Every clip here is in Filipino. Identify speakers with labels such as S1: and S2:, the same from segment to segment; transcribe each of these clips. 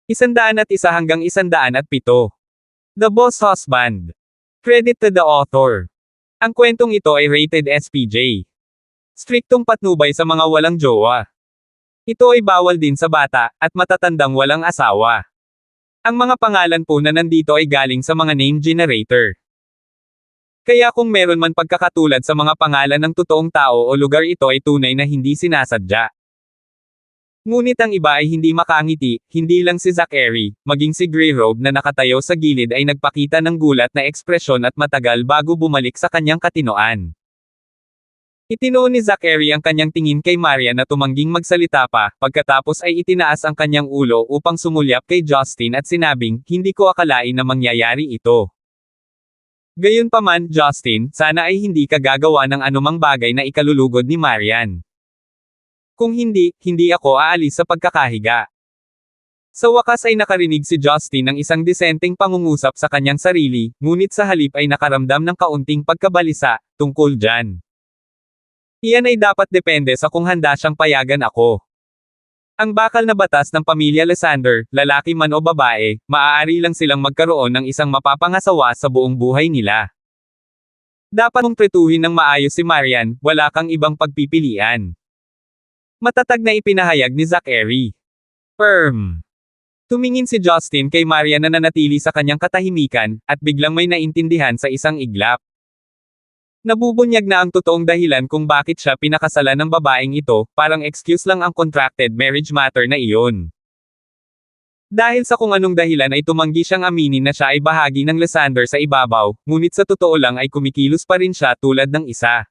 S1: 101 hanggang 107. The Boss Husband. Credit to the author. Ang kwentong ito ay rated SPJ. Striktong patnubay sa mga walang jowa. Ito ay bawal din sa bata, at matatandang walang asawa. Ang mga pangalan po na nandito ay galing sa mga name generator. Kaya kung meron man pagkakatulad sa mga pangalan ng totoong tao o lugar, ito ay tunay na hindi sinasadya. Ngunit ang iba ay hindi makangiti, hindi lang si Zachary, maging si Grey Robe na nakatayo sa gilid ay nagpakita ng gulat na ekspresyon at matagal bago bumalik sa kanyang katinoan. Itinuon ni Zachary ang kanyang tingin kay Marian na tumangging magsalita pa, pagkatapos ay itinaas ang kanyang ulo upang sumulyap kay Justin at sinabing, "Hindi ko akalain na mangyayari ito. Gayunpaman, Justin, sana ay hindi ka gagawa ng anumang bagay na ikalulugod ni Marian. Kung hindi, hindi ako aalis sa pagkakahiga." Sa wakas ay nakarinig si Justin ng isang disenteng pangungusap sa kanyang sarili, ngunit sa halip ay nakaramdam ng kaunting pagkabalisa, tungkol dyan. Iyan ay dapat depende sa kung handa siyang payagan ako. Ang bakal na batas ng pamilya Lysander, lalaki man o babae, maaari lang silang magkaroon ng isang mapapangasawa sa buong buhay nila. Dapat mong tretuhin ng maayos si Marian, wala kang ibang pagpipilian. Matatag na ipinahayag ni Zachary. Tumingin si Justin kay Marian na nanatili sa kanyang katahimikan, at biglang may naintindihan sa isang iglap. Nabubunyag na ang totoong dahilan kung bakit siya pinakasalan ng babaeng ito, parang excuse lang ang contracted marriage matter na iyon. Dahil sa kung anong dahilan ay tumanggi siyang aminin na siya ay bahagi ng Lysander sa ibabaw, ngunit sa totoo lang ay kumikilos pa rin siya tulad ng isa.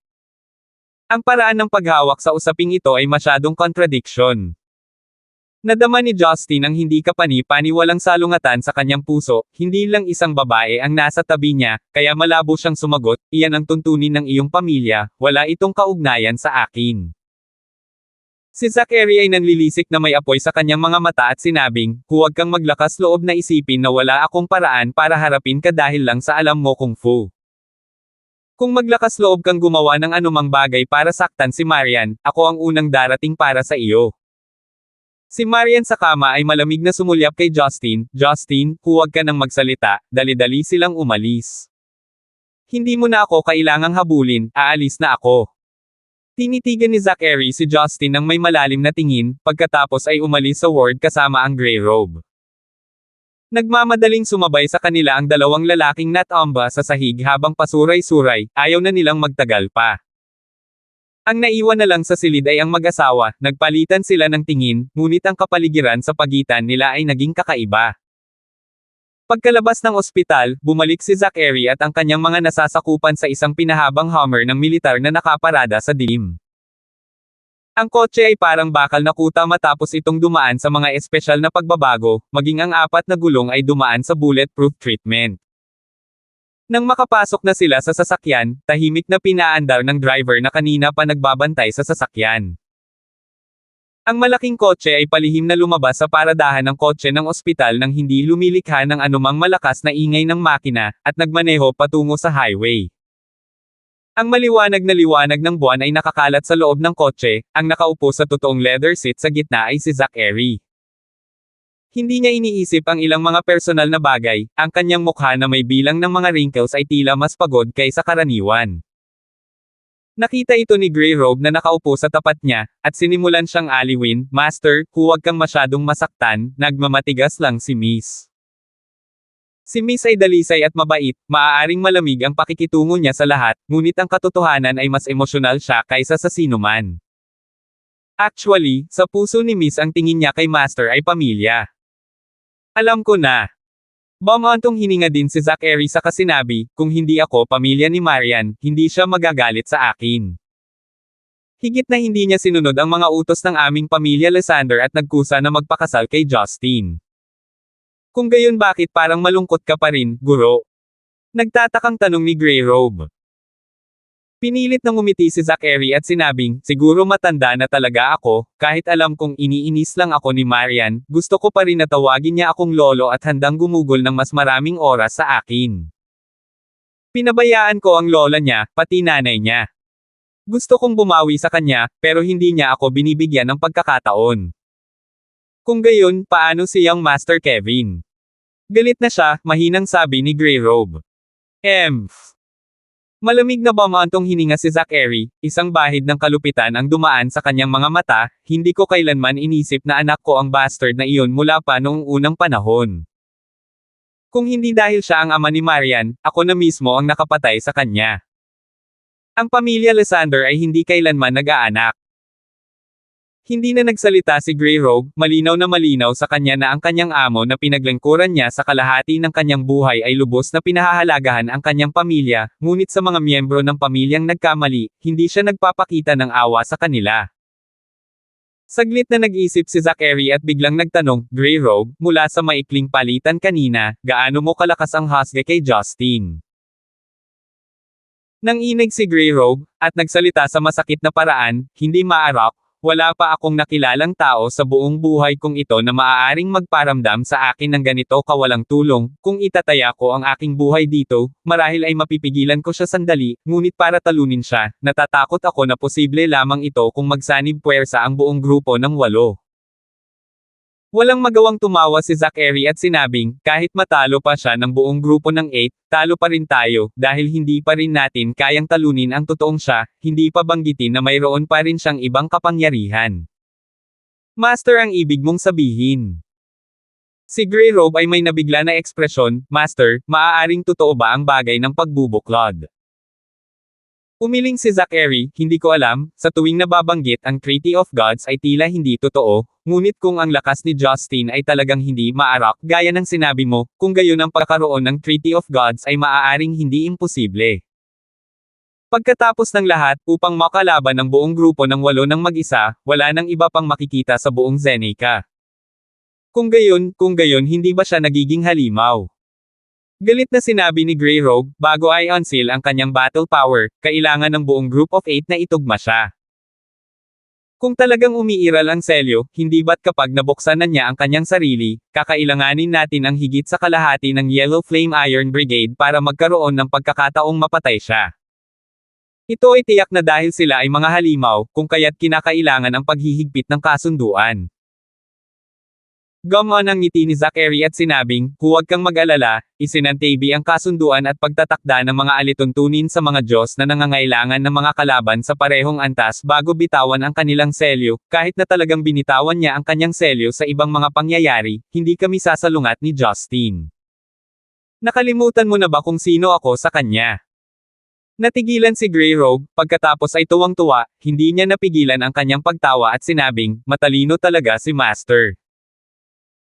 S1: Ang paraan ng paghawak sa usaping ito ay masyadong contradiction. Nadama ni Justin ang hindi kapani-paniwalang salungatan sa kanyang puso, hindi lang isang babae ang nasa tabi niya, kaya malabo siyang sumagot, "Iyan ang tuntunin ng iyong pamilya, wala itong kaugnayan sa akin." Si Zachary ay nanlilisik na may apoy sa kanyang mga mata at sinabing, "Huwag kang maglakas loob na isipin na wala akong paraan para harapin ka dahil lang sa alam mo kung fu. Kung maglakas loob kang gumawa ng anumang bagay para saktan si Marian, ako ang unang darating para sa iyo." Si Marian sa kama ay malamig na sumulyap kay Justin, "Justin, huwag ka nang magsalita," dali-dali silang umalis. "Hindi mo na ako kailangang habulin, aalis na ako." Tinitigan ni Zachary si Justin ng may malalim na tingin, pagkatapos ay umalis sa ward kasama ang Grey Robe. Nagmamadaling sumabay sa kanila ang dalawang lalaking natumba sa sahig habang pasuray-suray, ayaw na nilang magtagal pa. Ang naiwan na lang sa silid ay ang mag-asawa, nagpalitan sila ng tingin, ngunit ang kapaligiran sa pagitan nila ay naging kakaiba. Pagkalabas ng ospital, bumalik si Zachary at ang kanyang mga nasasakupan sa isang pinahabang Hummer ng militar na nakaparada sa dilim. Ang kotse ay parang bakal na kuta matapos itong dumaan sa mga espesyal na pagbabago, maging ang 4 na gulong ay dumaan sa bulletproof treatment. Nang makapasok na sila sa sasakyan, tahimik na pinaandar ng driver na kanina pa nagbabantay sa sasakyan. Ang malaking kotse ay palihim na lumabas sa paradahan ng kotse ng ospital nang hindi lumilikha ng anumang malakas na ingay ng makina, at nagmaneho patungo sa highway. Ang maliwanag na liwanag ng buwan ay nakakalat sa loob ng kotse, ang nakaupo sa totoong leather seat sa gitna ay si Zachary. Hindi niya iniisip ang ilang mga personal na bagay, ang kanyang mukha na may bilang ng mga wrinkles ay tila mas pagod kaysa karaniwan. Nakita ito ni Grey Robe na nakaupo sa tapat niya, at sinimulan siyang aliwin, "Master, huwag kang masyadong masaktan," nagmamatigas lang si Miss. Si Miss ay dalisay at mabait, maaaring malamig ang pakikitungo niya sa lahat, ngunit ang katotohanan ay mas emosyonal siya kaysa sa sinuman. Actually, sa puso ni Miss ang tingin niya kay Master ay pamilya. "Alam ko na." Bumantong hininga din si Zachary sa kasinabi, "Kung hindi ako pamilya ni Marian, hindi siya magagalit sa akin." Higit na hindi niya sinunod ang mga utos ng aming pamilya Lysander at nagkusa na magpakasal kay Justin. "Kung gayon bakit parang malungkot ka pa rin, guro?" Nagtatakang tanong ni Grey Robe. Pinilit na ngumiti si Zachary at sinabing, "Siguro matanda na talaga ako, kahit alam kong iniinis lang ako ni Marian, gusto ko pa rin na tawagin niya akong lolo at handang gumugol ng mas maraming oras sa akin. Pinabayaan ko ang lola niya, pati nanay niya. Gusto kong bumawi sa kanya, pero hindi niya ako binibigyan ng pagkakataon." Kung gayon, paano si Young Master Kevin? Galit na siya, mahinang sabi ni Grey Robe. Malamig na bumantong hininga si Zachary, isang bahid ng kalupitan ang dumaan sa kanyang mga mata, hindi ko kailanman inisip na anak ko ang bastard na iyon mula pa noong unang panahon. Kung hindi dahil siya ang ama ni Marian, ako na mismo ang nakapatay sa kanya. Ang pamilya Lysander ay hindi kailanman nag-aanak. Hindi na nagsalita si Grey Robe, malinaw na malinaw sa kanya na ang kanyang amo na pinaglingkuran niya sa kalahati ng kanyang buhay ay lubos na pinahahalagahan ang kanyang pamilya, ngunit sa mga miyembro ng pamilyang nagkamali, hindi siya nagpapakita ng awa sa kanila. Saglit na nag-isip si Zachary at biglang nagtanong, Grey Robe, mula sa maikling palitan kanina, gaano mo kalakas ang husga kay Justin? Nang inig si Grey Robe, at nagsalita sa masakit na paraan, hindi maarap, wala pa akong nakilalang tao sa buong buhay kong ito na maaaring magparamdam sa akin ng ganito kawalang tulong, kung itataya ko ang aking buhay dito, marahil ay mapipigilan ko siya sandali, ngunit para talunin siya, natatakot ako na posible lamang ito kung magsanib puwersa ang buong grupo ng 8. Walang magawang tumawa si Zachary at sinabing, kahit matalo pa siya ng buong grupo ng 8, talo pa rin tayo, dahil hindi pa rin natin kayang talunin ang totoong siya, hindi pa banggitin na mayroon pa rin siyang ibang kapangyarihan. Master ang ibig mong sabihin. Si Grey Robe ay may nabigla na ekspresyon, Master, maaaring totoo ba ang bagay ng pagbubuklod? Umiling si Zachary, hindi ko alam, sa tuwing nababanggit ang Treaty of Gods ay tila hindi totoo, ngunit kung ang lakas ni Justin ay talagang hindi maarak gaya ng sinabi mo, kung gayon ang pagkakaroon ng Treaty of Gods ay maaaring hindi imposible. Pagkatapos ng lahat, upang makalaban ang buong grupo ng 8 ng mag-isa, wala nang iba pang makikita sa buong Zeneca. Kung gayon hindi ba siya nagiging halimaw? Galit na sinabi ni Grey Robe, bago ay unseal ang kanyang battle power, kailangan ng buong group of 8 na itugma siya. Kung talagang umiiral ang selyo, hindi ba't kapag nabuksan na niya ang kanyang sarili, kakailanganin natin ang higit sa kalahati ng Yellow Flame Iron Brigade para magkaroon ng pagkakataong mapatay siya. Ito ay tiyak na dahil sila ay mga halimaw, kung kaya't kinakailangan ang paghihigpit ng kasunduan. Gumon ang ngiti ni Zachary at sinabing, huwag kang mag-alala, isinantabi ang kasunduan at pagtatakda ng mga alituntunin sa mga Diyos na nangangailangan ng mga kalaban sa parehong antas bago bitawan ang kanilang selyo, kahit na talagang binitawan niya ang kanyang selyo sa ibang mga pangyayari, hindi kami sasalungat ni Justin. Nakalimutan mo na ba kung sino ako sa kanya? Natigilan si Grey Robe, pagkatapos ay tuwang-tuwa, hindi niya napigilan ang kanyang pagtawa at sinabing, matalino talaga si Master.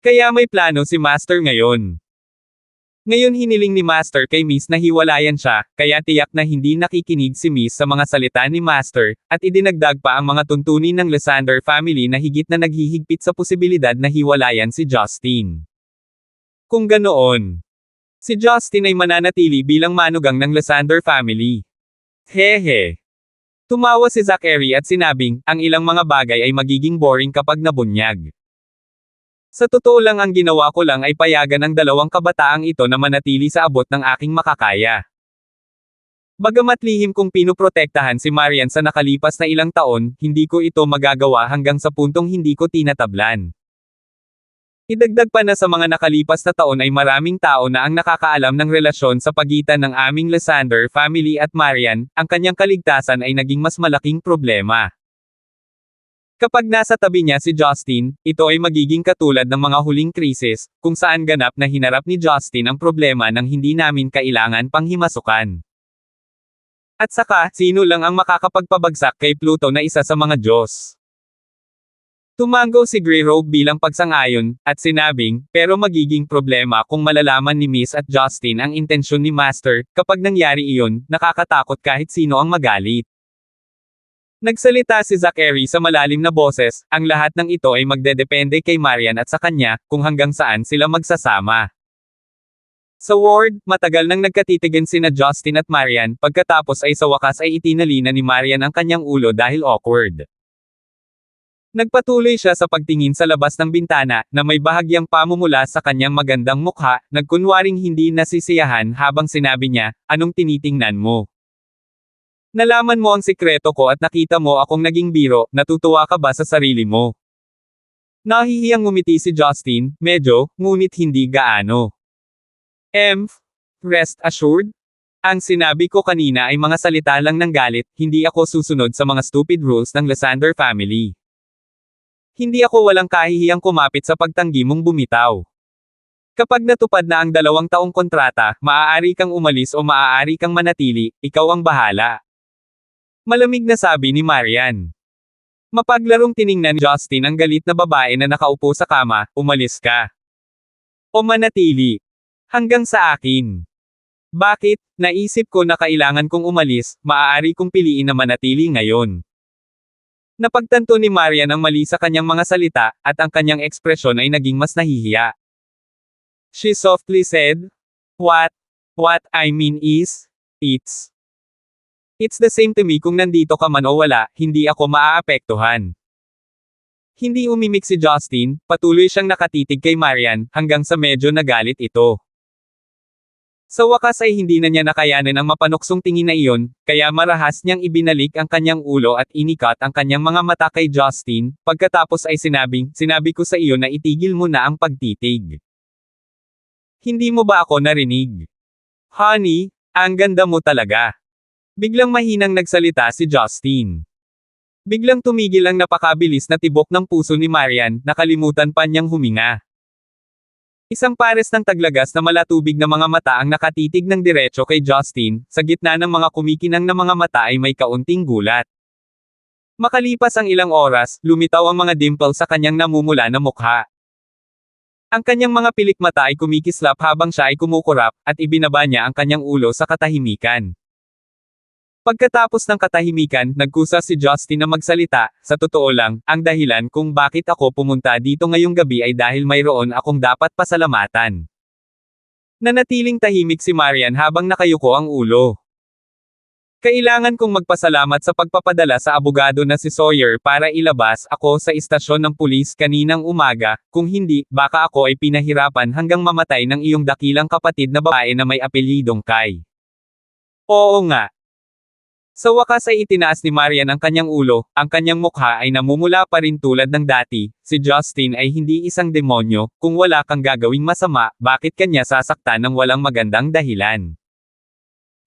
S1: Kaya may plano si Master ngayon. Ngayon hiniling ni Master kay Miss na hiwalayan siya, kaya tiyak na hindi nakikinig si Miss sa mga salita ni Master, at idinagdag pa ang mga tuntunin ng Lysander family na higit na naghihigpit sa posibilidad na hiwalayan si Justin. Kung ganoon, si Justin ay mananatili bilang manugang ng Lysander family. Hehe. Tumawa si Zachary at sinabing, ang ilang mga bagay ay magiging boring kapag nabunyag. Sa totoo lang ang ginawa ko lang ay payagan ang 2 kabataang ito na manatili sa abot ng aking makakaya. Bagamat lihim kong pinuprotektahan si Marian sa nakalipas na ilang taon, hindi ko ito magagawa hanggang sa puntong hindi ko tinatablan. Idagdag pa na sa mga nakalipas na taon ay maraming tao na ang nakakaalam ng relasyon sa pagitan ng aming Lysander family at Marian, ang kanyang kaligtasan ay naging mas malaking problema. Kapag nasa tabi niya si Justin, ito ay magiging katulad ng mga huling krisis, kung saan ganap na hinarap ni Justin ang problema nang hindi namin kailangan pang himasukan. At saka, sino lang ang makakapagpabagsak kay Pluto na isa sa mga Diyos? Tumango si Grey Robe bilang pagsang-ayon, at sinabing, pero magiging problema kung malalaman ni Miss at Justin ang intensyon ni Master, kapag nangyari iyon, nakakatakot kahit sino ang magalit. Nagsalita si Zachary sa malalim na boses, ang lahat ng ito ay magdedepende kay Marian at sa kanya, kung hanggang saan sila magsasama. Sa ward, matagal nang nagkatitigan sina Justin at Marian, pagkatapos ay sa wakas ay itinalina ni Marian ang kanyang ulo dahil awkward. Nagpatuloy siya sa pagtingin sa labas ng bintana, na may bahagyang pamumula sa kanyang magandang mukha, nagkunwaring hindi nasisiyahan habang sinabi niya, anong tinitingnan mo? Nalaman mo ang sikreto ko at nakita mo akong naging biro, natutuwa ka ba sa sarili mo? Nahihiyang ngumiti si Justin, medyo, ngunit hindi gaano. Rest assured? Ang sinabi ko kanina ay mga salita lang ng galit, hindi ako susunod sa mga stupid rules ng Lysander family. Hindi ako walang kahihiyang kumapit sa pagtanggi mong bumitaw. Kapag natupad na ang 2 taong kontrata, maaari kang umalis o maaari kang manatili, ikaw ang bahala. Malamig na sabi ni Marian. Mapaglarong tiningnan ni Justin ang galit na babae na nakaupo sa kama, umalis ka. O manatili. Hanggang sa akin. Bakit? Naisip ko na kailangan kong umalis, maaari kong piliin na manatili ngayon. Napagtanto ni Marian ang mali sa kanyang mga salita, at ang kanyang ekspresyon ay naging mas nahihiya. She softly said, What I mean is, It's the same to me kung nandito ka man o wala, hindi ako maaapektuhan. Hindi umimik si Justin, patuloy siyang nakatitig kay Marian, hanggang sa medyo nagalit ito. Sa wakas ay hindi na niya nakayanan ang mapanuksong tingin na iyon, kaya marahas niyang ibinalik ang kanyang ulo at inikat ang kanyang mga mata kay Justin, pagkatapos ay sinabi ko sa iyo na itigil mo na ang pagtitig. Hindi mo ba ako narinig? Honey, ang ganda mo talaga. Biglang mahinang nagsalita si Justin. Biglang tumigil ang napakabilis na tibok ng puso ni Marian, nakalimutan pa niyang huminga. Isang pares ng taglagas na malatubig na mga mata ang nakatitig ng diretso kay Justin, sa gitna ng mga kumikinang na mga mata ay may kaunting gulat. Makalipas ang ilang oras, lumitaw ang mga dimple sa kanyang namumula na mukha. Ang kanyang mga pilik mata ay kumikislap habang siya ay kumukurap, at ibinaba niya ang kanyang ulo sa katahimikan. Pagkatapos ng katahimikan, nagkusa si Justin na magsalita, sa totoo lang, ang dahilan kung bakit ako pumunta dito ngayong gabi ay dahil mayroon akong dapat pasalamatan. Nanatiling tahimik si Marian habang nakayuko ang ulo. Kailangan kong magpasalamat sa pagpapadala sa abogado na si Sawyer para ilabas ako sa istasyon ng pulis kaninang umaga, kung hindi, baka ako ay pinahirapan hanggang mamatay ng iyong dakilang kapatid na babae na may apelyidong Kay. Oo nga. Sa wakas ay itinaas ni Marian ang kanyang ulo, ang kanyang mukha ay namumula pa rin tulad ng dati, si Justin ay hindi isang demonyo, kung wala kang gagawing masama, bakit kanya sasaktan ng walang magandang dahilan?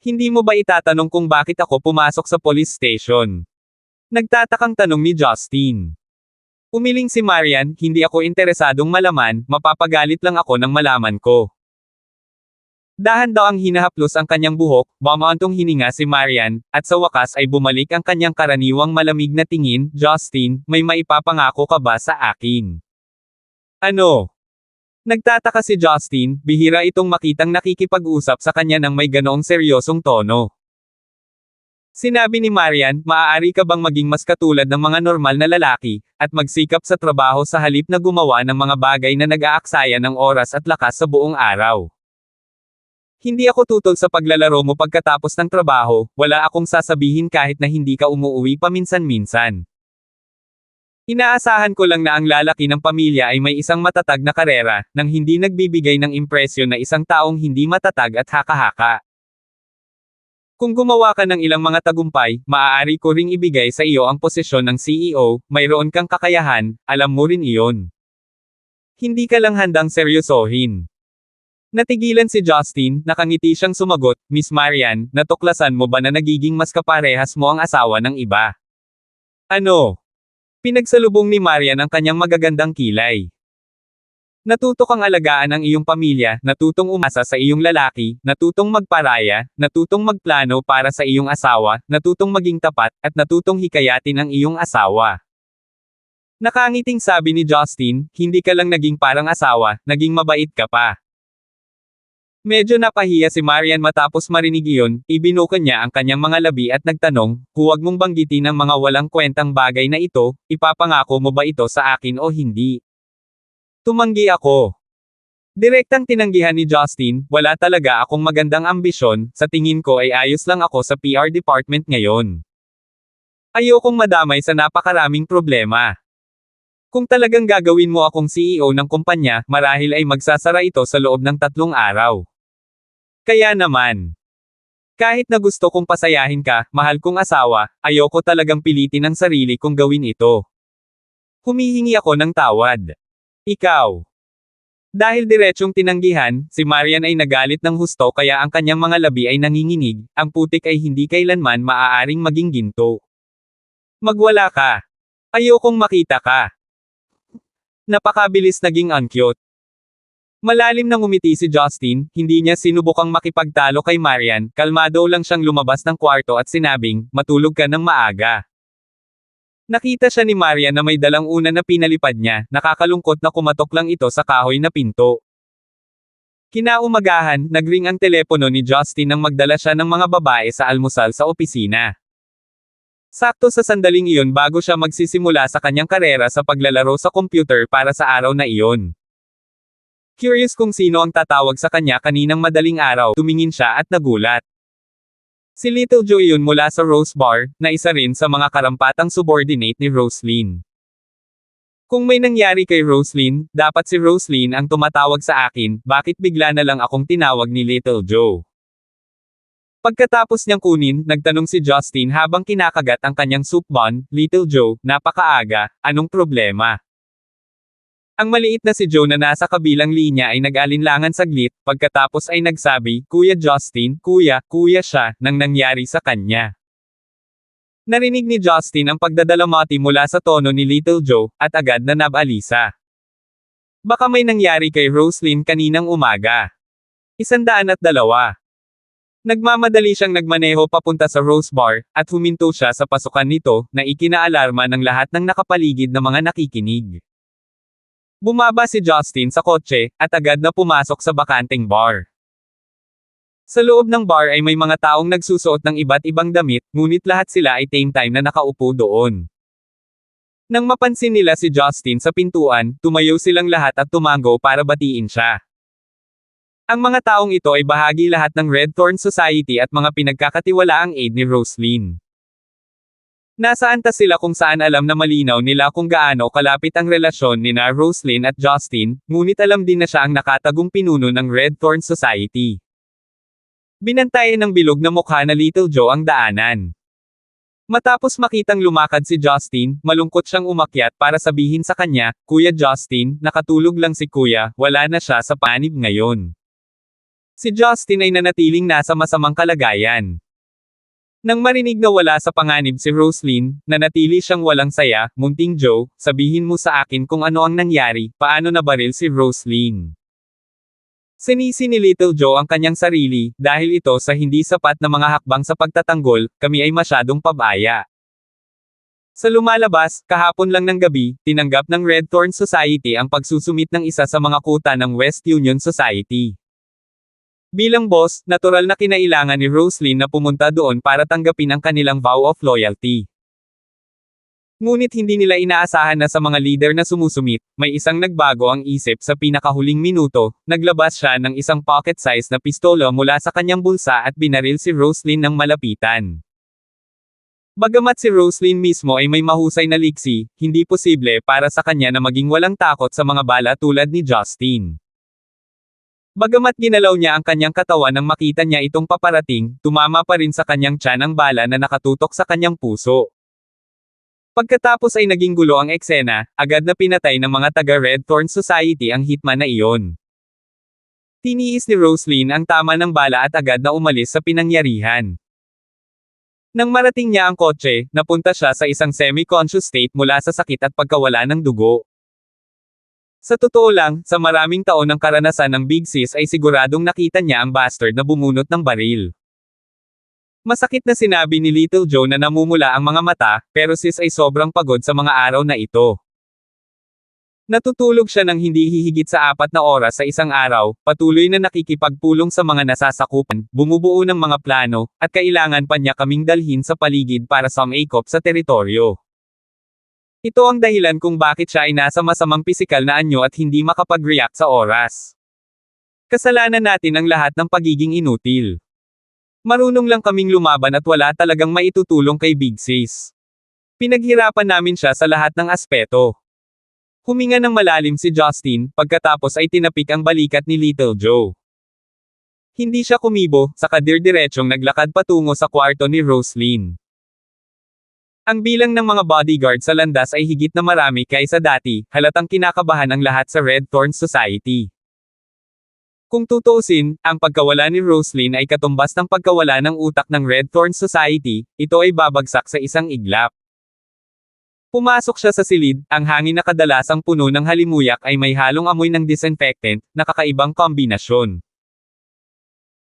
S1: Hindi mo ba itatanong kung bakit ako pumasok sa police station? Nagtatakang tanong ni Justin. Umiling si Marian, hindi ako interesadong malaman, mapapagalit lang ako nang malaman ko. Dahan daw ang hinahaplos ang kanyang buhok, bumantong hininga si Marian, at sa wakas ay bumalik ang kanyang karaniwang malamig na tingin, Justin, may maipapangako ka ba sa akin? Ano? Nagtataka si Justin, bihira itong makitang nakikipag-usap sa kanya ng may ganoong seryosong tono. Sinabi ni Marian, maaari ka bang maging mas katulad ng mga normal na lalaki, at magsikap sa trabaho sa halip na gumawa ng mga bagay na nag-aaksaya ng oras at lakas sa buong araw? Hindi ako tutol sa paglalaro mo pagkatapos ng trabaho, wala akong sasabihin kahit na hindi ka umuuwi paminsan-minsan. Inaasahan ko lang na ang lalaki ng pamilya ay may isang matatag na karera, nang hindi nagbibigay ng impresyon na isang taong hindi matatag at haka-haka. Kung gumawa ka ng ilang mga tagumpay, maaari ko ring ibigay sa iyo ang posisyon ng CEO, mayroon kang kakayahan, alam mo rin iyon. Hindi ka lang handang seryosohin. Natigilan si Justin, nakangiti siyang sumagot, Miss Marian, natuklasan mo ba na nagiging mas kaparehas mo ang asawa ng iba? Ano? Pinagsalubong ni Marian ang kanyang magagandang kilay. Natuto kang alagaan ang iyong pamilya, natutong umasa sa iyong lalaki, natutong magparaya, natutong magplano para sa iyong asawa, natutong maging tapat, at natutong hikayatin ang iyong asawa. Nakangiting sabi ni Justin, hindi ka lang naging parang asawa, naging mabait ka pa. Medyo napahiya si Marian matapos marinig iyon, ibinuka niya ang kanyang mga labi at nagtanong, huwag mong banggitin ang mga walang kwentang bagay na ito, ipapangako mo ba ito sa akin o hindi? Tumanggi ako. Direktang tinanggihan ni Justin, wala talaga akong magandang ambisyon, sa tingin ko ay ayos lang ako sa PR department ngayon. Ayokong madamay sa napakaraming problema. Kung talagang gagawin mo akong CEO ng kumpanya, marahil ay magsasara ito sa loob ng 3 araw. Kaya naman. Kahit na gusto kong pasayahin ka, mahal kong asawa, ayoko talagang pilitin ang sarili kong gawin ito. Humihingi ako ng tawad. Ikaw. Dahil diretsong tinanggihan, si Marian ay nagalit ng husto kaya ang kanyang mga labi ay nanginginig, ang putik ay hindi kailanman maaaring maging ginto. Magwala ka. Ayokong makita ka. Napakabilis naging unkyot. Malalim na ngumiti si Justin, hindi niya sinubukang makipagtalo kay Marian, kalmado lang siyang lumabas ng kwarto at sinabing, matulog ka ng maaga. Nakita siya ni Marian na may dalang unan na pinalipad niya, nakakalungkot na kumatok lang ito sa kahoy na pinto. Kinaumagahan, nagring ang telepono ni Justin nang magdala siya ng mga babae sa almusal sa opisina. Sakto sa sandaling iyon bago siya magsisimula sa kanyang karera sa paglalaro sa computer para sa araw na iyon. Curious kung sino ang tatawag sa kanya kaninang madaling araw, tumingin siya at nagulat. Si Little Joe iyon mula sa Rose Bar, na isa rin sa mga karampatang subordinate ni Roslyn. Kung may nangyari kay Roslyn, dapat si Roslyn ang tumatawag sa akin, bakit bigla na lang akong tinawag ni Little Joe? Pagkatapos niyang kunin, nagtanong si Justin habang kinakagat ang kanyang soup bun, Little Joe, napakaaga, anong problema? Ang maliit na si Joe na nasa kabilang linya ay nag-alinlangan saglit, pagkatapos ay nagsabi, Kuya Justin, kuya siya, nang nangyari sa kanya. Narinig ni Justin ang pagdadalamati mula sa tono ni Little Joe, at agad na nabalisa. Baka may nangyari kay Roslyn kaninang umaga. 102. Nagmamadali siyang nagmaneho papunta sa Rose Bar, at huminto siya sa pasukan nito, na ikinaalarma ng lahat ng nakapaligid na mga nakikinig. Bumaba si Justin sa kotse, at agad na pumasok sa bakanteng bar. Sa loob ng bar ay may mga taong nagsusuot ng iba't ibang damit, ngunit lahat sila ay same time na nakaupo doon. Nang mapansin nila si Justin sa pintuan, tumayo silang lahat at tumango para batiin siya. Ang mga taong ito ay bahagi lahat ng Red Thorn Society at mga pinagkakatiwalaang aide ni Roslyn. Nasaan ta sila kung saan alam na malinaw nila kung gaano kalapit ang relasyon ni na Roslyn at Justin, ngunit alam din na siya ang nakatagong pinuno ng Red Thorn Society. Binantayan ng bilog na mukha na Little Joe ang daanan. Matapos makitang lumakad si Justin, malungkot siyang umakyat para sabihin sa kanya, Kuya Justin, nakatulog lang si Kuya, wala na siya sa panib ngayon. Si Justin ay nanatiling nasa masamang kalagayan. Nang marinig na wala sa panganib si Roslyn, nanatili siyang walang saya, Munting Joe, sabihin mo sa akin kung ano ang nangyari, paano nabaril si Roslyn. Sinisi ni Little Joe ang kanyang sarili, dahil ito sa hindi sapat na mga hakbang sa pagtatanggol, kami ay masyadong pabaya. Sa lumalabas, kahapon lang ng gabi, tinanggap ng Red Thorn Society ang pagsusumit ng isa sa mga kuta ng West Union Society. Bilang boss, natural na kinailangan ni Roslyn na pumunta doon para tanggapin ang kanilang vow of loyalty. Ngunit hindi nila inaasahan na sa mga leader na sumusumit, may isang nagbago ang isip sa pinakahuling minuto, naglabas siya ng isang pocket-sized na pistola mula sa kanyang bulsa at binaril si Roslyn ng malapitan. Bagamat si Roslyn mismo ay may mahusay na liksi, hindi posible para sa kanya na maging walang takot sa mga bala tulad ni Justin. Bagamat ginalaw niya ang kanyang katawan nang makita niya itong paparating, tumama pa rin sa kanyang tiyan ang bala na nakatutok sa kanyang puso. Pagkatapos ay naging gulo ang eksena, agad na pinatay ng mga taga Red Thorn Society ang hitman na iyon. Tiniis ni Roslyn ang tama ng bala at agad na umalis sa pinangyarihan. Nang marating niya ang kotse, napunta siya sa isang semi-conscious state mula sa sakit at pagkawala ng dugo. Sa totoo lang, sa maraming taon ng karanasan ng Big Sis ay siguradong nakita niya ang bastard na bumunot ng baril. Masakit na sinabi ni Little Joe na namumula ang mga mata, pero sis ay sobrang pagod sa mga araw na ito. Natutulog siya ng hindi hihigit sa 4 na oras sa isang araw, patuloy na nakikipagpulong sa mga nasasakupan, bumubuo ng mga plano, at kailangan pa niya kaming dalhin sa paligid para sumakop sa teritoryo. Ito ang dahilan kung bakit siya ay nasa masamang pisikal na anyo at hindi makapag-react sa oras. Kasalanan natin ang lahat ng pagiging inutil. Marunong lang kaming lumaban at wala talagang maitutulong kay Big Sis. Pinaghirapan namin siya sa lahat ng aspeto. Huminga ng malalim si Justin, pagkatapos ay tinapik ang balikat ni Little Joe. Hindi siya kumibo, saka dir-diretsong naglakad patungo sa kwarto ni Roslyn. Ang bilang ng mga bodyguard sa landas ay higit na marami kaysa dati, halatang kinakabahan ang lahat sa Red Thorn Society. Kung tutuusin, ang pagkawala ni Roslyn ay katumbas ng pagkawala ng utak ng Red Thorn Society, ito ay babagsak sa isang iglap. Pumasok siya sa silid, ang hangin na kadalasang puno ng halimuyak ay may halong amoy ng disinfectant, na kakaibang kombinasyon.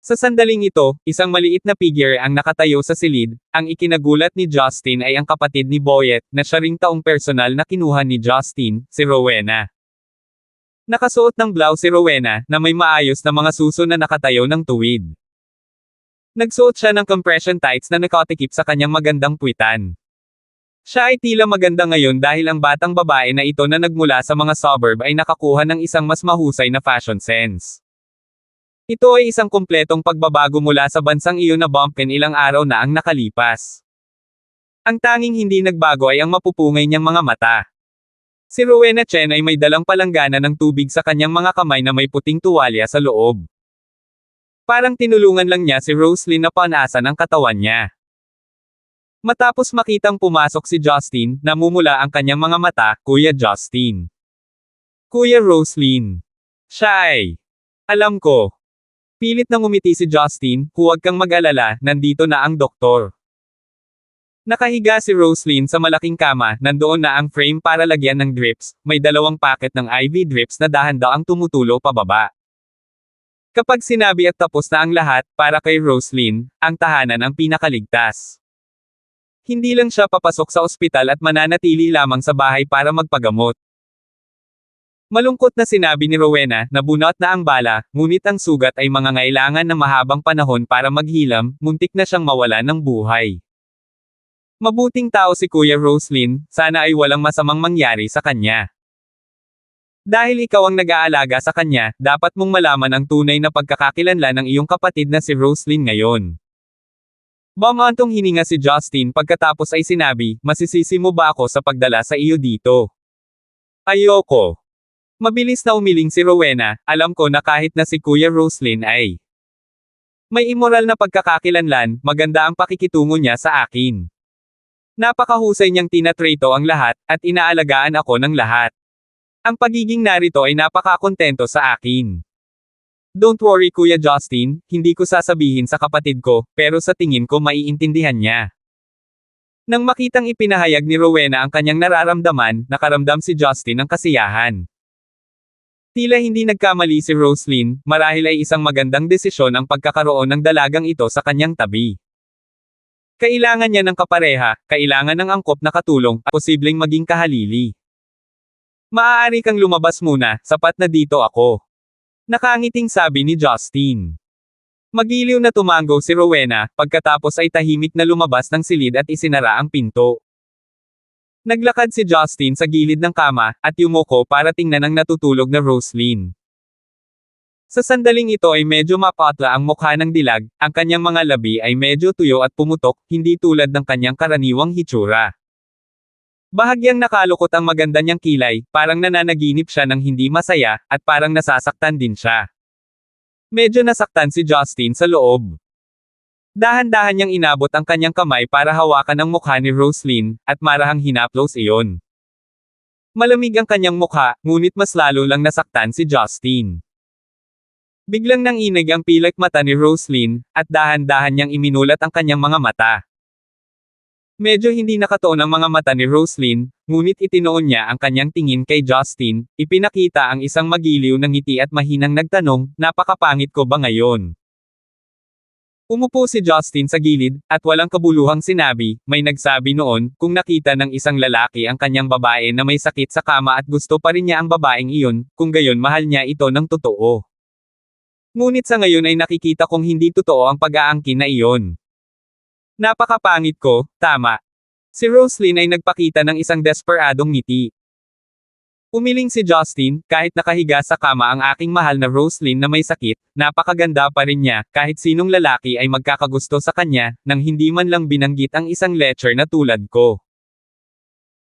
S1: Sa sandaling ito, isang maliit na figure ang nakatayo sa silid. Ang ikinagulat ni Justin ay ang kapatid ni Boyet, na siya ring taong personal na kinuha ni Justin, si Rowena. Nakasuot ng blouse si Rowena, na may maayos na mga suso na nakatayo ng tuwid. Nagsuot siya ng compression tights na nakatikip sa kanyang magandang puwitan. Siya ay tila maganda ngayon dahil ang batang babae na ito na nagmula sa mga suburb ay nakakuha ng isang mas mahusay na fashion sense. Ito ay isang kumpletong pagbabago mula sa bansang iyon na bumpkin ilang araw na ang nakalipas. Ang tanging hindi nagbago ay ang mapupungay niyang mga mata. Si Rowena Chen ay may dalang palanggana ng tubig sa kanyang mga kamay na may puting tuwalya sa loob. Parang tinulungan lang niya si Roslyn na panasan ang katawan niya. Matapos makitang pumasok si Justin, namumula ang kanyang mga mata, Kuya Justin. Kuya Roslyn. Siya ay. Alam ko. Pilit na ngumiti si Justin, huwag kang mag-alala, nandito na ang doktor. Nakahiga si Roslyn sa malaking kama, nandoon na ang frame para lagyan ng drips, may 2 packet ng IV drips na dahan-daang tumutulo pababa. Kapag sinabi at tapos na ang lahat, para kay Roslyn, ang tahanan ang pinakaligtas. Hindi lang siya papasok sa ospital at mananatili lamang sa bahay para magpagamot. Malungkot na sinabi ni Rowena, na bunot na ang bala, ngunit ang sugat ay mangangailangan ng mahabang panahon para maghilam, muntik na siyang mawala ng buhay. Mabuting tao si Kuya Roslyn, sana ay walang masamang mangyari sa kanya. Dahil ikaw ang nag-aalaga sa kanya, dapat mong malaman ang tunay na pagkakakilanlan ng iyong kapatid na si Roslyn ngayon. Bumantong hininga si Justin pagkatapos ay sinabi, masisisi mo ba ako sa pagdala sa iyo dito? Ayoko. Mabilis na umiling si Rowena, alam ko na kahit na si Kuya Roslyn ay may immoral na pagkakakilanlan, maganda ang pakikitungo niya sa akin. Napakahusay niyang tinatrato ang lahat, at inaalagaan ako ng lahat. Ang pagiging narito ay napakakontento sa akin. Don't worry Kuya Justin, hindi ko sasabihin sa kapatid ko, pero sa tingin ko maiintindihan niya. Nang makitang ipinahayag ni Rowena ang kanyang nararamdaman, nakaramdam si Justin ng kasiyahan. Tila hindi nagkamali si Roslyn, marahil ay isang magandang desisyon ang pagkakaroon ng dalagang ito sa kanyang tabi. Kailangan niya ng kapareha, kailangan ng angkop na katulong, at posibleng maging kahalili. Maaari kang lumabas muna, sapat na dito ako. Nakangiting sabi ni Justin. Magiliw na tumango si Rowena, pagkatapos ay tahimik na lumabas ng silid at isinara ang pinto. Naglakad si Justin sa gilid ng kama, at yumuko para tingnan ang natutulog na Roslyn. Sa sandaling ito ay medyo mapatla ang mukha ng dilag, ang kanyang mga labi ay medyo tuyo at pumutok, hindi tulad ng kanyang karaniwang hitsura. Bahagyang nakalukot ang maganda niyang kilay, parang nananaginip siya ng hindi masaya, at parang nasasaktan din siya. Medyo nasaktan si Justin sa loob. Dahan-dahan niyang inabot ang kanyang kamay para hawakan ang mukha ni Roslyn, at marahang hinaplos iyon. Malamig ang kanyang mukha, ngunit mas lalo lang nasaktan si Justin. Biglang nanginig ang pilak mata ni Roslyn, at dahan-dahan niyang iminulat ang kanyang mga mata. Medyo hindi nakatuon ang mga mata ni Roslyn, ngunit itinoon niya ang kanyang tingin kay Justin, ipinakita ang isang magiliw na ngiti at mahinang nagtanong, napakapangit ko ba ngayon? Umupo si Justin sa gilid, at walang kabuluhang sinabi, may nagsabi noon, kung nakita ng isang lalaki ang kanyang babae na may sakit sa kama at gusto pa rin niya ang babaeng iyon, kung gayon mahal niya ito ng totoo. Ngunit sa ngayon ay nakikita kong hindi totoo ang pag-aangkin na iyon. Napakapangit ko, tama. Si Roslyn ay nagpakita ng isang desperadong ngiti. Umiling si Justin, kahit nakahiga sa kama ang aking mahal na Roslyn na may sakit, napakaganda pa rin niya, kahit sinong lalaki ay magkakagusto sa kanya, nang hindi man lang binanggit ang isang lecher na tulad ko.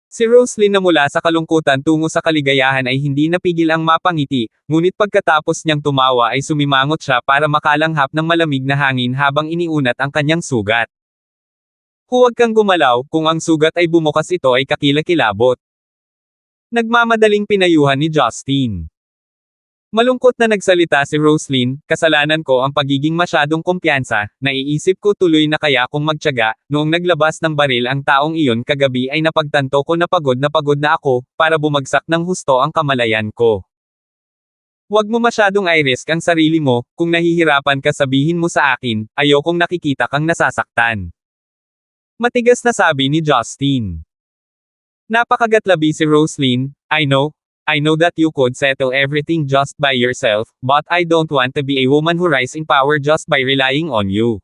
S1: Si Roslyn na mula sa kalungkutan tungo sa kaligayahan ay hindi napigil ang mapangiti, ngunit pagkatapos niyang tumawa ay sumimangot siya para makalanghap ng malamig na hangin habang iniunat ang kanyang sugat. Huwag kang gumalaw, kung ang sugat ay bumukas ito ay kakilakilabot. Nagmamadaling pinayuhan ni Justin. Malungkot na nagsalita si Roslyn, kasalanan ko ang pagiging masyadong kumpiyansa, naiisip ko tuloy na kaya kung magtiyaga, noong naglabas ng baril ang taong iyon kagabi ay napagtanto ko na pagod na ako, para bumagsak ng husto ang kamalayan ko. Huwag mo masyadong i-risk ang sarili mo, kung nahihirapan ka sabihin mo sa akin, ayokong nakikita kang nasasaktan. Matigas na sabi ni Justin. Napakagatlabi si Roslyn, I know that you could settle everything just by yourself, but I don't want to be a woman who rise in power just by relying on you.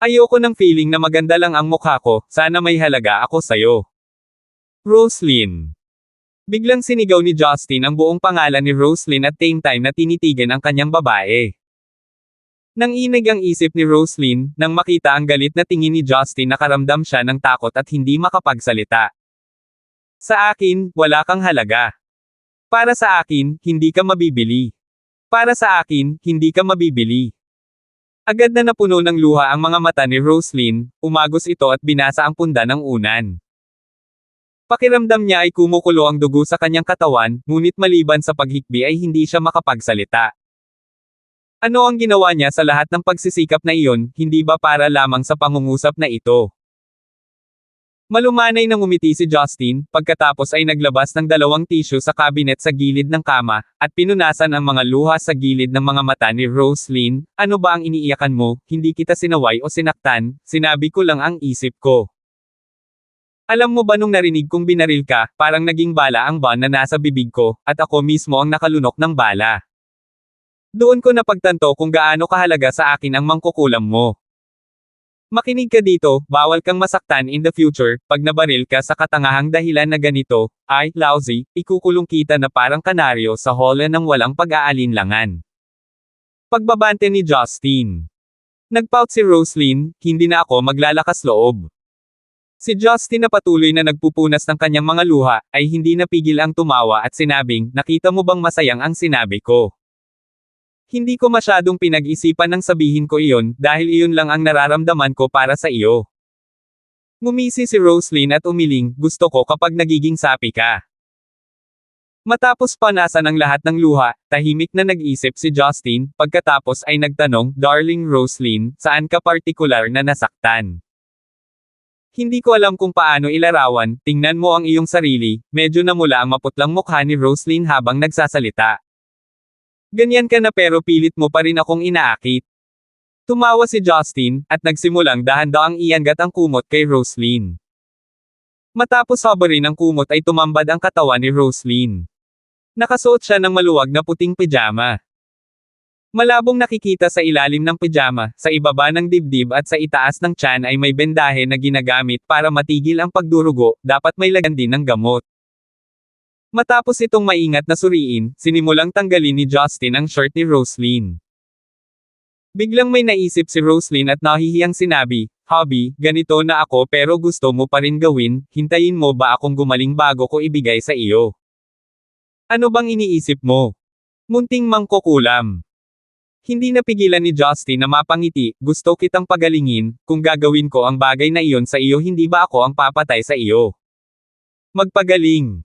S1: Ayoko ng feeling na maganda lang ang mukha ko, sana may halaga ako sayo. Roslyn. Biglang sinigaw ni Justin ang buong pangalan ni Roslyn at same time na tinitigan ang kanyang babae. Nanginig ang isip ni Roslyn, nang makita ang galit na tingin ni Justin nakaramdam siya ng takot at hindi makapagsalita. Sa akin, wala kang halaga. Para sa akin, hindi ka mabibili. Para sa akin, hindi ka mabibili. Agad na napuno ng luha ang mga mata ni Roslyn, umagos ito at binasa ang punda ng unan. Pakiramdam niya ay kumukulo ang dugo sa kanyang katawan, ngunit maliban sa paghikbi ay hindi siya makapagsalita. Ano ang ginawa niya sa lahat ng pagsisikap na iyon, hindi ba para lamang sa pangungusap na ito? Malumanay nang umiti si Justin, pagkatapos ay naglabas ng 2 tissue sa cabinet sa gilid ng kama, at pinunasan ang mga luha sa gilid ng mga mata ni Roslyn. Ano ba ang iniiyakan mo? Hindi kita sinaway o sinaktan, sinabi ko lang ang isip ko. Alam mo ba nung narinig kong binaril ka, parang naging bala ang buwan na nasa bibig ko, at ako mismo ang nakalunok ng bala. Doon ko napagtanto kung gaano kahalaga sa akin ang mangkukulam mo. Makinig ka dito, bawal kang masaktan in the future, pag nabaril ka sa katangahang dahilan na ganito, ay, lousy, ikukulong kita na parang kanaryo sa hole ng walang pag-aalinlangan. Pagbabante ni Justin. Nagpout si Roslyn, hindi na ako maglalakas loob. Si Justin na patuloy na nagpupunas ng kanyang mga luha, ay hindi napigil ang tumawa at sinabing, nakita mo bang masayang ang sinabi ko? Hindi ko masyadong pinag-isipan nang sabihin ko iyon, dahil iyon lang ang nararamdaman ko para sa iyo. Ngumisi si Roslyn at umiling, gusto ko kapag nagiging sapi ka. Matapos panasan ang lahat ng luha, tahimik na nag-isip si Justin, pagkatapos ay nagtanong, Darling Roslyn, saan ka partikular na nasaktan? Hindi ko alam kung paano ilarawan, tingnan mo ang iyong sarili, medyo namula ang maputlang mukha ni Roslyn habang nagsasalita. Ganyan ka na pero pilit mo pa rin akong inaakit. Tumawa si Justin, at nagsimulang dahan-daang iangat ang kumot kay Roslyn. Matapos habarin ang kumot ay tumambad ang katawan ni Roslyn. Nakasuot siya ng maluwag na puting pijama. Malabong nakikita sa ilalim ng pijama, sa ibaba ng dibdib at sa itaas ng tiyan ay may bendahe na ginagamit para matigil ang pagdurugo, dapat may lagyan din ng gamot. Matapos itong maingat na suriin, sinimulang tanggalin ni Justin ang shirt ni Roslyn. Biglang may naisip si Roslyn at nahihiyang sinabi, Hobby, ganito na ako pero gusto mo pa rin gawin, hintayin mo ba akong gumaling bago ko ibigay sa iyo? Ano bang iniisip mo? Munting mangkukulam. Hindi napigilan ni Justin na mapangiti, gusto kitang pagalingin, kung gagawin ko ang bagay na iyon sa iyo hindi ba ako ang papatay sa iyo? Magpagaling.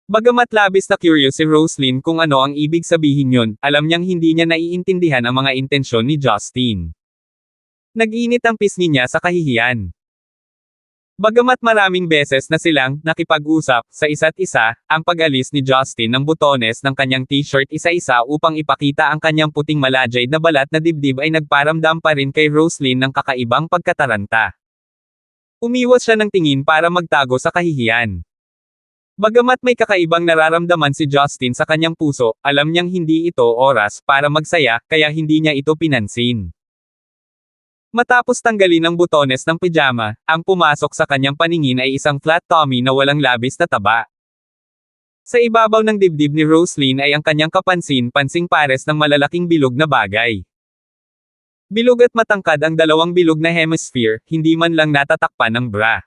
S1: Bagamat labis na curious si Roslyn kung ano ang ibig sabihin yun, alam niyang hindi niya naiintindihan ang mga intensyon ni Justin. Nag-init ang pisngi niya sa kahihiyan. Bagamat maraming beses na silang nakipag-usap sa isa't isa, ang pag-alis ni Justin ng butones ng kanyang t-shirt isa-isa upang ipakita ang kanyang puting malajay na balat na dibdib ay nagparamdam pa rin kay Roslyn ng kakaibang pagkataranta. Umiwas siya ng tingin para magtago sa kahihiyan. Bagamat may kakaibang nararamdaman si Justin sa kanyang puso, alam niyang hindi ito oras para magsaya, kaya hindi niya ito pinansin. Matapos tanggalin ang butones ng pijama, ang pumasok sa kanyang paningin ay isang flat tummy na walang labis na taba. Sa ibabaw ng dibdib ni Roslyn ay ang kanyang kapansin-pansing pares ng malalaking bilog na bagay. Bilog at matangkad ang 2 bilog na hemisphere, hindi man lang natatakpan ng bra.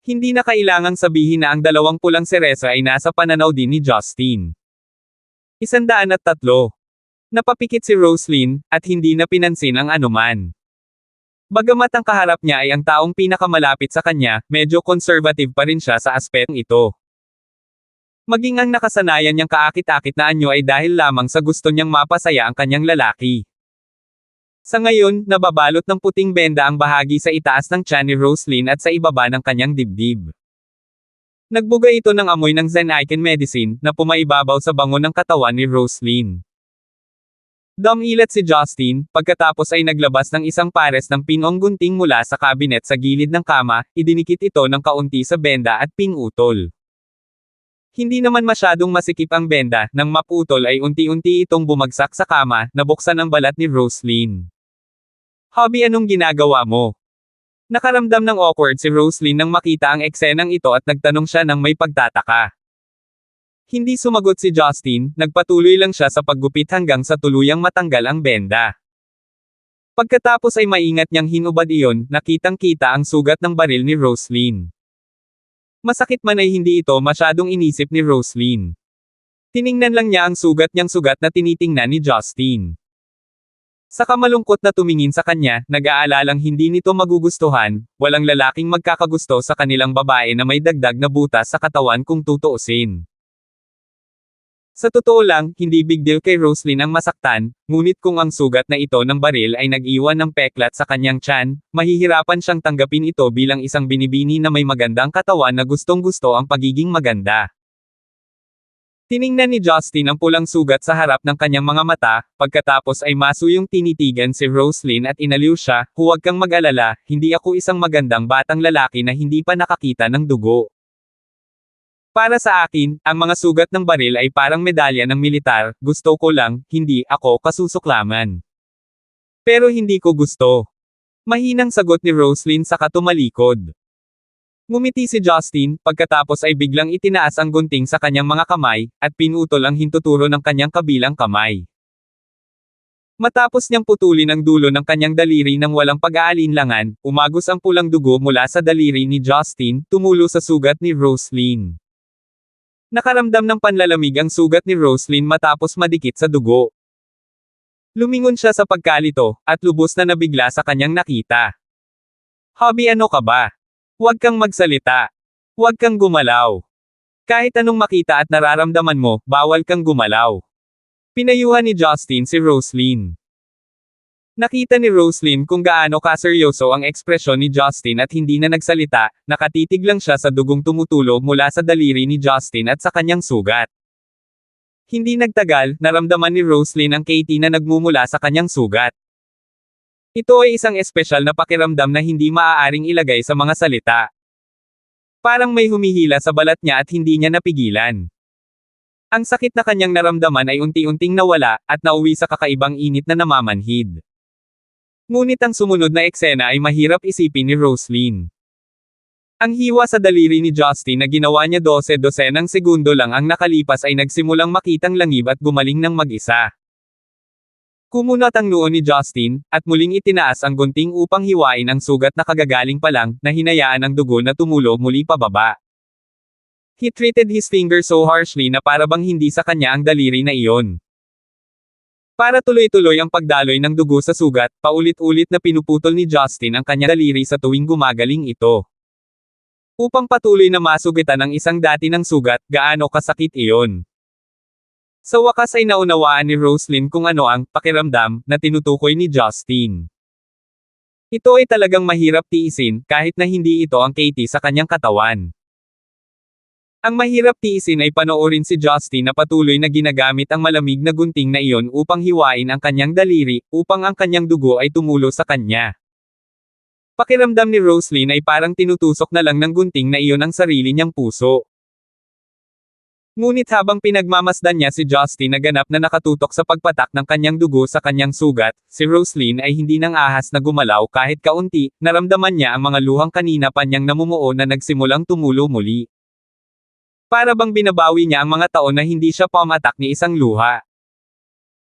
S1: Hindi na kailangang sabihin na ang 2 pulang seresa ay nasa pananaw din ni Justin. 103. Napapikit si Roslyn, at hindi na pinansin ang anuman. Bagamat ang kaharap niya ay ang taong pinakamalapit sa kanya, medyo conservative pa rin siya sa aspetong ito. Maging ang nakasanayan niyang kaakit-akit na anyo ay dahil lamang sa gusto niyang mapasaya ang kanyang lalaki. Sa ngayon, nababalot ng puting benda ang bahagi sa itaas ng tiyan ni Roslyn at sa ibaba ng kanyang dibdib. Nagbuga ito ng amoy ng Zen Icon medicine na pumaibabaw sa bango ng katawan ni Roslyn. Dumilat si Justin, pagkatapos ay naglabas ng isang pares ng pinong gunting mula sa kabinet sa gilid ng kama, idinikit ito ng kaunti sa benda at pinutol. Hindi naman masyadong masikip ang benda, nang maputol ay unti-unti itong bumagsak sa kama, nabuksan ang balat ni Roslyn. Hobby, anong ginagawa mo? Nakaramdam ng awkward si Roslyn nang makita ang eksenang ito at nagtanong siya ng may pagtataka. Hindi sumagot si Justin, nagpatuloy lang siya sa paggupit hanggang sa tuluyang matanggal ang benda. Pagkatapos ay maingat niyang hinubad iyon, nakitang-kita ang sugat ng baril ni Roslyn. Masakit man ay hindi ito masyadong inisip ni Roslyn. Tiningnan lang niya ang sugat niyang sugat na tinitingnan ni Justin. Saka malungkot na tumingin sa kanya, nag-aalalang hindi nito magugustuhan, walang lalaking magkakagusto sa kanilang babae na may dagdag na butas sa katawan kung tutuusin. Sa totoo lang, hindi big deal kay Roslyn ang masaktan, ngunit kung ang sugat na ito ng baril ay nag-iwan ng peklat sa kanyang tiyan, mahihirapan siyang tanggapin ito bilang isang binibini na may magandang katawan na gustong-gusto ang pagiging maganda. Tiningnan ni Justin ang pulang sugat sa harap ng kanyang mga mata, pagkatapos ay masuyong tinitigan si Roslyn at inaliw siya, huwag kang mag-alala, hindi ako isang magandang batang lalaki na hindi pa nakakita ng dugo. Para sa akin, ang mga sugat ng baril ay parang medalya ng militar, gusto ko lang, hindi ako kasusuklaman. Pero hindi ko gusto. Mahinang sagot ni Roslyn saka tumalikod. Ngumiti si Justin, pagkatapos ay biglang itinaas ang gunting sa kanyang mga kamay, at pinutol ang hintuturo ng kanyang kabilang kamay. Matapos niyang putulin ang dulo ng kanyang daliri ng walang pag-aalinlangan, umagos ang pulang dugo mula sa daliri ni Justin, tumulo sa sugat ni Roslyn. Nakaramdam ng panlalamig ang sugat ni Roslyn matapos madikit sa dugo. Lumingon siya sa pagkalito, at lubos na nabigla sa kanyang nakita. Hobby, ano ka ba? Huwag kang magsalita. Huwag kang gumalaw. Kahit anong makita at nararamdaman mo, bawal kang gumalaw. Pinayuhan ni Justin si Roslyn. Nakita ni Roslyn kung gaano kaseryoso ang ekspresyon ni Justin at hindi na nagsalita, nakatitig lang siya sa dugong tumutulo mula sa daliri ni Justin at sa kanyang sugat. Hindi nagtagal, naramdaman ni Roslyn ang Katie na nagmumula sa kanyang sugat. Ito ay isang espesyal na pakiramdam na hindi maaaring ilagay sa mga salita. Parang may humihila sa balat niya at hindi niya napigilan. Ang sakit na kanyang naramdaman ay unti-unting nawala, at nauwi sa kakaibang init na namamanhid. Ngunit ang sumunod na eksena ay mahirap isipin ni Roslyn. Ang hiwa sa daliri ni Justin na ginawa niya 12-12 segundo lang ang nakalipas ay nagsimulang makitang langib at gumaling ng mag-isa. Kumunat ang noo ni Justin, at muling itinaas ang gunting upang hiwain ang sugat na kagagaling pa lang, na hinayaan ang dugo na tumulo muli pababa. He treated his finger so harshly na para bang hindi sa kanya ang daliri na iyon. Para tuloy-tuloy ang pagdaloy ng dugo sa sugat, paulit-ulit na pinuputol ni Justin ang kanyang daliri sa tuwing gumagaling ito. Upang patuloy na masugitan ang isang dati ng sugat, gaano kasakit iyon. Sa wakas ay naunawaan ni Roslyn kung ano ang pakiramdam na tinutukoy ni Justin. Ito ay talagang mahirap tiisin, kahit na hindi ito ang Katie sa kanyang katawan. Ang mahirap tiisin ay panoorin si Justin na patuloy na ginagamit ang malamig na gunting na iyon upang hiwain ang kanyang daliri, upang ang kanyang dugo ay tumulo sa kanya. Pakiramdam ni Roslyn ay parang tinutusok na lang ng gunting na iyon ang sarili niyang puso. Ngunit habang pinagmamasdan niya si Justin na ganap na nakatutok sa pagpatak ng kanyang dugo sa kanyang sugat, si Roslyn ay hindi nang ahas na gumalaw kahit kaunti, naramdaman niya ang mga luhang kanina pa niyang namumuo na nagsimulang tumulo muli. Para bang binabawi niya ang mga taon na hindi siya pumatak ni isang luha.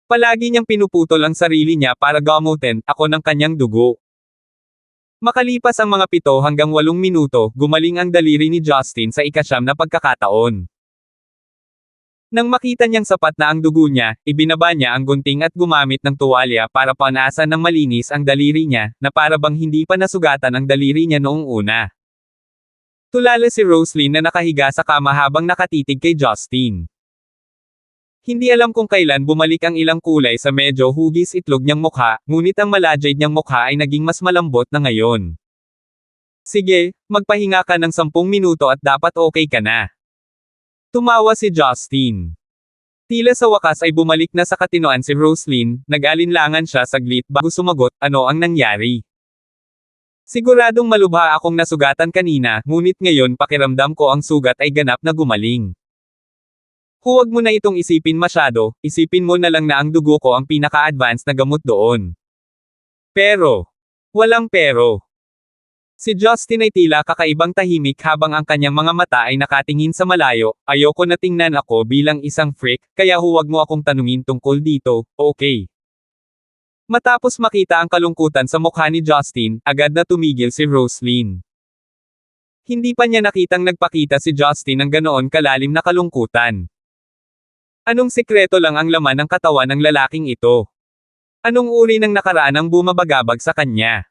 S1: Palagi niyang pinuputol ang sarili niya para gamutin ako ng kanyang dugo. Makalipas ang mga 7 hanggang 8 minuto, gumaling ang daliri ni Justin sa ika-9 na pagkakataon. Nang makita niyang sapat na ang dugo niya, ibinaba niya ang gunting at gumamit ng tuwalya para panasan ng malinis ang daliri niya, na para bang hindi pa nasugatan ang daliri niya noong una. Tulala si Roslyn na nakahiga sa kama habang nakatitig kay Justin. Hindi alam kung kailan bumalik ang ilang kulay sa medyo hugis itlog niyang mukha, ngunit ang malajade niyang mukha ay naging mas malambot na ngayon. Sige, magpahinga ka ng 10 minuto at dapat okay ka na. Tumawa si Justin. Tila sa wakas ay bumalik na sa katinoan si Roslyn, nag-alinlangan siya saglit bago sumagot, ano ang nangyari? Siguradong malubha akong nasugatan kanina, ngunit ngayon pakiramdam ko ang sugat ay ganap na gumaling. Huwag mo na itong isipin masyado, isipin mo na lang na ang dugo ko ang pinaka-advanced na gamot doon. Pero, walang pero. Si Justin ay tila kakaibang tahimik habang ang kanyang mga mata ay nakatingin sa malayo, ayoko na tingnan ako bilang isang freak, kaya huwag mo akong tanungin tungkol dito, okay? Matapos makita ang kalungkutan sa mukha ni Justin, agad na tumigil si Roslyn. Hindi pa niya nakitang nagpakita si Justin ng ganoon kalalim na kalungkutan. Anong sikreto lang ang laman ng katawan ng lalaking ito? Anong uri ng nakaraan ang bumabagabag sa kanya?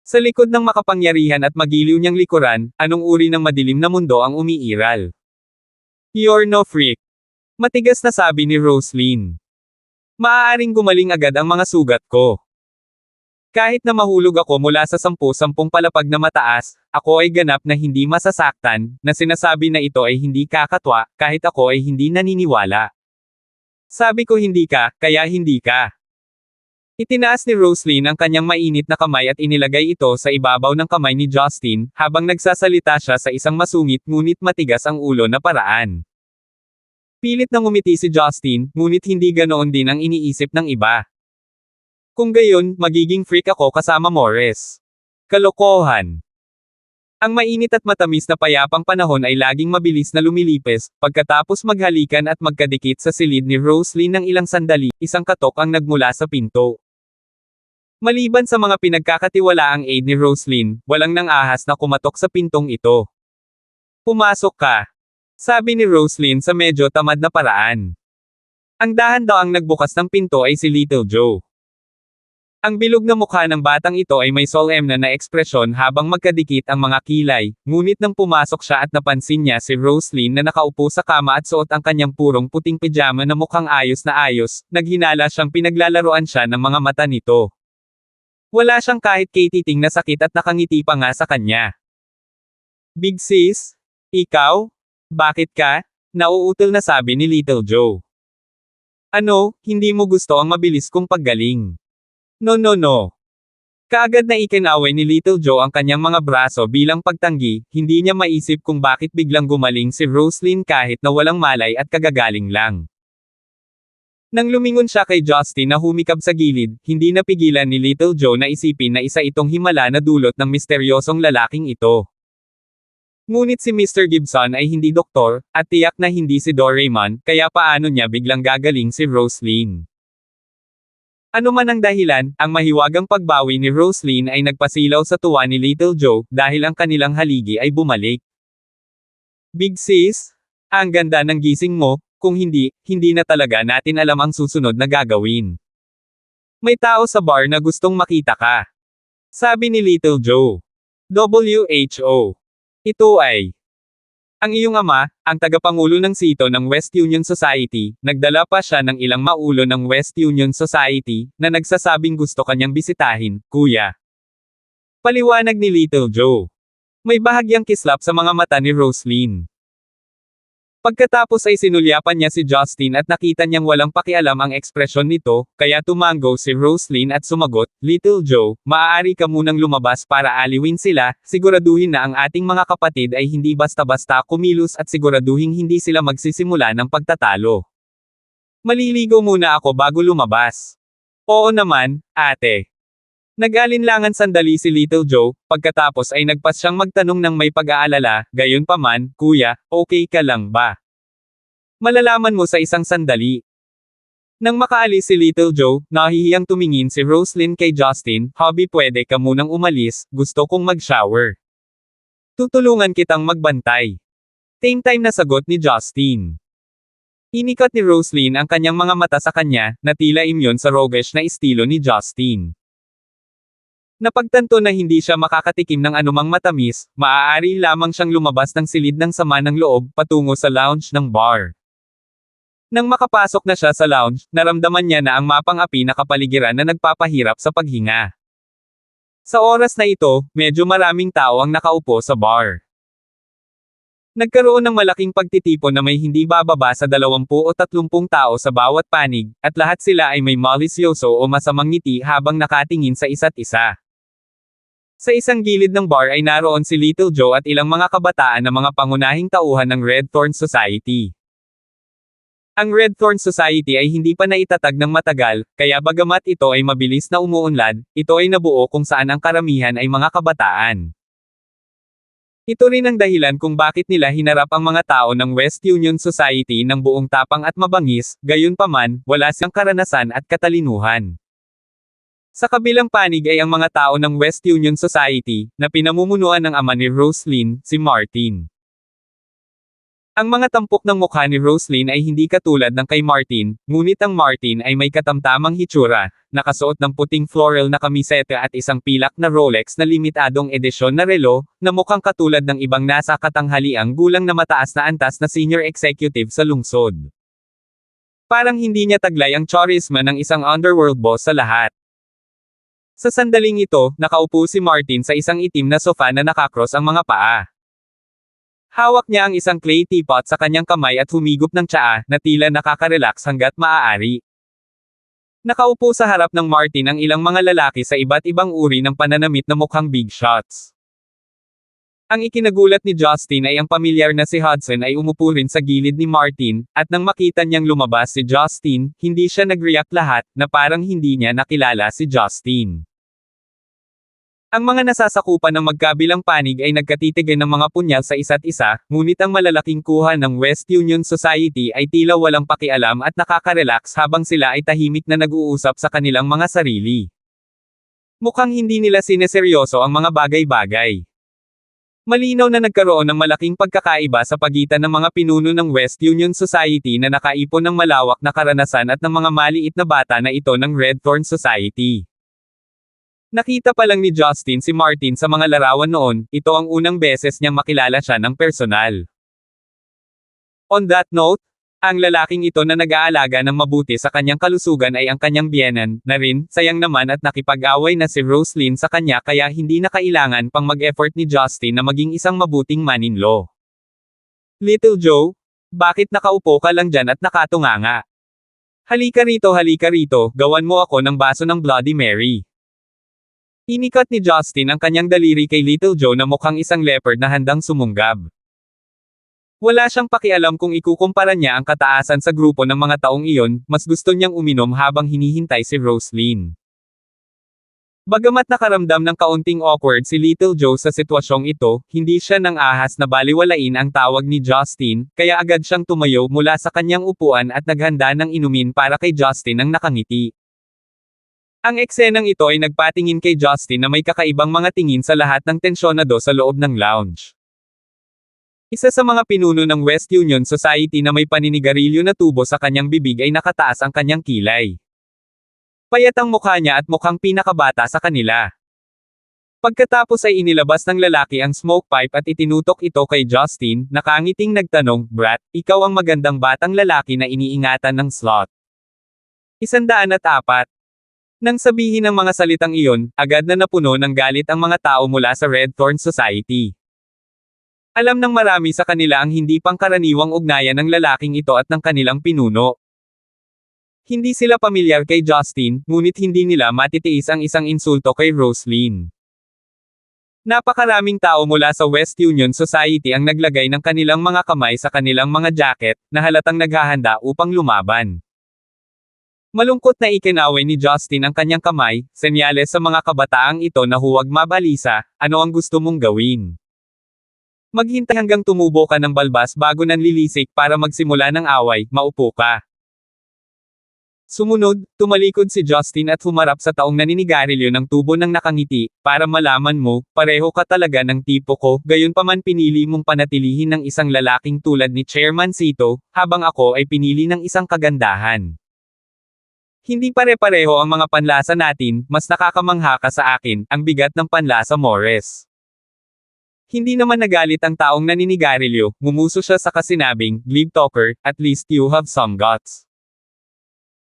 S1: Sa likod ng makapangyarihan at magiliw niyang likuran, anong uri ng madilim na mundo ang umiiral? You're no freak. Matigas na sabi ni Roslyn. Maaaring gumaling agad ang mga sugat ko. Kahit na mahulog ako mula sa 10 palapag na mataas, ako ay ganap na hindi masasaktan, na sinasabi na ito ay hindi kakatwa, kahit ako ay hindi naniniwala. Sabi ko hindi ka, kaya hindi ka. Itinaas ni Roslyn ang kanyang mainit na kamay at inilagay ito sa ibabaw ng kamay ni Justin, habang nagsasalita siya sa isang masungit ngunit matigas ang ulo na paraan. Pilit na ngumiti si Justin, ngunit hindi ganoon din ang iniisip ng iba. Kung gayon, magiging freak ako kasama Morris. Kalokohan. Ang mainit at matamis na payapang panahon ay laging mabilis na lumilipes, pagkatapos maghalikan at magkadikit sa silid ni Roslyn ng ilang sandali, isang katok ang nagmula sa pinto. Maliban sa mga pinagkakatiwalaang aid ni Roslyn, walang nang ahas na kumatok sa pintong ito. Pumasok ka. Sabi ni Roslyn sa medyo tamad na paraan. Ang dahan-daang nagbukas ng pinto ay si Little Joe. Ang bilog na mukha ng batang ito ay may solemn na ekspresyon habang magkadikit ang mga kilay, ngunit nang pumasok siya at napansin niya si Roslyn na nakaupo sa kama at suot ang kanyang purong puting pijama na mukhang ayos na ayos, naghinala siyang pinaglalaroan siya ng mga mata nito. Wala siyang kahit katiting na sakit at nakangiti pa nga sa kanya. Big sis? Ikaw? Bakit ka? Nauutal na sabi ni Little Joe. Ano, hindi mo gusto ang mabilis kong paggaling? No. Kaagad na ikinaway ni Little Joe ang kanyang mga braso bilang pagtanggi, hindi niya maisip kung bakit biglang gumaling si Roslyn kahit na walang malay at kagagaling lang. Nang lumingon siya kay Justin na humikab sa gilid, hindi napigilan ni Little Joe na isipin na isa itong himala na dulot ng misteryosong lalaking ito. Ngunit si Mr. Gibson ay hindi doktor, at tiyak na hindi si Doraemon, kaya paano niya biglang gagaling si Roslyn? Ano man ang dahilan, ang mahiwagang pagbawi ni Roslyn ay nagpasilaw sa tuwa ni Little Joe, dahil ang kanilang haligi ay bumalik. Big sis? Ang ganda ng gising mo, kung hindi, hindi na talaga natin alam ang susunod na gagawin. May tao sa bar na gustong makita ka. Sabi ni Little Joe. WHO. Ito ay ang iyong ama, ang tagapangulo ng sito ng West Union Society. Nagdala pa siya ng ilang maulo ng West Union Society, na nagsasabing gusto kanyang bisitahin, kuya. Paliwanag ni Little Joe. May bahagyang kislap sa mga mata ni Roslyn. Pagkatapos ay sinulyapan niya si Justin at nakita niyang walang pakialam ang ekspresyon nito, kaya tumango si Roslyn at sumagot, Little Joe, maaari ka munang lumabas para aliwin sila, siguraduhin na ang ating mga kapatid ay hindi basta-basta kumilos at siguraduhin hindi sila magsisimula ng pagtatalo. Maliligo muna ako bago lumabas. Oo naman, ate. Nag-alinlangan sandali si Little Joe, pagkatapos ay nagpas siyang magtanong ng may pag-aalala, gayunpaman, kuya, okay ka lang ba? Malalaman mo sa isang sandali. Nang makaalis si Little Joe, nahihiyang tumingin si Roslyn kay Justin, hobby pwede ka munang umalis, gusto kong mag-shower. Tutulungan kitang magbantay. Same time na sagot ni Justin. Inikat ni Roslyn ang kanyang mga mata sa kanya, na tila imyon sa roguish na estilo ni Justin. Napagtanto na hindi siya makakatikim ng anumang matamis, maaari lamang siyang lumabas ng silid ng sama ng loob, patungo sa lounge ng bar. Nang makapasok na siya sa lounge, naramdaman niya na ang mapang-api na kapaligiran na nagpapahirap sa paghinga. Sa oras na ito, medyo maraming tao ang nakaupo sa bar. Nagkaroon ng malaking pagtitipon na may hindi bababa sa 20 o 30 tao sa bawat panig, at lahat sila ay may malisyoso o masamang ngiti habang nakatingin sa isa't isa. Sa isang gilid ng bar ay naroon si Little Joe at ilang mga kabataan na mga pangunahing tauhan ng Red Thorn Society. Ang Red Thorn Society ay hindi pa naitatag ng matagal, kaya bagamat ito ay mabilis na umuunlad, ito ay nabuo kung saan ang karamihan ay mga kabataan. Ito rin ang dahilan kung bakit nila hinarap ang mga tao ng West Union Society ng buong tapang at mabangis, gayunpaman, wala siyang karanasan at katalinuhan. Sa kabilang panig ay ang mga tao ng West Union Society, na pinamumunuan ng ama ni Roslyn, si Martin. Ang mga tampok ng mukha ni Roslyn ay hindi katulad ng kay Martin, ngunit ang Martin ay may katamtamang hitsura, nakasuot ng puting floral na kamiseta at isang pilak na Rolex na limitadong edisyon na relo, na mukhang katulad ng ibang nasa katanghaliang gulang na mataas na antas na senior executive sa lungsod. Parang hindi niya taglay ang charisma ng isang underworld boss sa lahat. Sa sandaling ito, nakaupo si Martin sa isang itim na sofa na nakakross ang mga paa. Hawak niya ang isang clay teapot sa kanyang kamay at humigop ng tsaa, na tila nakaka-relax hanggat maaari. Nakaupo sa harap ng Martin ang ilang mga lalaki sa iba't ibang uri ng pananamit na mukhang big shots. Ang ikinagulat ni Justin ay ang pamilyar na si Hudson ay umupo rin sa gilid ni Martin, at nang makita niyang lumabas si Justin, hindi siya nag-react lahat, na parang hindi niya nakilala si Justin. Ang mga nasasakupan ng magkabilang panig ay nagkatitigan ng mga punyal sa isa't isa, ngunit ang malalaking kuha ng West Union Society ay tila walang pakialam at nakaka-relax habang sila ay tahimik na nag-uusap sa kanilang mga sarili. Mukhang hindi nila sineseryoso ang mga bagay-bagay. Malinaw na nagkaroon ng malaking pagkakaiba sa pagitan ng mga pinuno ng West Union Society na nakaipon ng malawak na karanasan at ng mga maliit na bata na ito ng Red Thorn Society. Nakita pa lang ni Justin si Martin sa mga larawan noon, ito ang unang beses niyang makilala siya ng personal. On that note, ang lalaking ito na nag-aalaga ng mabuti sa kanyang kalusugan ay ang kanyang biyenan, na rin, sayang naman at nakipag-away na si Roslyn sa kanya kaya hindi na kailangan pang mag-effort ni Justin na maging isang mabuting man-in-law. Little Joe, bakit nakaupo ka lang dyan at nakatunganga? Halika rito, gawan mo ako ng baso ng Bloody Mary. Inikat ni Justin ang kanyang daliri kay Little Joe na mukhang isang leopard na handang sumunggab. Wala siyang pakialam kung ikukumpara niya ang kataasan sa grupo ng mga taong iyon, mas gusto niyang uminom habang hinihintay si Roslyn. Bagamat nakaramdam ng kaunting awkward si Little Joe sa sitwasyong ito, hindi siya nang ahas na baliwalain ang tawag ni Justin, kaya agad siyang tumayo mula sa kanyang upuan at naghanda ng inumin para kay Justin ang nakangiti. Ang eksenang ito ay nagpatingin kay Justin na may kakaibang mga tingin sa lahat ng tensyonado sa loob ng lounge. Isa sa mga pinuno ng West Union Society na may paninigarilyo na tubo sa kanyang bibig ay nakataas ang kanyang kilay. Payat ang mukha niya at mukhang pinakabata sa kanila. Pagkatapos ay inilabas ng lalaki ang smoke pipe at itinutok ito kay Justin, nakangiting nagtanong, "Brat, ikaw ang magandang batang lalaki na iniingatan ng slot." 104. Nang sabihin ang mga salitang iyon, agad na napuno ng galit ang mga tao mula sa Red Thorn Society. Alam ng marami sa kanila ang hindi pangkaraniwang ugnayan ng lalaking ito at ng kanilang pinuno. Hindi sila pamilyar kay Justin, ngunit hindi nila matitiis ang isang insulto kay Roslyn. Napakaraming tao mula sa West Union Society ang naglagay ng kanilang mga kamay sa kanilang mga jacket, na halatang naghahanda upang lumaban. Malungkot na ikinaway ni Justin ang kanyang kamay, senyales sa mga kabataang ito na huwag mabalisa, ano ang gusto mong gawin? Maghintay hanggang tumubo ka ng balbas bago nanlilisik para magsimula ng away, maupo ka. Sumunod, tumalikod si Justin at humarap sa taong naninigarilyo ng tubo ng nakangiti, para malaman mo, pareho ka talaga ng tipo ko, gayunpaman pinili mong panatilihin ng isang lalaking tulad ni Chairman Sito, habang ako ay pinili ng isang kagandahan. Hindi pare-pareho ang mga panlasa natin, mas nakakamangha ka sa akin, ang bigat ng panlasa Mores. Hindi naman nagalit ang taong naninigarilyo, ngumuso siya sa kasinabing, "Glib talker, at least you have some guts."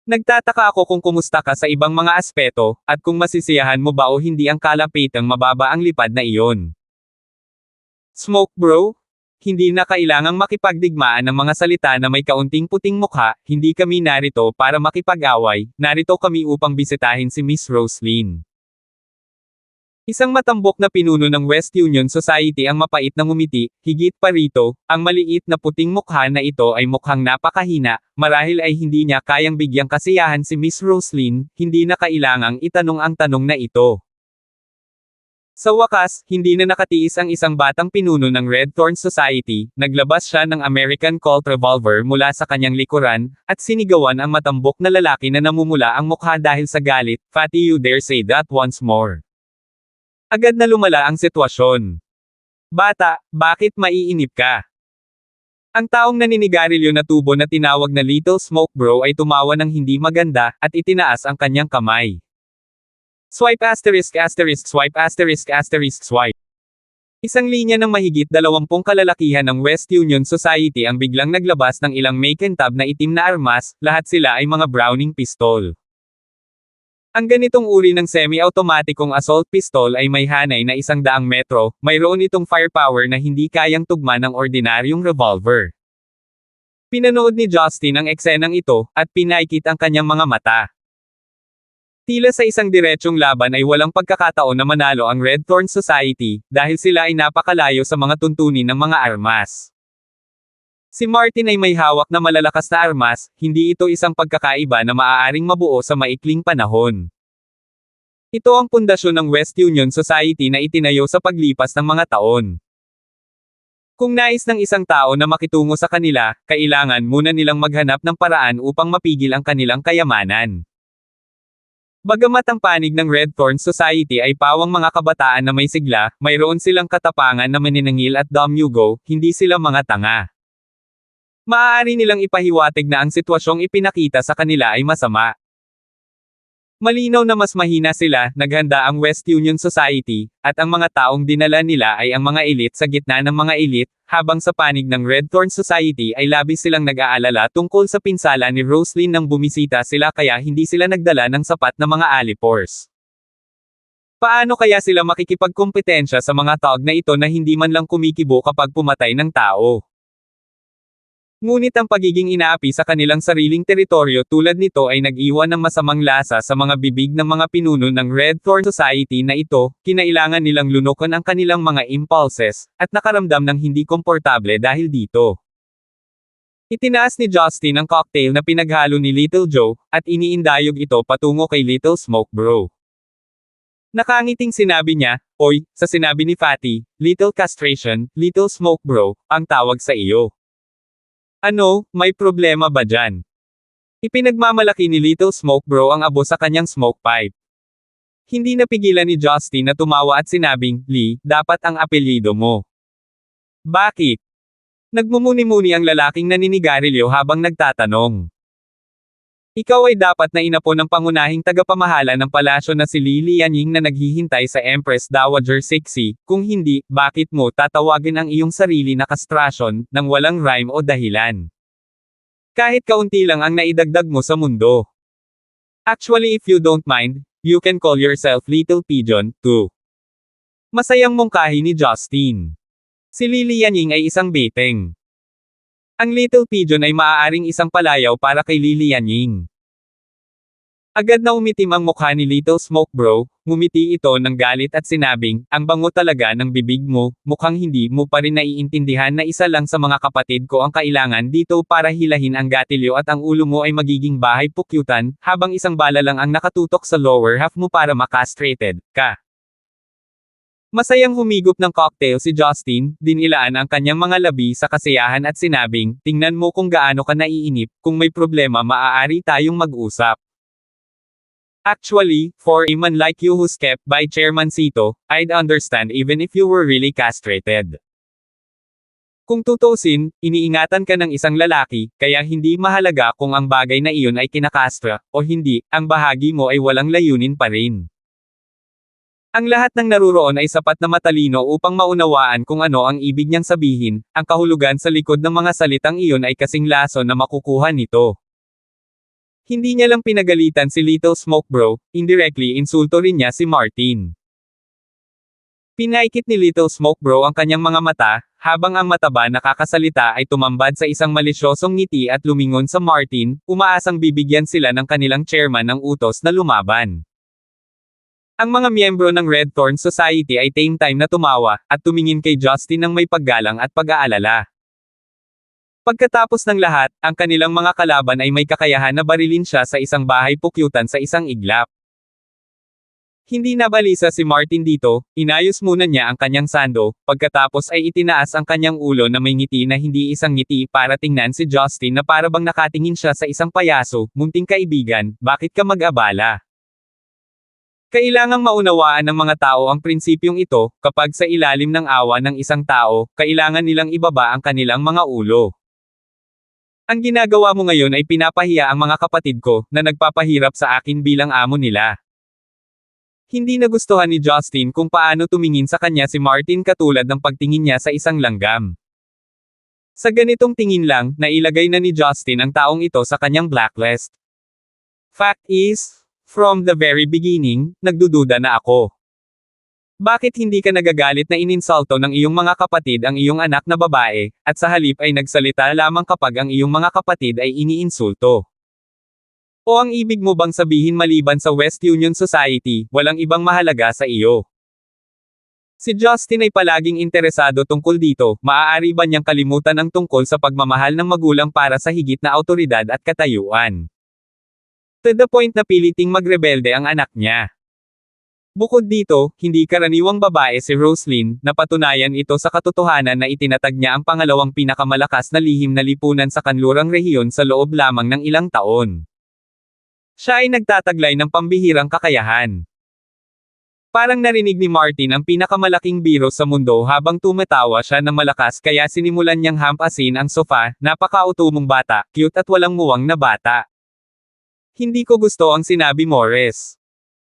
S1: Nagtataka ako kung kumusta ka sa ibang mga aspeto, at kung masisiyahan mo ba o hindi ang kalapitang mababa ang lipad na iyon. Smoke bro? Hindi na kailangang makipagdigmaan ng mga salita na may kaunting puting mukha, hindi kami narito para makipag-away, narito kami upang bisitahin si Miss Roslyn. Isang matambok na pinuno ng West Union Society ang mapait na ngumiti, higit pa rito, ang maliit na puting mukha na ito ay mukhang napakahina, marahil ay hindi niya kayang bigyang kasiyahan si Miss Roslyn, hindi na kailangang itanong ang tanong na ito. Sa wakas, hindi na nakatiis ang isang batang pinuno ng Red Thorn Society, naglabas siya ng American Colt revolver mula sa kanyang likuran, at sinigawan ang matambok na lalaki na namumula ang mukha dahil sa galit, "Fatty, you dare say that once more." Agad na lumala ang sitwasyon. "Bata, bakit maiinip ka?" Ang taong naninigarilyo na tubo na tinawag na Little Smoke Bro ay tumawa ng hindi maganda, at itinaas ang kanyang kamay. Swipe asterisk asterisk swipe asterisk asterisk swipe. Isang linya ng mahigit 20 kalalakihan ng West Union Society ang biglang naglabas ng ilang makintab na itim na armas, lahat sila ay mga Browning pistol. Ang ganitong uri ng semi-automatikong assault pistol ay may hanay na 100 metro, mayroon itong firepower na hindi kayang tugma ng ordinaryong revolver. Pinanood ni Justin ang eksenang ito, at pinaikit ang kanyang mga mata. Tila sa isang diretsyong laban ay walang pagkakataon na manalo ang Red Thorn Society, dahil sila ay napakalayo sa mga tuntunin ng mga armas. Si Martin ay may hawak na malalakas na armas, hindi ito isang pagkakaiba na maaaring mabuo sa maikling panahon. Ito ang pundasyon ng West Union Society na itinayo sa paglipas ng mga taon. Kung nais ng isang tao na makitungo sa kanila, kailangan muna nilang maghanap ng paraan upang mapigil ang kanilang kayamanan. Bagamat ang panig ng Red Thorn Society ay pawang mga kabataan na may sigla, mayroon silang katapangan na maninangil at damyugo, hindi sila mga tanga. Maaari nilang ipahiwatig na ang sitwasyong ipinakita sa kanila ay masama. Malinaw na mas mahina sila, naghanda ang West Union Society, at ang mga taong dinala nila ay ang mga elite sa gitna ng mga elite, habang sa panig ng Red Thorn Society ay labis silang nag-aalala tungkol sa pinsala ni Roslyn nang bumisita sila kaya hindi sila nagdala ng sapat na mga alipors. Paano kaya sila makikipagkompetensya sa mga tawag na ito na hindi man lang kumikibo kapag pumatay ng tao? Ngunit ang pagiging inaapi sa kanilang sariling teritoryo tulad nito ay nag-iwan ng masamang lasa sa mga bibig ng mga pinuno ng Red Thorn Society na ito, kinailangan nilang lunukan ang kanilang mga impulses, at nakaramdam ng hindi komportable dahil dito. Itinaas ni Justin ang cocktail na pinaghalo ni Little Joe, at iniindayog ito patungo kay Little Smoke Bro. Nakangiting sinabi niya, "Oy," sa sinabi ni Fatty, "Little castration, Little Smoke Bro, ang tawag sa iyo." "Ano, may problema ba dyan?" Ipinagmamalaki ni Little Smoke Bro ang abo sa kanyang smoke pipe. Hindi napigilan ni Justin na tumawa at sinabing, "Lee, dapat ang apelyido mo." "Bakit?" Nagmumuni-muni ang lalaking naninigarilyo habang nagtatanong. "Ikaw ay dapat na inapo ng pangunahing tagapamahala ng palasyo na si Li Lianying na naghihintay sa Empress Dowager Cixi, kung hindi, bakit mo tatawagin ang iyong sarili na kastrasyon, nang walang rhyme o dahilan? Kahit kaunti lang ang naidagdag mo sa mundo. Actually if you don't mind, you can call yourself Little Pigeon, too." Masayang mungkahi ni Justin. Si Li Lianying ay isang beteng. Ang Little Pigeon ay maaaring isang palayaw para kay Li Lianying. Agad na umitim ang mukha ni Little Smoke Bro, ngumiti ito ng galit at sinabing, "Ang bango talaga ng bibig mo, mukhang hindi mo pa rin naiintindihan na isa lang sa mga kapatid ko ang kailangan dito para hilahin ang gatilyo at ang ulo mo ay magiging bahay pukyutan, habang isang bala lang ang nakatutok sa lower half mo para makastrated ka." Masayang humigop ng cocktail si Justin, dinilaan ang kanyang mga labi sa kasiyahan at sinabing, tingnan mo kung gaano ka naiinip, kung may problema maaari tayong mag-usap. Actually, for a man like you who's kept by Chairman Sito, I'd understand even if you were really castrated. Kung tutuusin, iniingatan ka ng isang lalaki, kaya hindi mahalaga kung ang bagay na iyon ay kinakastra, o hindi, ang bahagi mo ay walang layunin pa rin. Ang lahat ng naruroon ay sapat na matalino upang maunawaan kung ano ang ibig niyang sabihin, ang kahulugan sa likod ng mga salitang iyon ay kasing laso na makukuha nito. Hindi niya lang pinagalitan si Little Smoke Bro, indirectly insulto rin niya si Martin. Pinaikit ni Little Smoke Bro ang kanyang mga mata, habang ang mataba na kakasalita ay tumambad sa isang malisyosong ngiti at lumingon sa Martin, umaasang bibigyan sila ng kanilang chairman ng utos na lumaban. Ang mga miyembro ng Red Thorn Society ay time na tumawa, at tumingin kay Justin ng may paggalang at pag-aalala. Pagkatapos ng lahat, ang kanilang mga kalaban ay may kakayahan na barilin siya sa isang bahay pukyutan sa isang iglap. Hindi nabalisa si Martin dito, inayos muna niya ang kanyang sando, pagkatapos ay itinaas ang kanyang ulo na may ngiti na hindi isang ngiti para tingnan si Justin na para bang nakatingin siya sa isang payaso, munting kaibigan, bakit ka mag-abala? Kailangang maunawaan ng mga tao ang prinsipyong ito, kapag sa ilalim ng awa ng isang tao, kailangan nilang ibaba ang kanilang mga ulo. Ang ginagawa mo ngayon ay pinapahiya ang mga kapatid ko, na nagpapahirap sa akin bilang amo nila. Hindi nagustuhan ni Justin kung paano tumingin sa kanya si Martin katulad ng pagtingin niya sa isang langgam. Sa ganitong tingin lang, nailagay na ni Justin ang taong ito sa kanyang blacklist. Fact is, from the very beginning, nagdududa na ako. Bakit hindi ka nagagalit na ininsulto ng iyong mga kapatid ang iyong anak na babae, at sa halip ay nagsalita lamang kapag ang iyong mga kapatid ay iniinsulto? O ang ibig mo bang sabihin maliban sa West Union Society, walang ibang mahalaga sa iyo? Si Justin ay palaging interesado tungkol dito, maaari ba niyang kalimutan ang tungkol sa pagmamahal ng magulang para sa higit na awtoridad at katayuan? To the point na piliting magrebelde ang anak niya. Bukod dito, hindi karaniwang babae si Roslyn, napatunayan ito sa katotohanan na itinatag niya ang pangalawang pinakamalakas na lihim na lipunan sa kanlurang rehiyon sa loob lamang ng ilang taon. Siya ay nagtataglay ng pambihirang kakayahan. Parang narinig ni Martin ang pinakamalaking biro sa mundo habang tumatawa siya ng malakas kaya sinimulan niyang hampasin ang sofa, napakautumong bata, cute at walang muwang na bata. Hindi ko gusto ang sinabi Morris.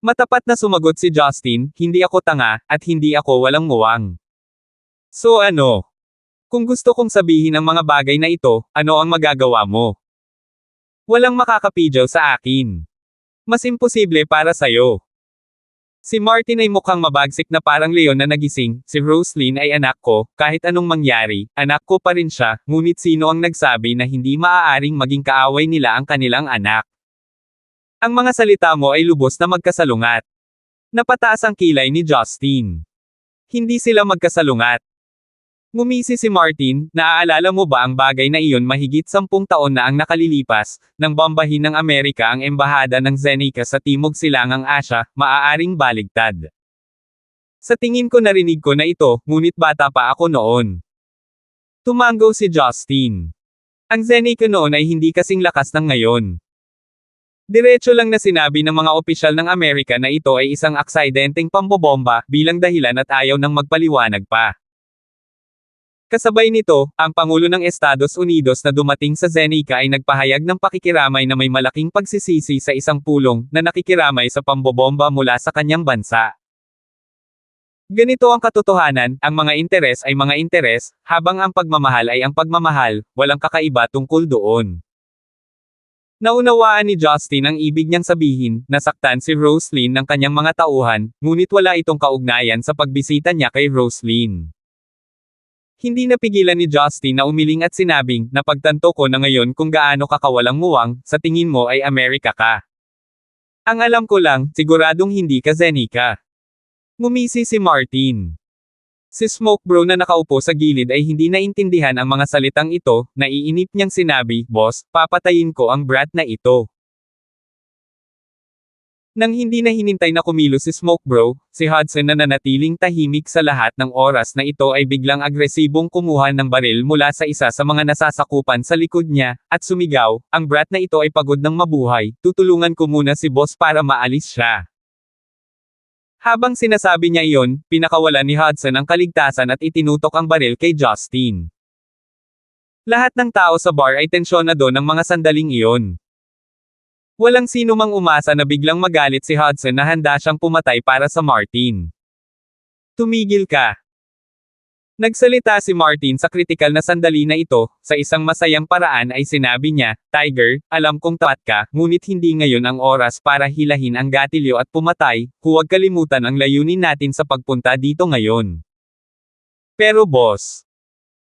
S1: Matapat na sumagot si Justin, hindi ako tanga, at hindi ako walang muwang. So ano? Kung gusto kong sabihin ang mga bagay na ito, ano ang magagawa mo? Walang makakapidyaw sa akin. Mas imposible para sayo. Si Martin ay mukhang mabagsik na parang leon na nagising, si Roslyn ay anak ko, kahit anong mangyari, anak ko pa rin siya, ngunit sino ang nagsabi na hindi maaaring maging kaaway nila ang kanilang anak? Ang mga salita mo ay lubos na magkasalungat. Napataas ang kilay ni Justin. Hindi sila magkasalungat. Ngumisi si Martin, naaalala mo ba ang bagay na iyon mahigit 10 taon na ang nakalilipas, nang bombahin ng Amerika ang embahada ng Zenica sa Timog Silangang Asya, maaaring baligtad. Sa tingin ko narinig ko na ito, ngunit bata pa ako noon. Tumango si Justin. Ang Zenica noon ay hindi kasing lakas ng ngayon. Diretso lang na sinabi ng mga opisyal ng Amerika na ito ay isang aksidenteng pambobomba, bilang dahilan at ayaw nang magpaliwanag pa. Kasabay nito, ang Pangulo ng Estados Unidos na dumating sa Zenica ay nagpahayag ng pakikiramay na may malaking pagsisisi sa isang pulong, na nakikiramay sa pambobomba mula sa kanyang bansa. Ganito ang katotohanan, ang mga interes ay mga interes, habang ang pagmamahal ay ang pagmamahal, walang kakaiba tungkol doon. Naunawaan ni Justin ang ibig niyang sabihin, nasaktan si Roslyn ng kanyang mga tauhan, ngunit wala itong kaugnayan sa pagbisita niya kay Roslyn. Hindi napigilan ni Justin na umiling at sinabing, napagtanto ko na ngayon kung gaano ka kawalang muwang, sa tingin mo ay Amerika ka. Ang alam ko lang, siguradong hindi ka Zenica. Ngumisi si Martin. Si Smoke Bro na nakaupo sa gilid ay hindi naintindihan ang mga salitang ito, naiinip niyang sinabi, Boss, papatayin ko ang brat na ito. Nang hindi na hinintay na kumilos si Smoke Bro, si Hudson na nanatiling tahimik sa lahat ng oras na ito ay biglang agresibong kumuha ng baril mula sa isa sa mga nasasakupan sa likod niya, at sumigaw, ang brat na ito ay pagod ng mabuhay, tutulungan ko muna si boss para maalis siya. Habang sinasabi niya iyon, pinakawalan ni Hudson ang kaligtasan at itinutok ang baril kay Justin. Lahat ng tao sa bar ay tensyonado ng mga sandaling iyon. Walang sino mang umasa na biglang magalit si Hudson na handa siyang pumatay para sa Martin. Tumigil ka. Nagsalita si Martin sa kritikal na sandali na ito, sa isang masayang paraan ay sinabi niya, Tiger, alam kong tapat ka, ngunit hindi ngayon ang oras para hilahin ang gatilyo at pumatay, huwag kalimutan ang layunin natin sa pagpunta dito ngayon. Pero boss,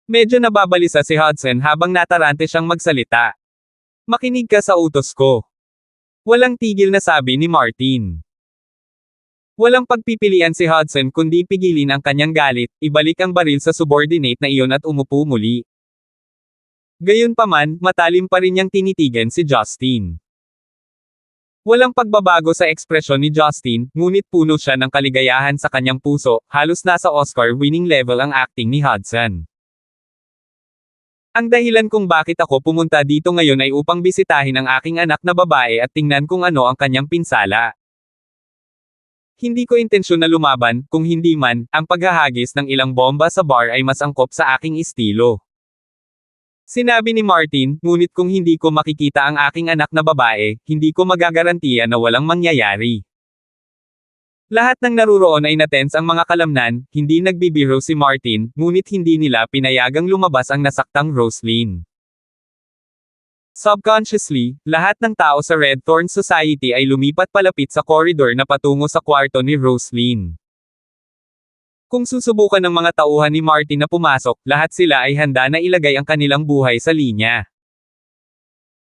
S1: medyo nababalisa si Hudson habang natarante siyang magsalita. Makinig ka sa utos ko. Walang tigil na sabi ni Martin. Walang pagpipilian si Hudson kundi pigilin ang kanyang galit, ibalik ang baril sa subordinate na iyon at umupo muli. Gayunpaman, matalim pa rin niyang tinitigan si Justin. Walang pagbabago sa ekspresyon ni Justin, ngunit puno siya ng kaligayahan sa kanyang puso, halos nasa Oscar-winning level ang acting ni Hudson. Ang dahilan kung bakit ako pumunta dito ngayon ay upang bisitahin ang aking anak na babae at tingnan kung ano ang kanyang pinsala. Hindi ko intensyon na lumaban, kung hindi man, ang paghahagis ng ilang bomba sa bar ay mas angkop sa aking estilo. Sinabi ni Martin, ngunit kung hindi ko makikita ang aking anak na babae, hindi ko magagarantiya na walang mangyayari. Lahat ng naruroon ay natense ang mga kalamnan, hindi nagbibiro si Martin, ngunit hindi nila pinayagang lumabas ang nasaktang Roslyn. Subconsciously, lahat ng tao sa Red Thorn Society ay lumipat palapit sa koridor na patungo sa kwarto ni Roslyn. Kung susubukan ng mga tauhan ni Martin na pumasok, lahat sila ay handa na ilagay ang kanilang buhay sa linya.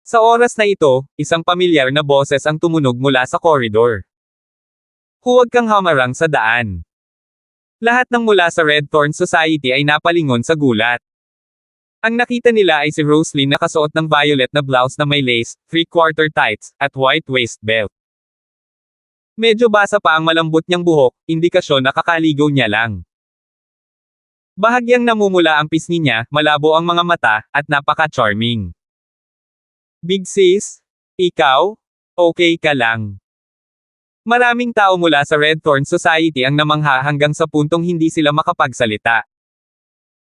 S1: Sa oras na ito, isang pamilyar na boses ang tumunog mula sa koridor. Huwag kang hamarang sa daan. Lahat ng mula sa Red Thorn Society ay napalingon sa gulat. Ang nakita nila ay si Roslyn na nakasuot ng violet na blouse na may lace, 3/4 tights, at white waist belt. Medyo basa pa ang malambot niyang buhok, indikasyon na kakaligaw niya lang. Bahagyang namumula ang pisngi niya, malabo ang mga mata, at napaka-charming. Big sis? Ikaw? Okay ka lang. Maraming tao mula sa Red Thorn Society ang namangha hanggang sa puntong hindi sila makapagsalita.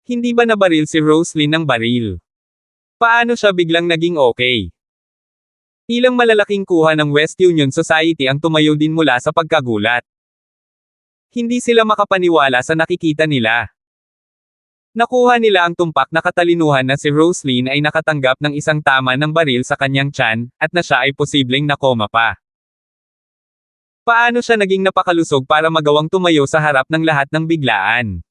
S1: Hindi ba nabaril si Roslyn ng baril? Paano siya biglang naging okay? Ilang malalaking kuha ng West Union Society ang tumayo din mula sa pagkagulat. Hindi sila makapaniwala sa nakikita nila. Nakuha nila ang tumpak na katalinuhan na si Roslyn ay nakatanggap ng isang tama ng baril sa kanyang tiyan, at na siya ay posibleng nakoma pa. Paano siya naging napakalusog para magawang tumayo sa harap ng lahat ng biglaan?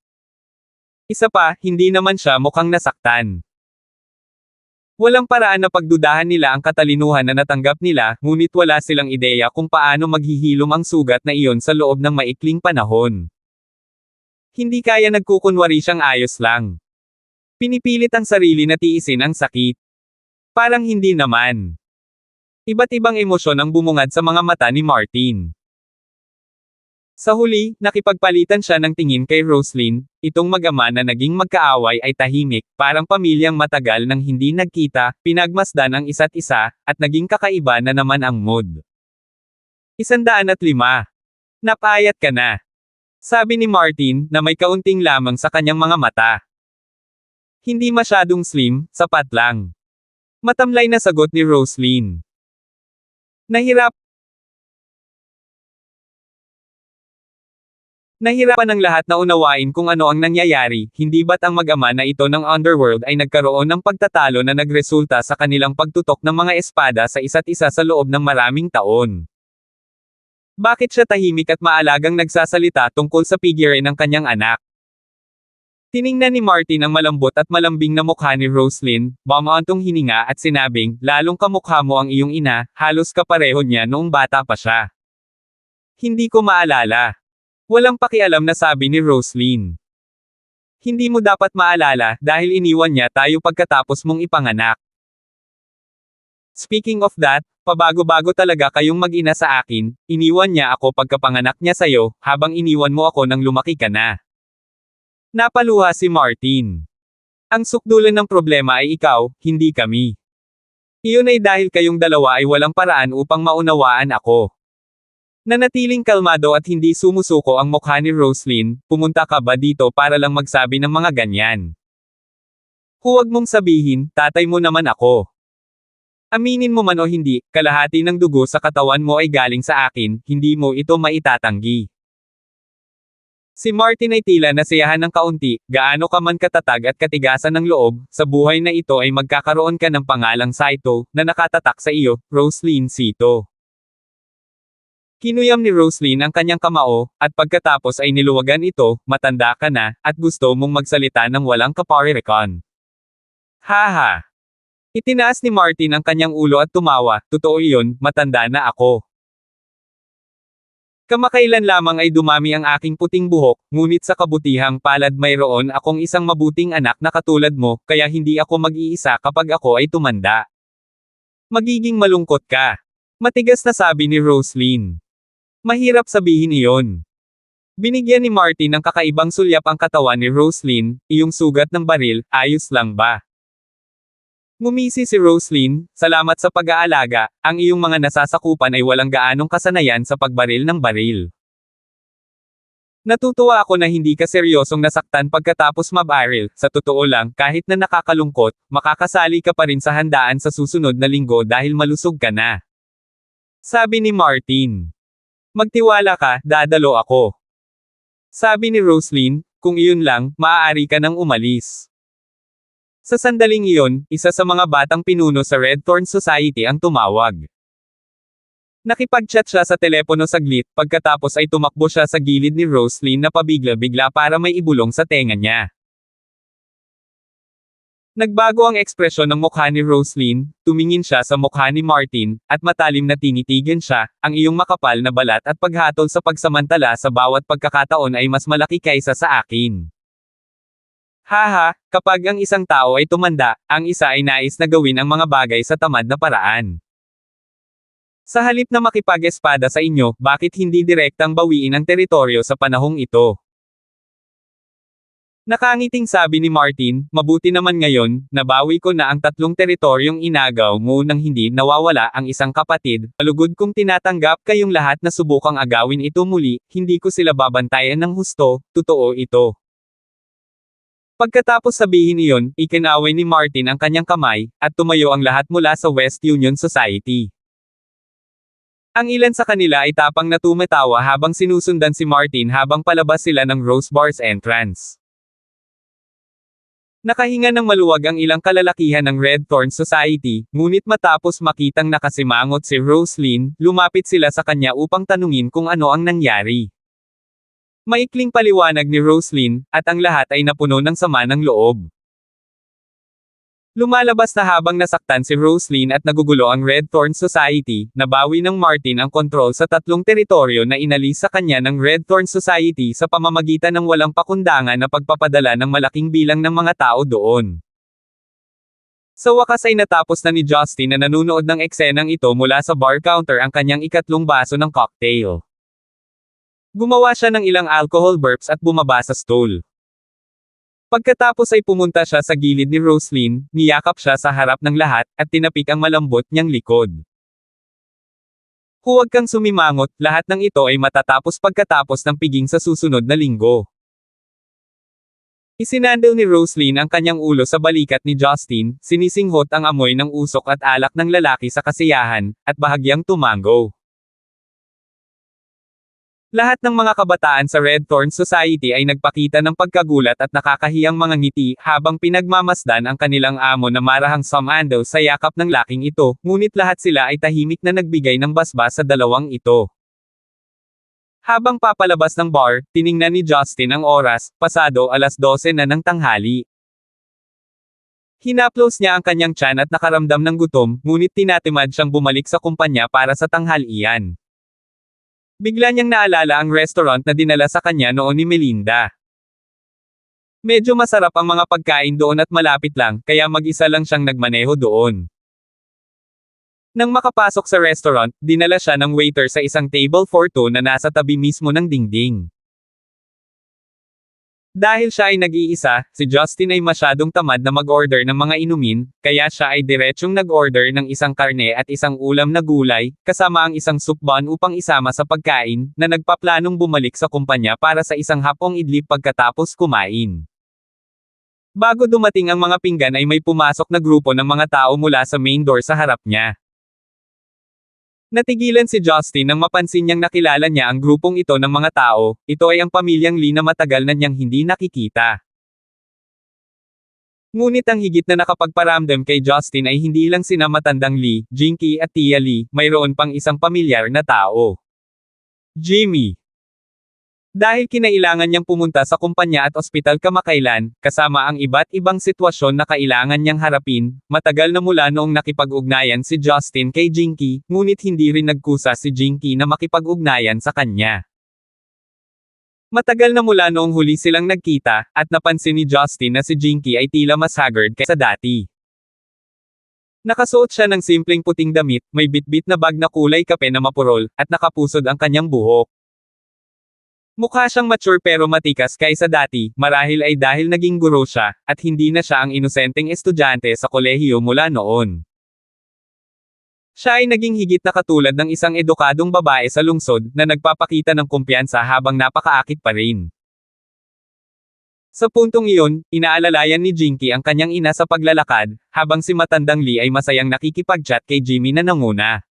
S1: Isa pa, hindi naman siya mukhang nasaktan. Walang paraan na pagdudahan nila ang katalinuhan na natanggap nila, ngunit wala silang ideya kung paano maghihilom ang sugat na iyon sa loob ng maikling panahon. Hindi kaya nagkukunwari siyang ayos lang. Pinipilit ang sarili na tiisin ang sakit. Parang hindi naman. Iba't ibang emosyon ang bumungad sa mga mata ni Martin. Sa huli, nakipagpalitan siya ng tingin kay Roslyn, itong mag-ama na naging magkaaway ay tahimik, parang pamilyang matagal nang hindi nagkita, pinagmasdan ang isa't isa, at naging kakaiba na naman ang mood. 105. Napayat ka na. Sabi ni Martin, na may kaunting lamang sa kanyang mga mata. Hindi masyadong slim, sapat lang. Matamlay na sagot ni Roslyn. Nahirapan ang lahat na unawain kung ano ang nangyayari, hindi ba't ang mag-ama na ito ng Underworld ay nagkaroon ng pagtatalo na nagresulta sa kanilang pagtutok ng mga espada sa isa't isa sa loob ng maraming taon? Bakit siya tahimik at maalagang nagsasalita tungkol sa figure ng kanyang anak? Tiningnan ni Martin ang malambot at malambing na mukha ni Roslyn, bumantong hininga at sinabing, lalong kamukha mo ang iyong ina, halos kapareho niya noong bata pa siya. Hindi ko maalala. Walang pakialam na sabi ni Roslyn. Hindi mo dapat maalala dahil iniwan niya tayo pagkatapos mong ipanganak. Speaking of that, pabago-bago talaga kayong mag-ina sa akin, iniwan niya ako pagkapanganak niya sa'yo, habang iniwan mo ako nang lumaki ka na. Napaluha si Martin. Ang sukdulan ng problema ay ikaw, hindi kami. Iyon ay dahil kayong dalawa ay walang paraan upang maunawaan ako. Nanatiling kalmado at hindi sumusuko ang mukha ni Roslyn, pumunta ka ba dito para lang magsabi ng mga ganyan? Huwag mong sabihin, tatay mo naman ako. Aminin mo man o hindi, kalahati ng dugo sa katawan mo ay galing sa akin, hindi mo ito maitatanggi. Si Martin ay tila nasiyahan ng kaunti, gaano ka man katatag at katigasan ng loob, sa buhay na ito ay magkakaroon ka ng pangalang Saito, na nakatatak sa iyo, Roslyn Sito. Kinuyam ni Roslyn ang kanyang kamao, at pagkatapos ay niluwagan ito, matanda ka na, at gusto mong magsalita ng walang kaparirikon. Haha! Itinaas ni Martin ang kanyang ulo at tumawa, totoo iyon, matanda na ako. Kamakailan lamang ay dumami ang aking puting buhok, ngunit sa kabutihang palad mayroon akong isang mabuting anak na katulad mo, kaya hindi ako mag-iisa kapag ako ay tumanda. Magiging malungkot ka. Matigas na sabi ni Roslyn. Mahirap sabihin iyon. Binigyan ni Martin ng kakaibang sulyap ang katawan ni Roslyn, iyong sugat ng baril, ayos lang ba? Ngumisi si Roslyn, salamat sa pag-aalaga, ang iyong mga nasasakupan ay walang gaanong kasanayan sa pagbaril ng baril. Natutuwa ako na hindi ka seryosong nasaktan pagkatapos mabaril, sa totoo lang, kahit na nakakalungkot, makakasali ka pa rin sa handaan sa susunod na linggo dahil malusog ka na. Sabi ni Martin. Magtiwala ka, dadalo ako. Sabi ni Roslyn, kung iyon lang, maaari ka nang umalis. Sa sandaling iyon, isa sa mga batang pinuno sa Red Thorn Society ang tumawag. Nakipag-chat siya sa telepono saglit, pagkatapos ay tumakbo siya sa gilid ni Roslyn na pabigla-bigla para may ibulong sa tenga niya. Nagbago ang ekspresyon ng mukha ni Roslyn, tumingin siya sa mukha ni Martin, at matalim na tinitigan siya, ang iyong makapal na balat at paghatol sa pagsamantala sa bawat pagkakataon ay mas malaki kaysa sa akin. Haha, kapag ang isang tao ay tumanda, ang isa ay nais na gawin ang mga bagay sa tamad na paraan. Sa halip na makipag-espada sa inyo, bakit hindi direktang bawiin ang teritoryo sa panahong ito? Nakangiting sabi ni Martin, mabuti naman ngayon, nabawi ko na ang 3 teritoryong inagaw mo nang hindi nawawala ang isang kapatid, malugod kong tinatanggap kayong lahat na subukang agawin ito muli, hindi ko sila babantayan ng husto, totoo ito. Pagkatapos sabihin iyon, ikinaway ni Martin ang kanyang kamay, at tumayo ang lahat mula sa West Union Society. Ang ilan sa kanila ay tapang na tumatawa habang sinusundan si Martin habang palabas sila ng Rose Bar's entrance. Nakahinga ng maluwag ang ilang kalalakihan ng Red Thorn Society, ngunit matapos makitang nakasimangot si Roslyn, lumapit sila sa kanya upang tanungin kung ano ang nangyari. Maikling paliwanag ni Roslyn, at ang lahat ay napuno ng sama ng loob. Lumalabas na habang nasaktan si Roslyn at nagugulo ang Red Thorn Society, nabawi ng Martin ang kontrol sa 3 teritoryo na inalis sa kanya ng Red Thorn Society sa pamamagitan ng walang pakundangan na pagpapadala ng malaking bilang ng mga tao doon. Sa wakas ay natapos na ni Justin na nanunood ng eksenang ito mula sa bar counter ang kanyang ikatlong baso ng cocktail. Gumawa siya ng ilang alcohol burps at bumaba sa stool. Pagkatapos ay pumunta siya sa gilid ni Roslyn, niyakap siya sa harap ng lahat, at tinapik ang malambot niyang likod. Huwag kang sumimangot, lahat ng ito ay matatapos pagkatapos ng piging sa susunod na linggo. Isinandal ni Roslyn ang kanyang ulo sa balikat ni Justin, sinisinghot ang amoy ng usok at alak ng lalaki sa kasiyahan, at bahagyang tumango. Lahat ng mga kabataan sa Red Thorn Society ay nagpakita ng pagkagulat at nakakahiyang mga ngiti, habang pinagmamasdan ang kanilang amo na marahang sumandal sa yakap ng laking ito, ngunit lahat sila ay tahimik na nagbigay ng basbas sa dalawang ito. Habang papalabas ng bar, tiningnan ni Justin ang oras, pasado 12:00 na ng tanghali. Hinaplos niya ang kanyang tiyan at nakaramdam ng gutom, ngunit tinatimad siyang bumalik sa kumpanya para sa tanghalian. Bigla niyang naalala ang restaurant na dinala sa kanya noon ni Melinda. Medyo masarap ang mga pagkain doon at malapit lang, kaya mag-isa lang siyang nagmaneho doon. Nang makapasok sa restaurant, dinala siya ng waiter sa isang table for two na nasa tabi mismo ng dingding. Dahil siya ay nag-iisa, si Justin ay masyadong tamad na mag-order ng mga inumin, kaya siya ay diretsyong nag-order ng isang karne at isang ulam na gulay, kasama ang isang soup bun upang isama sa pagkain, na nagpaplanong bumalik sa kumpanya para sa isang hapong idlip pagkatapos kumain. Bago dumating ang mga pinggan ay may pumasok na grupo ng mga tao mula sa main door sa harap niya. Natigilan si Justin nang mapansin niyang nakilala niya ang grupong ito ng mga tao. Ito ay ang pamilyang Lee na matagal na niyang hindi nakikita. Ngunit ang higit na nakapagparamdam kay Justin ay hindi lang sina matandang Lee, Jinky at Tia Lee, mayroon pang isang pamilyar na tao. Jimmy. Dahil kinailangan niyang pumunta sa kumpanya at ospital kamakailan, kasama ang iba't ibang sitwasyon na kailangan niyang harapin, matagal na mula noong nakipag-ugnayan si Justin kay Jinky, ngunit hindi rin nagkusa si Jinky na makipag-ugnayan sa kanya. Matagal na mula noong huli silang nagkita, at napansin ni Justin na si Jinky ay tila mas haggard kaysa dati. Nakasuot siya ng simpleng puting damit, may bitbit na bag na kulay kape na mapurol, at nakapusod ang kanyang buhok. Mukha siyang mature pero matikas kaysa dati, marahil ay dahil naging guro siya, at hindi na siya ang inosenteng estudyante sa kolehiyo mula noon. Siya ay naging higit na katulad ng isang edukadong babae sa lungsod, na nagpapakita ng kumpiyansa habang napakaakit pa rin. Sa puntong iyon, inaalalayan ni Jinky ang kanyang ina sa paglalakad, habang si matandang Lee ay masayang nakikipag-chat kay Jimmy na nanguna.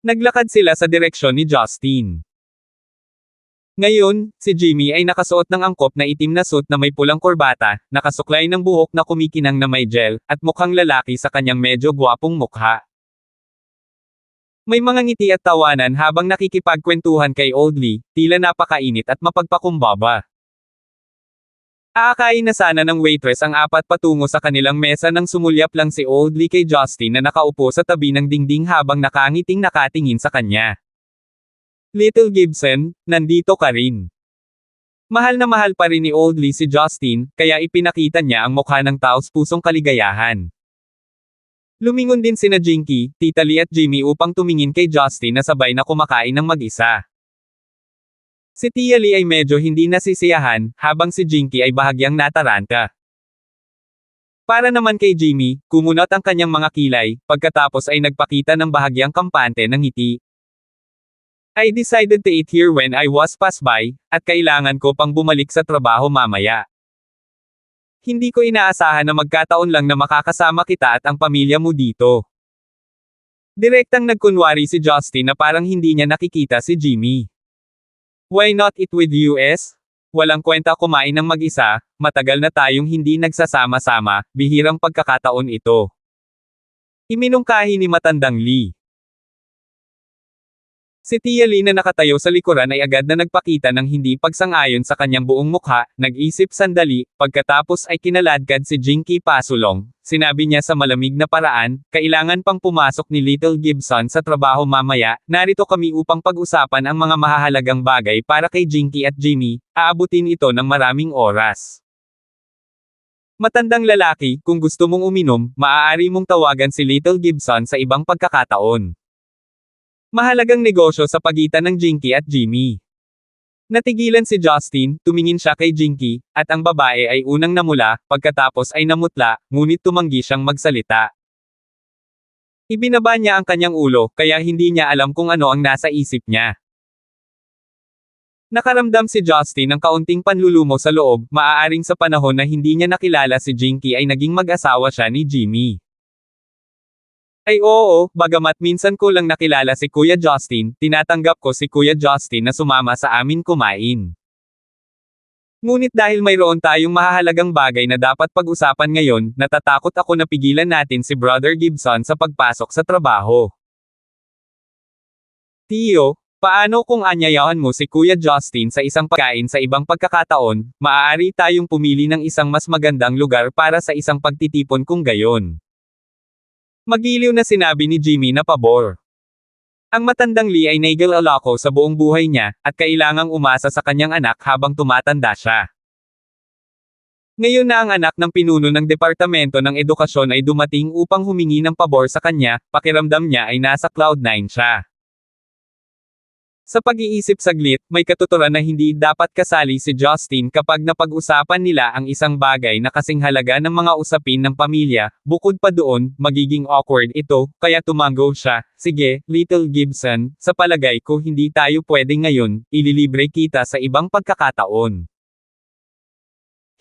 S1: Naglakad sila sa direksyon ni Justin. Ngayon, si Jimmy ay nakasuot ng angkop na itim na suit na may pulang korbata, nakasuklay ng buhok na kumikinang na may gel, at mukhang lalaki sa kanyang medyo gwapong mukha. May mga ngiti at tawanan habang nakikipagkwentuhan kay Old Lee, tila napakainit at mapagpakumbaba. Aakain na sana ng waitress ang apat patungo sa kanilang mesa nang sumulyap lang si Old Lee kay Justin na nakaupo sa tabi ng dingding habang nakangiting nakatingin sa kanya. Little Gibson, nandito ka rin. Mahal na mahal pa rin ni Old Lee si Justin, kaya ipinakita niya ang mukha ng taos-pusong kaligayahan. Lumingon din sina Jinky, Tita Lee at Jimmy upang tumingin kay Justin na sabay na kumakain ng mag-isa. Si Tia Lee ay medyo hindi nasisiyahan, habang si Jinky ay bahagyang nataranta. Para naman kay Jimmy, kumunot ang kanyang mga kilay, pagkatapos ay nagpakita ng bahagyang kampante ng ngiti. I decided to eat here when I was passed by, at kailangan ko pang bumalik sa trabaho mamaya. Hindi ko inaasahan na magkataon lang na makakasama kita at ang pamilya mo dito. Direktang nagkunwari si Justin na parang hindi niya nakikita si Jimmy. Why not eat with US? Walang kwenta kumain ng mag-isa, matagal na tayong hindi nagsasama-sama, bihirang pagkakataon ito. Iminungkahi ni matandang Lee. Si Tia Lee na nakatayo sa likuran ay agad na nagpakita ng hindi pagsang-ayon sa kanyang buong mukha, nag-isip sandali, pagkatapos ay kinaladkad si Jinky pasulong. Sinabi niya sa malamig na paraan, kailangan pang pumasok ni Little Gibson sa trabaho mamaya, narito kami upang pag-usapan ang mga mahahalagang bagay para kay Jinky at Jimmy, aabutin ito ng maraming oras. Matandang lalaki, kung gusto mong uminom, maaari mong tawagan si Little Gibson sa ibang pagkakataon. Mahalagang negosyo sa pagitan ng Jinky at Jimmy. Natigilan si Justin, tumingin siya kay Jinky, at ang babae ay unang namula, pagkatapos ay namutla, ngunit tumanggi siyang magsalita. Ibinaba niya ang kanyang ulo, kaya hindi niya alam kung ano ang nasa isip niya. Nakaramdam si Justin ng kaunting panlulumo sa loob, maaaring sa panahon na hindi niya nakilala si Jinky ay naging mag-asawa siya ni Jimmy. Ay oo, bagamat minsan ko lang nakilala si Kuya Justin, tinatanggap ko si Kuya Justin na sumama sa amin kumain. Ngunit dahil mayroon tayong mahahalagang bagay na dapat pag-usapan ngayon, natatakot ako na pigilan natin si Brother Gibson sa pagpasok sa trabaho. Tiyo, paano kung anyayahan mo si Kuya Justin sa isang pagkain sa ibang pagkakataon, maaari tayong pumili ng isang mas magandang lugar para sa isang pagtitipon kung gayon. Magiliw na sinabi ni Jimmy na pabor. Ang matandang Lee ay naging-alako sa buong buhay niya, at kailangang umasa sa kanyang anak habang tumatanda siya. Ngayon na ang anak ng pinuno ng Departamento ng Edukasyon ay dumating upang humingi ng pabor sa kanya, pakiramdam niya ay nasa Cloud9 siya. Sa pag-iisip saglit, may katuturan na hindi dapat kasali si Justin kapag napag-usapan nila ang isang bagay na kasing halaga ng mga usapin ng pamilya. Bukod pa doon, magiging awkward ito, kaya tumango siya. Sige, Little Gibson, sa palagay ko hindi tayo pwede ngayon, ililibre kita sa ibang pagkakataon.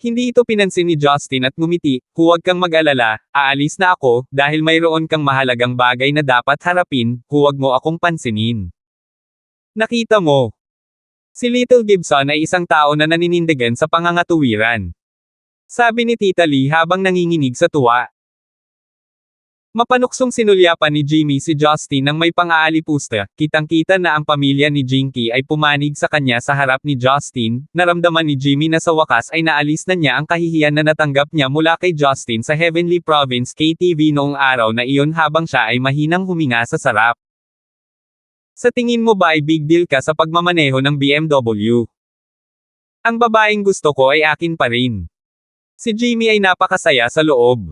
S1: Hindi ito pinansin ni Justin at ngumiti, huwag kang mag-alala, aalis na ako, dahil mayroon kang mahalagang bagay na dapat harapin, huwag mo akong pansinin. Nakita mo. Si Little Gibson ay isang tao na naninindigan sa pangangatuwiran. Sabi ni Tita Lee habang nanginginig sa tuwa. Mapanuksong sinulyapan ni Jimmy si Justin nang may pang-aalipusta, kitang-kita na ang pamilya ni Jinky ay pumanig sa kanya sa harap ni Justin, naramdaman ni Jimmy na sa wakas ay naalis na niya ang kahihiyan na natanggap niya mula kay Justin sa Heavenly Province KTV noong araw na iyon habang siya ay mahinang huminga sa sarap. Sa tingin mo ba ay big deal ka sa pagmamaneho ng BMW? Ang babaeng gusto ko ay akin pa rin. Si Jimmy ay napakasaya sa loob.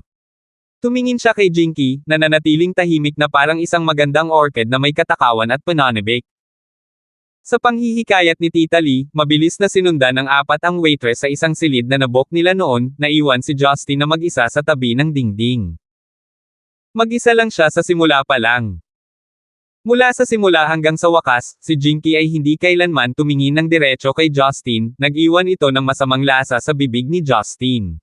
S1: Tumingin siya kay Jinky, na nanatiling tahimik na parang isang magandang orchid na may katakawan at pananabik. Sa panghihikayat ni Tita Lee, mabilis na sinundan ng apat ang waitress sa isang silid na nabok nila noon, naiwan si Justin na mag-isa sa tabi ng dingding. Mag-isa lang siya sa simula pa lang. Mula sa simula hanggang sa wakas, si Jinky ay hindi kailanman tumingin ng diretso kay Justin, nag-iwan ito ng masamang lasa sa bibig ni Justin.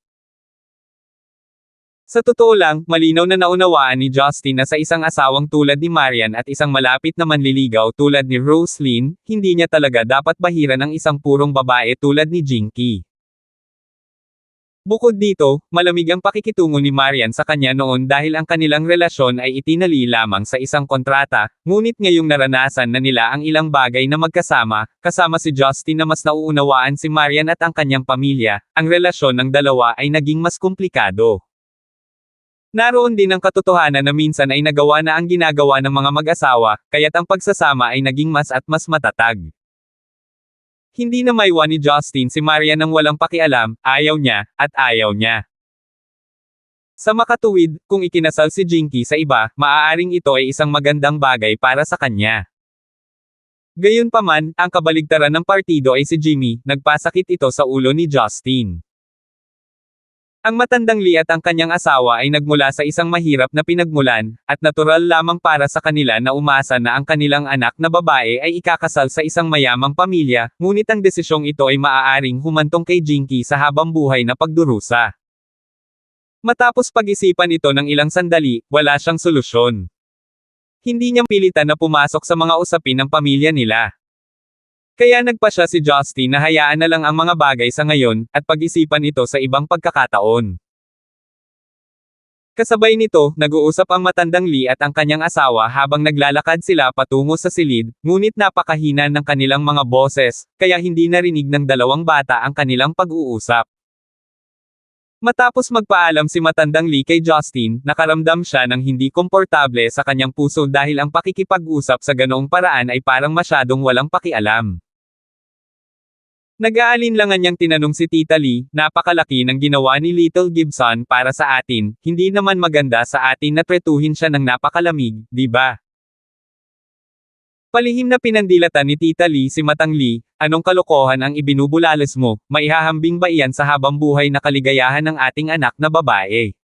S1: Sa totoo lang, malinaw na naunawaan ni Justin na sa isang asawang tulad ni Marian at isang malapit na manliligaw tulad ni Roslyn, hindi niya talaga dapat bahiran ang isang purong babae tulad ni Jinky. Bukod dito, malamig ang pakikitungo ni Marian sa kanya noon dahil ang kanilang relasyon ay itinali lamang sa isang kontrata, ngunit ngayong naranasan na nila ang ilang bagay na magkasama, kasama si Justin na mas nauunawaan si Marian at ang kanyang pamilya, ang relasyon ng dalawa ay naging mas komplikado. Naroon din ang katotohanan na minsan ay nagawa na ang ginagawa ng mga mag-asawa, kaya't ang pagsasama ay naging mas at mas matatag. Hindi na maiwan ni Justin si Marian nang walang pakialam, ayaw niya, at ayaw niya. Sa makatuwid, kung ikinasal si Jinky sa iba, maaaring ito ay isang magandang bagay para sa kanya. Gayunpaman, ang kabaligtaran ng partido ay si Jimmy, nagpasakit ito sa ulo ni Justin. Ang matandang Lee at ang kanyang asawa ay nagmula sa isang mahirap na pinagmulan, at natural lamang para sa kanila na umasa na ang kanilang anak na babae ay ikakasal sa isang mayamang pamilya, ngunit ang desisyong ito ay maaaring humantong kay Jinky sa habang buhay na pagdurusa. Matapos pag-isipan ito ng ilang sandali, wala siyang solusyon. Hindi niya pilitan na pumasok sa mga usapin ng pamilya nila. Kaya nagpasya si Justin na hayaan na lang ang mga bagay sa ngayon, at pag-isipan ito sa ibang pagkakataon. Kasabay nito, nag-uusap ang matandang Lee at ang kanyang asawa habang naglalakad sila patungo sa silid, ngunit napakahina ng kanilang mga boses, kaya hindi narinig ng dalawang bata ang kanilang pag-uusap. Matapos magpaalam si matandang Lee kay Justin, nakaramdam siya ng hindi komportable sa kanyang puso dahil ang pakikipag-usap sa ganoong paraan ay parang masyadong walang pakialam. Nag-aalinlangan niyang tinanong si Tita Lee, napakalaki ng ginawa ni Little Gibson para sa atin, hindi naman maganda sa atin na tretuhin siya ng napakalamig, di ba? Palihim na pinandilatan ni Tita Lee si Matang Lee, anong kalokohan ang ibinubulalas mo, maihahambing ba iyan sa habang buhay na kaligayahan ng ating anak na babae?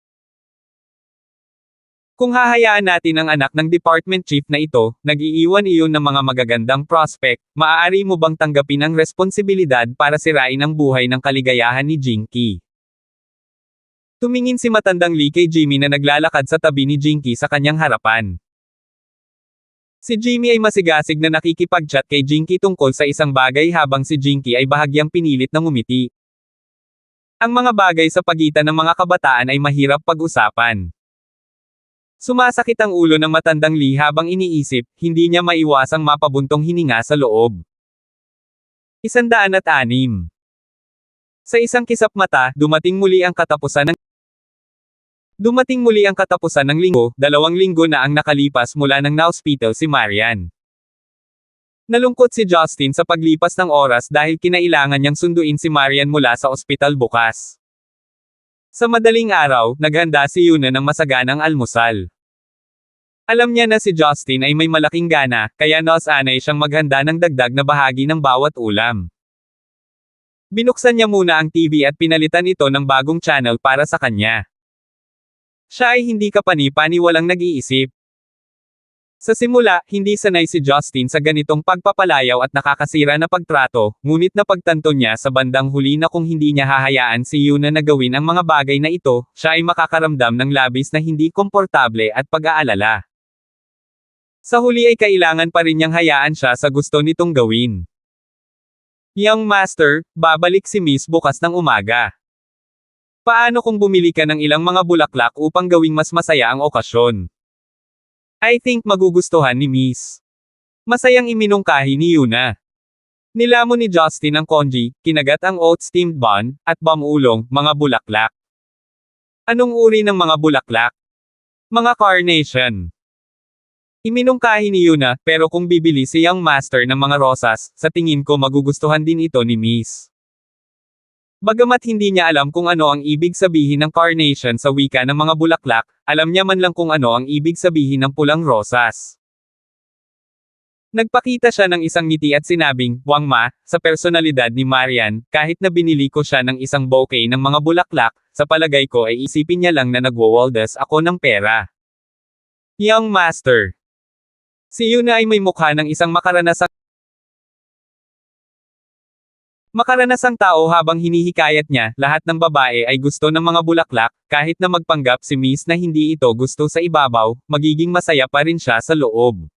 S1: Kung hahayaan natin ang anak ng department chief na ito, nag-iiwan iyon ng mga magagandang prospect, maaari mo bang tanggapin ang responsibilidad para sirain ang buhay ng kaligayahan ni Jinky? Tumingin si matandang Lee kay Jimmy na naglalakad sa tabi ni Jinky sa kanyang harapan. Si Jimmy ay masigasig na nakikipag-chat kay Jinky tungkol sa isang bagay habang si Jinky ay bahagyang pinilit na ngumiti. Ang mga bagay sa pagitan ng mga kabataan ay mahirap pag-usapan. Sumasakit ang ulo ng matandang Lee habang iniisip, hindi niya maiwasang mapabuntong hininga sa loob. 106. Sa isang kisap mata, dumating muli ang katapusan ng linggo, 2 linggo na ang nakalipas mula nang na-hospital si Marian. Nalungkot si Justin sa paglipas ng oras dahil kinailangan niyang sunduin si Marian mula sa ospital bukas. Sa madaling araw, naghanda si Yuna ng masaganang almusal. Alam niya na si Justin ay may malaking gana, kaya nasanay siyang maghanda ng dagdag na bahagi ng bawat ulam. Binuksan niya muna ang TV at pinalitan ito ng bagong channel para sa kanya. Siya ay hindi kapani-paniwalang nag-iisip. Sa simula, hindi sanay si Justin sa ganitong pagpapalayaw at nakakasira na pagtrato, ngunit napagtanto niya sa bandang huli na kung hindi niya hahayaan si Yuna na gawin ang mga bagay na ito, siya ay makakaramdam ng labis na hindi komportable at pag-aalala. Sa huli ay kailangan pa rin niyang hayaan siya sa gusto nitong gawin. Young Master, babalik si Miss bukas ng umaga. Paano kung bumili ka ng ilang mga bulaklak upang gawing mas masaya ang okasyon? I think magugustuhan ni Miss. Masayang iminungkahi ni Yuna. Nilamon ni Justin ang congee, kinagat ang oat steamed bun, at bamulong, mga bulaklak. Anong uri ng mga bulaklak? Mga carnation. Iminungkahi ni Yuna, pero kung bibili si Young Master ng mga rosas, sa tingin ko magugustuhan din ito ni Miss. Bagamat hindi niya alam kung ano ang ibig sabihin ng carnation sa wika ng mga bulaklak, alam niya man lang kung ano ang ibig sabihin ng pulang rosas. Nagpakita siya ng isang ngiti at sinabing, "Wang Ma, sa personalidad ni Marian, kahit na binili ko siya ng isang bouquet ng mga bulaklak, sa palagay ko ay isipin niya lang na nagwawaldas ako ng pera." Young Master. Si Yuna ay may mukha ng isang makaranasang tao habang hinihikayat niya, lahat ng babae ay gusto ng mga bulaklak, kahit na magpanggap si Miss na hindi ito gusto sa ibabaw, magiging masaya pa rin siya sa loob.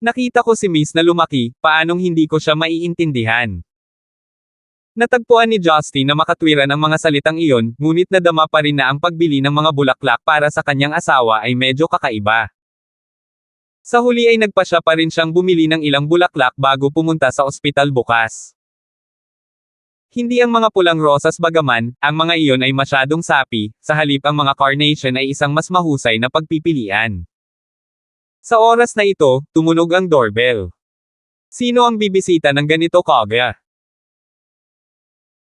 S1: Nakita ko si Miss na lumaki, paanong hindi ko siya maiintindihan. Natagpuan ni Justin na makatwiran ang mga salitang iyon, ngunit nadama pa rin na ang pagbili ng mga bulaklak para sa kanyang asawa ay medyo kakaiba. Sa huli ay nagpasya pa rin siyang bumili ng ilang bulaklak bago pumunta sa ospital bukas. Hindi ang mga pulang rosas bagaman, ang mga iyon ay masyadong sapi, sa halip ang mga carnation ay isang mas mahusay na pagpipilian. Sa oras na ito, tumunog ang doorbell. Sino ang bibisita ng ganito kaga?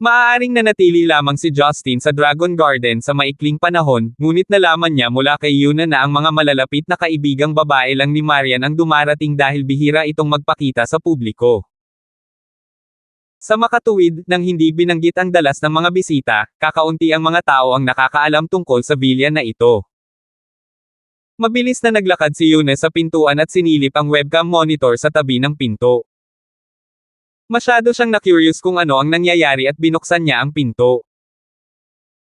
S1: Maaaring nanatili lamang si Justin sa Dragon Garden sa maikling panahon, ngunit nalaman niya mula kay Yuna na ang mga malalapit na kaibigang babae lang ni Marian ang dumarating dahil bihira itong magpakita sa publiko. Sa makatuwid, nang hindi binanggit ang dalas ng mga bisita, kakaunti ang mga tao ang nakakaalam tungkol sa villa na ito. Mabilis na naglakad si Yuna sa pintuan at sinilip ang webcam monitor sa tabi ng pinto. Masyado siyang na-curious kung ano ang nangyayari at binuksan niya ang pinto.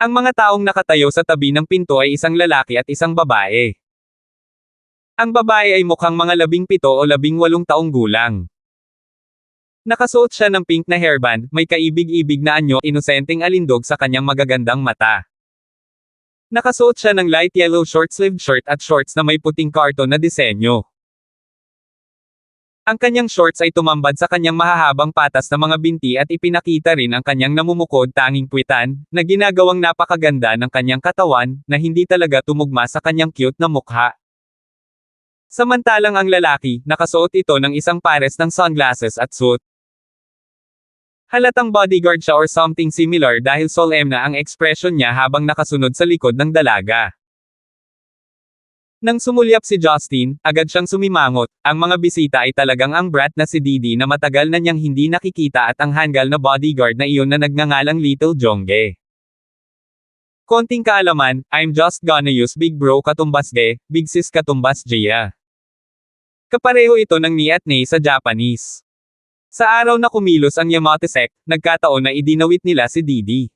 S1: Ang mga taong nakatayo sa tabi ng pinto ay isang lalaki at isang babae. Ang babae ay mukhang mga 17 o 18 taong gulang. Nakasuot siya ng pink na hairband, may kaibig-ibig na anyo, inosenteng alindog sa kanyang magagandang mata. Nakasuot siya ng light yellow short-sleeved shirt at shorts na may puting karton na disenyo. Ang kanyang shorts ay tumambad sa kanyang mahahabang patas na mga binti at ipinakita rin ang kanyang namumukod tanging puwitan, na ginagawang napakaganda ng kanyang katawan, na hindi talaga tumugma sa kanyang cute na mukha. Samantalang ang lalaki, nakasuot ito ng isang pares ng sunglasses at suit. Halatang bodyguard siya or something similar dahil solemn na ang ekspresyon niya habang nakasunod sa likod ng dalaga. Nang sumulyap si Justin, agad siyang sumimangot. Ang mga bisita ay talagang ang brat na si Didi na matagal na niyang hindi nakikita at ang hanggal na bodyguard na iyon na nagngangalang Little Jongge. Konting kaalaman, I'm just gonna use big bro katumbas ge, big sis katumbas Jia. Kapareho ito ng ni at ne sa Japanese. Sa araw na kumilos ang Yamate sect, nagkataon na idinawit nila si Didi.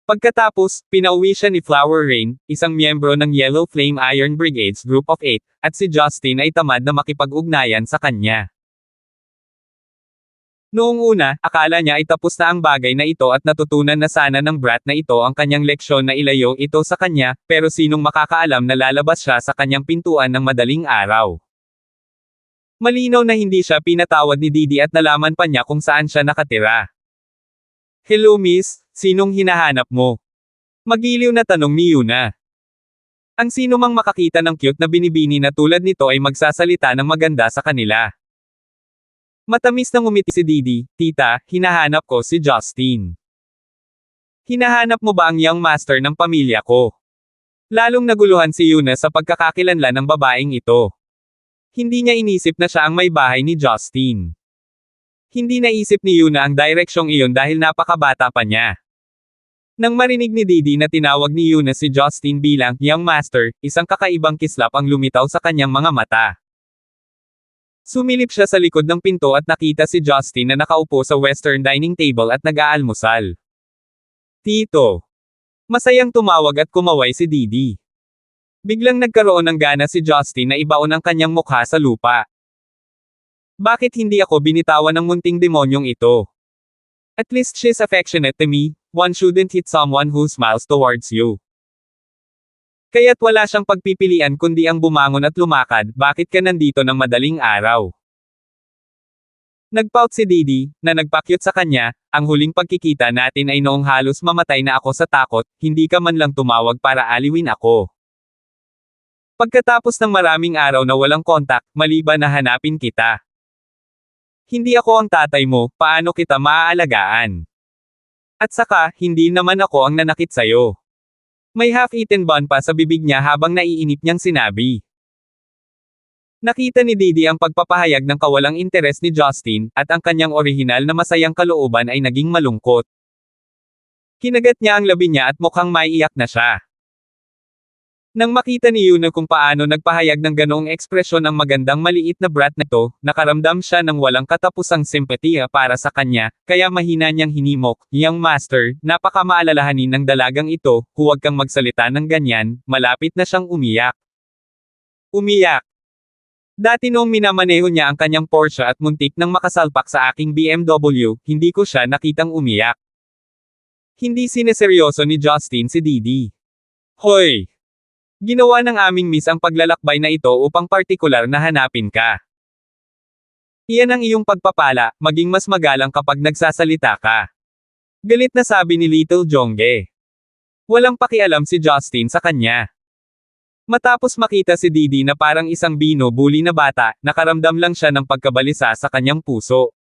S1: Pagkatapos, pinauwi siya ni Flower Rain, isang miyembro ng Yellow Flame Iron Brigades Group of 8, at si Justin ay tamad na makipag-ugnayan sa kanya. Noong una, akala niya ay tapos na ang bagay na ito at natutunan na sana ng brat na ito ang kanyang leksyon na ilayo ito sa kanya, pero sinong makakaalam na lalabas siya sa kanyang pintuan ng madaling araw. Malinaw na hindi siya pinatawad ni Didi at nalaman pa niya kung saan siya nakatira. Hello miss, sinong hinahanap mo? Magiliw na tanong ni Yuna. Ang sino mang makakita ng cute na binibini na tulad nito ay magsasalita ng maganda sa kanila. Matamis na ngumiti si Didi, tita, hinahanap ko si Justin. Hinahanap mo ba ang young master ng pamilya ko? Lalong naguluhan si Yuna sa pagkakakilanlan ng babaeng ito. Hindi niya inisip na siya ang may bahay ni Justin. Hindi naisip ni Yuna ang direksyong iyon dahil napakabata pa niya. Nang marinig ni Didi na tinawag ni Yuna si Justin bilang young master, isang kakaibang kislap ang lumitaw sa kanyang mga mata. Sumilip siya sa likod ng pinto at nakita si Justin na nakaupo sa western dining table at nag-aalmusal. Tito. Masayang tumawag at kumaway si Didi. Biglang nagkaroon ng gana si Justin na ibaon ang kanyang mukha sa lupa. Bakit hindi ako binitawan ng munting demonyong ito? At least she's affectionate to me, one shouldn't hit someone who smiles towards you. Kaya't wala siyang pagpipilian kundi ang bumangon at lumakad, bakit ka nandito ng madaling araw? Nagpout si Didi, na nagpakyut sa kanya, ang huling pagkikita natin ay noong halos mamatay na ako sa takot, hindi ka man lang tumawag para aliwin ako. Pagkatapos ng maraming araw na walang kontak, maliban na hanapin kita. Hindi ako ang tatay mo, paano kita maaalagaan? At saka, hindi naman ako ang nanakit sayo. May half-eaten bun pa sa bibig niya habang naiinip niyang sinabi. Nakita ni Didi ang pagpapahayag ng kawalang interes ni Justin, at ang kanyang orihinal na masayang kalooban ay naging malungkot. Kinagat niya ang labi niya at mukhang maiiyak na siya. Nang makita ni Yuna kung paano nagpahayag ng ganoong ekspresyon ang magandang maliit na brat na ito, nakaramdam siya ng walang katapusang simpatiya para sa kanya, kaya mahina niyang hinimok, young master, napakamaalalahanin ng dalagang ito, huwag kang magsalita ng ganyan, malapit na siyang umiyak. Umiyak. Dati noong minamaneho niya ang kanyang Porsche at muntik nang makasalpak sa aking BMW, hindi ko siya nakitang umiyak. Hindi sineseryoso ni Justin si Didi. Hoy! Ginawa ng aming miss ang paglalakbay na ito upang partikular na hanapin ka. Iyan ang iyong pagpapala, maging mas magalang kapag nagsasalita ka. Galit na sabi ni Little Jongge. Walang pakialam si Justin sa kanya. Matapos makita si Didi na parang isang bino-bully na bata, nakaramdam lang siya ng pagkabalisa sa kanyang puso.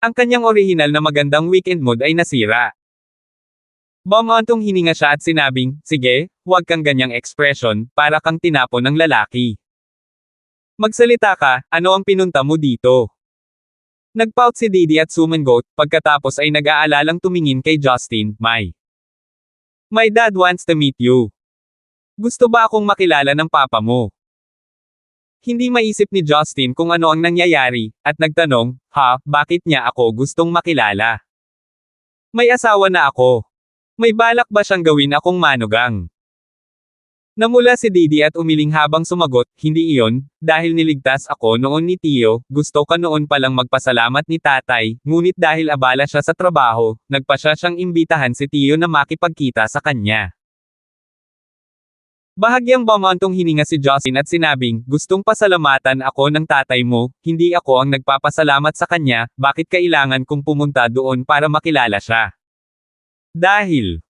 S1: Ang kanyang orihinal na magandang weekend mood ay nasira. Bumantong hininga siya at sinabing, sige, huwag kang ganyang ekspresyon, para kang tinapon ng lalaki. Magsalita ka, ano ang pinunta mo dito? Nagpout si Didi at sumangot, pagkatapos ay nag-aalalang tumingin kay Justin, My dad wants to meet you. Gusto ba akong makilala ng papa mo? Hindi maisip ni Justin kung ano ang nangyayari, at nagtanong, bakit niya ako gustong makilala? May asawa na ako. May balak ba siyang gawin akong manugang? Namula si Didi at umiling habang sumagot, hindi iyon, dahil niligtas ako noon ni Tio, gusto ka noon palang magpasalamat ni tatay, ngunit dahil abala siya sa trabaho, nagpasya siyang imbitahan si Tio na makipagkita sa kanya. Bahagyang bumantong hininga si Justin at sinabing, gustong pasalamatan ako ng tatay mo, hindi ako ang nagpapasalamat sa kanya, bakit kailangan kong pumunta doon para makilala siya? Dahil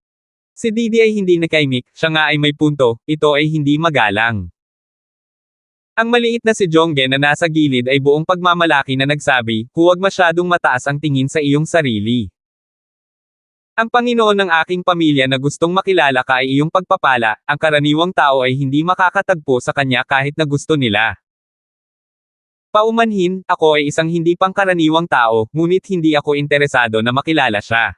S1: si Didi ay hindi nakaimik, siya nga ay may punto, ito ay hindi magalang. Ang maliit na si Jongge na nasa gilid ay buong pagmamalaki na nagsabi, huwag masyadong mataas ang tingin sa iyong sarili. Ang Panginoon ng aking pamilya na gustong makilala ka ay iyong pagpapala, ang karaniwang tao ay hindi makakatagpo sa kanya kahit na gusto nila. Paumanhin, ako ay isang hindi pangkaraniwang tao, ngunit hindi ako interesado na makilala siya.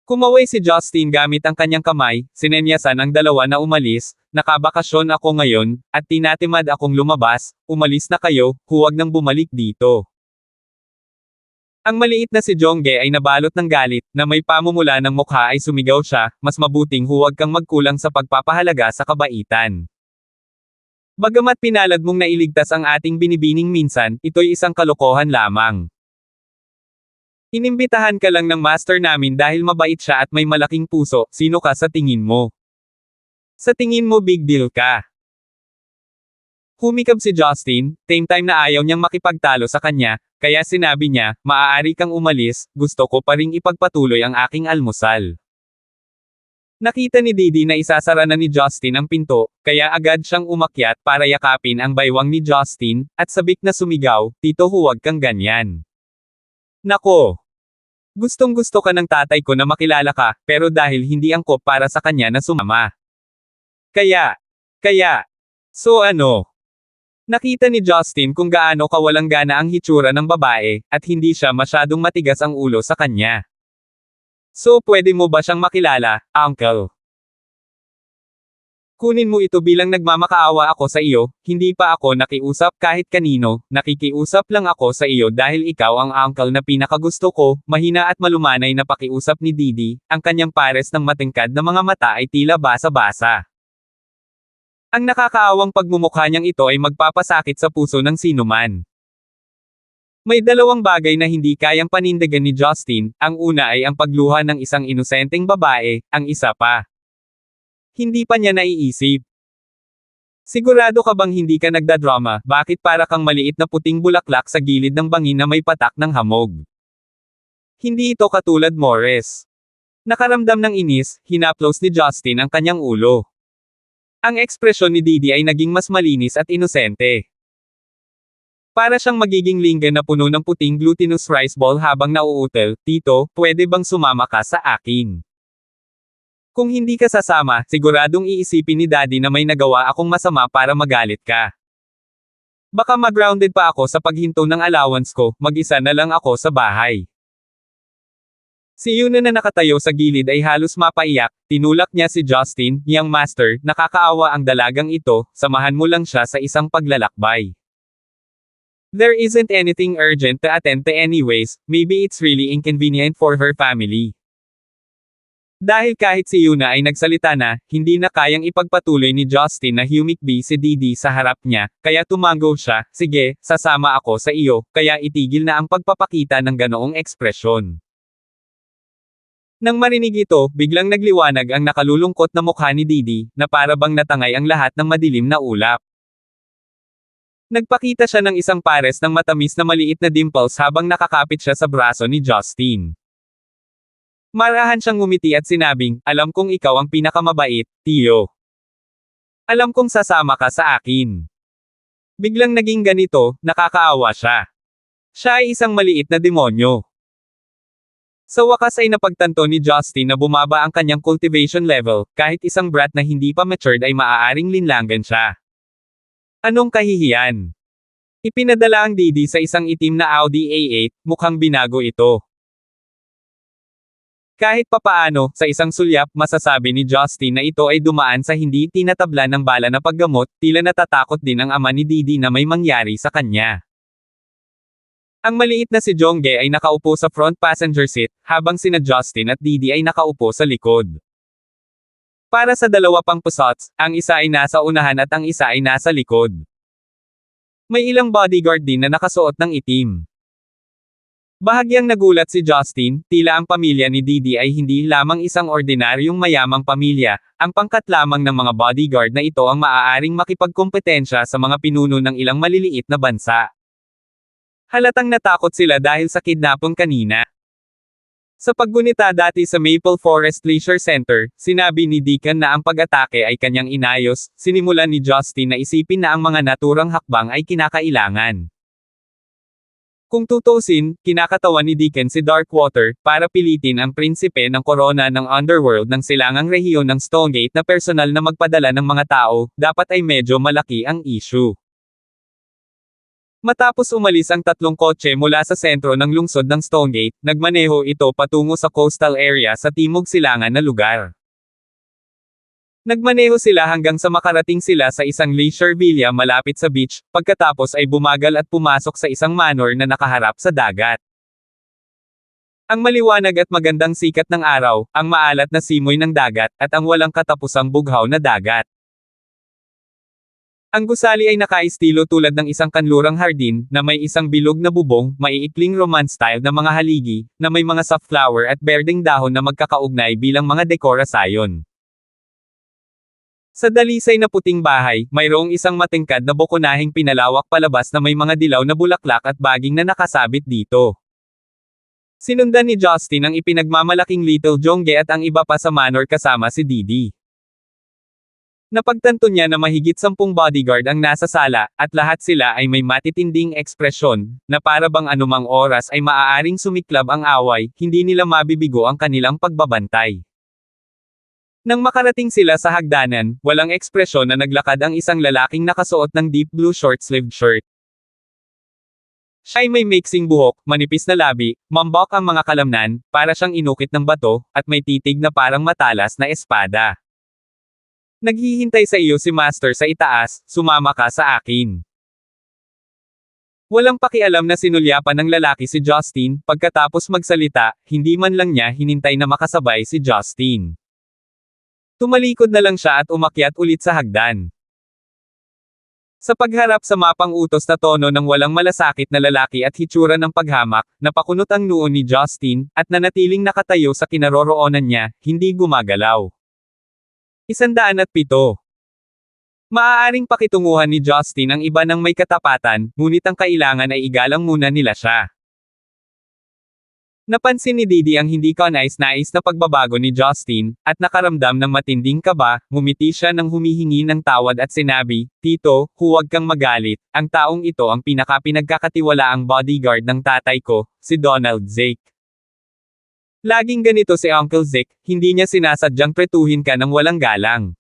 S1: Kumaway si Justin gamit ang kanyang kamay, sinenyasan ang dalawa na umalis, nakabakasyon ako ngayon, at tinatimad akong lumabas, umalis na kayo, huwag nang bumalik dito. Ang maliit na si Jongge ay nabalot ng galit, na may pamumula ng mukha ay sumigaw siya, mas mabuting huwag kang magkulang sa pagpapahalaga sa kabaitan. Bagamat pinalad mong nailigtas ang ating binibining minsan, ito'y isang kalokohan lamang. Inimbitahan ka lang ng master namin dahil mabait siya at may malaking puso, sino ka sa tingin mo? Sa tingin mo big deal ka? Humikab si Justin, same time na ayaw niyang makipagtalo sa kanya, kaya sinabi niya, maaari kang umalis, gusto ko pa ring ipagpatuloy ang aking almusal. Nakita ni Didi na isasara na ni Justin ang pinto, kaya agad siyang umakyat para yakapin ang baywang ni Justin, at sabik na sumigaw, Tito huwag kang ganyan. Nako! Gustong-gusto ka ng tatay ko na makilala ka, pero dahil hindi angkop para sa kanya na sumama. Kaya, so ano? Nakita ni Justin kung gaano kawalang gana ang hitsura ng babae, at hindi siya masyadong matigas ang ulo sa kanya. So pwede mo ba siyang makilala, uncle? Kunin mo ito bilang nagmamakaawa ako sa iyo, hindi pa ako nakiusap kahit kanino, nakikiusap lang ako sa iyo dahil ikaw ang uncle na pinakagusto ko, mahina at malumanay na pakiusap ni Didi, ang kanyang pares ng matingkad na mga mata ay tila basa-basa. Ang nakakaawang pagmumukha niyang ito ay magpapasakit sa puso ng sinuman. May dalawang bagay na hindi kayang panindigan ni Justin, ang una ay ang pagluha ng isang inosenteng babae, ang isa pa. Hindi pa niya naiisip. Sigurado ka bang hindi ka nagdadrama, bakit para kang maliit na puting bulaklak sa gilid ng bangin na may patak ng hamog? Hindi ito katulad Morris. Nakaramdam ng inis, hinaplos ni Justin ang kanyang ulo. Ang ekspresyon ni Didi ay naging mas malinis at inosente. Para siyang magiging lingga na puno ng puting glutinous rice ball habang nauutal, Tito, pwede bang sumama ka sa akin? Kung hindi ka sasama, siguradong iisipin ni Daddy na may nagawa akong masama para magalit ka. Baka mag-grounded pa ako sa paghinto ng allowance ko, mag-isa na lang ako sa bahay. Si Yuna na nakatayo sa gilid ay halos mapaiyak, tinulak niya si Justin, "Young master, nakakaawa ang dalagang ito, samahan mo lang siya sa isang paglalakbay. There isn't anything urgent to attend to anyways, maybe it's really inconvenient for her family." Dahil kahit si Yuna ay nagsalita na, hindi na kayang ipagpatuloy ni Justin na humikbi si Didi sa harap niya, kaya tumango siya, "Sige, sasama ako sa iyo," kaya itigil na ang pagpapakita ng ganoong ekspresyon. Nang marinig ito, biglang nagliwanag ang nakalulungkot na mukha ni Didi, na para bang natangay ang lahat ng madilim na ulap. Nagpakita siya ng isang pares ng matamis na maliit na dimples habang nakakapit siya sa braso ni Justin. Marahan siyang ngumiti at sinabing, "Alam kong ikaw ang pinakamabait, Tio. Alam kong sasama ka sa akin." Biglang naging ganito, nakakaawa siya. Siya ay isang maliit na demonyo. Sa wakas ay napagtanto ni Justin na bumaba ang kanyang cultivation level, kahit isang brat na hindi pa matured ay maaaring linlangan siya. Anong kahihiyan? Ipinadala ang Didi sa isang itim na Audi A8, mukhang binago ito. Kahit papaano, sa isang sulyap, masasabi ni Justin na ito ay dumaan sa hindi tinatablan ng bala na paggamot, tila natatakot din ang ama ni Didi na may mangyari sa kanya. Ang maliit na si Jongge ay nakaupo sa front passenger seat, habang sina Justin at Didi ay nakaupo sa likod. Para sa dalawa pang pusots, ang isa ay nasa unahan at ang isa ay nasa likod. May ilang bodyguard din na nakasuot ng itim. Bahagyang nagulat si Justin, tila ang pamilya ni Didi ay hindi lamang isang ordinaryong mayamang pamilya, ang pangkat lamang ng mga bodyguard na ito ang maaaring makipagkompetensya sa mga pinuno ng ilang maliliit na bansa. Halatang natakot sila dahil sa kidnapong kanina. Sa paggunita dati sa Maple Forest Leisure Center, sinabi ni Deacon na ang pag-atake ay kanyang inayos, sinimulan ni Justin na isipin na ang mga naturang hakbang ay kinakailangan. Kung tutusin, kinakatawan ni Deacon si Darkwater, para pilitin ang prinsipe ng korona ng underworld ng silangang rehiyon ng Stonegate na personal na magpadala ng mga tao, dapat ay medyo malaki ang issue. Matapos umalis ang tatlong kotse mula sa sentro ng lungsod ng Stonegate, nagmaneho ito patungo sa coastal area sa timog silangan na lugar. Nagmaneho sila hanggang sa makarating sila sa isang leisure villa malapit sa beach, pagkatapos ay bumagal at pumasok sa isang manor na nakaharap sa dagat. Ang maliwanag at magandang sikat ng araw, ang maalat na simoy ng dagat, at ang walang katapusang bughaw na dagat. Ang gusali ay nakaistilo tulad ng isang kanlurang hardin, na may isang bilog na bubong, maiikling romance style na mga haligi, na may mga soft flower at berdeng dahon na magkakaugnay bilang mga dekorasyon. Sa dalisay na puting bahay, mayroong isang matingkad na bokonahing pinalawak palabas na may mga dilaw na bulaklak at baging na nakasabit dito. Sinundan ni Justin ang ipinagmamalaking Little Jongge at ang iba pa sa manor kasama si Didi. Napagtanto niya na mahigit 10 bodyguard ang nasa sala, at lahat sila ay may matitinding ekspresyon, na para bang anumang oras ay maaaring sumiklab ang away, hindi nila mabibigo ang kanilang pagbabantay. Nang makarating sila sa hagdanan, walang ekspresyon na naglakad ang isang lalaking nakasuot ng deep blue short-sleeved shirt. Siya ay may mixing buhok, manipis na labi, mambok ang mga kalamnan, para siyang inukit ng bato, at may titig na parang matalas na espada. Naghihintay sa iyo si Master sa itaas, sumama ka sa akin. Walang pakialam na sinulyapan ng lalaki si Justin, pagkatapos magsalita, hindi man lang niya hinintay na makasabay si Justin. Tumalikod na lang siya at umakyat ulit sa hagdan. Sa pagharap sa mapang utos na tono ng walang malasakit na lalaki at hitsura ng paghamak, napakunot ang noo ni Justin, at nanatiling nakatayo sa kinaroroonan niya, hindi gumagalaw. 107. Maaaring pakitunguhan ni Justin ang iba ng may katapatan, ngunit ang kailangan ay igalang muna nila siya. Napansin ni Didi ang hindi kanais-nais na pagbabago ni Justin, at nakaramdam ng matinding kaba, ngumiti siya nang humihingi ng tawad at sinabi, "Tito, huwag kang magalit, ang taong ito ang pinagkakatiwalaang bodyguard ng tatay ko, si Donald Zake. Laging ganito si Uncle Zeke, hindi niya sinasadyang pretuhin ka ng walang galang.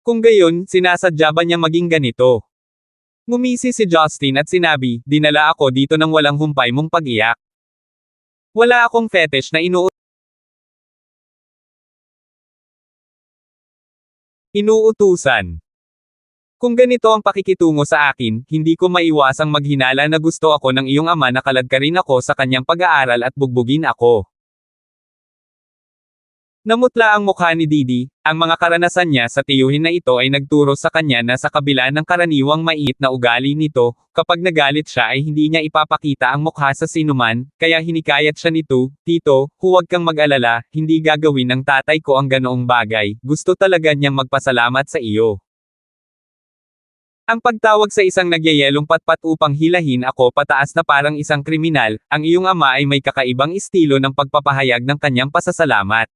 S1: Kung gayon, sinasadya ba niya maging ganito?" Ngumisi si Justin at sinabi, "Dinala ako dito ng walang humpay mong pag-iyak. Wala akong fetish na inuutusan. Kung ganito ang pakikitungo sa akin, hindi ko maiwasang maghinala na gusto ako ng iyong ama na kaladkarin ako sa kanyang pag-aaral at bugbugin ako." Namutla ang mukha ni Didi, ang mga karanasan niya sa tiyuhin na ito ay nagturo sa kanya na sa kabila ng karaniwang maiit na ugali nito, kapag nagalit siya ay hindi niya ipapakita ang mukha sa sinuman, kaya hinikayat siya nito, "Tito, huwag kang mag-alala, hindi gagawin ng tatay ko ang ganoong bagay, gusto talaga niyang magpasalamat sa iyo." Ang pagtawag sa isang nagyayelong patpat upang hilahin ako pataas na parang isang kriminal, ang iyong ama ay may kakaibang estilo ng pagpapahayag ng kanyang pasasalamat.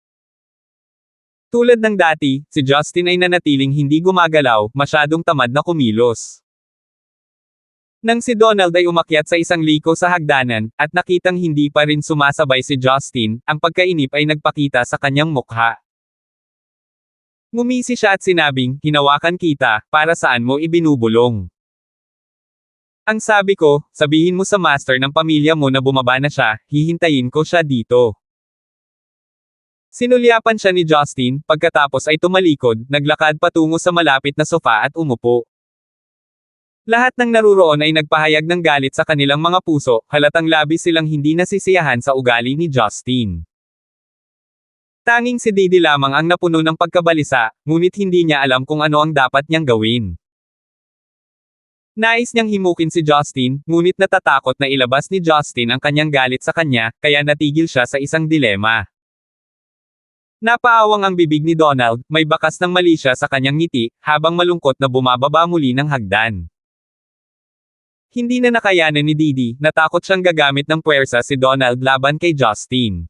S1: Tulad ng dati, si Justin ay nanatiling hindi gumagalaw, masyadong tamad na kumilos. Nang si Donald ay umakyat sa isang liko sa hagdanan, at nakitang hindi pa rin sumasabay si Justin, ang pagkainip ay nagpakita sa kanyang mukha. Ngumisi siya at sinabing, "Hinawakan kita, para saan mo ibinubulong?" Ang sabi ko, "Sabihin mo sa master ng pamilya mo na bumaba na siya, hihintayin ko siya dito." Sinulyapan siya ni Justin, pagkatapos ay tumalikod, naglakad patungo sa malapit na sofa at umupo. Lahat ng naruroon ay nagpahayag ng galit sa kanilang mga puso, halatang labis silang hindi nasisiyahan sa ugali ni Justin. Tanging si Didi lamang ang napuno ng pagkabalisa, ngunit hindi niya alam kung ano ang dapat niyang gawin. Nais niyang himukin si Justin, ngunit natatakot na ilabas ni Justin ang kanyang galit sa kanya, kaya natigil siya sa isang dilema. Napaawang ang bibig ni Donald, may bakas ng mali siya sa kanyang ngiti, habang malungkot na bumababa muli ng hagdan. Hindi na nakayanan ni Didi, natakot siyang gagamit ng puwersa si Donald laban kay Justin.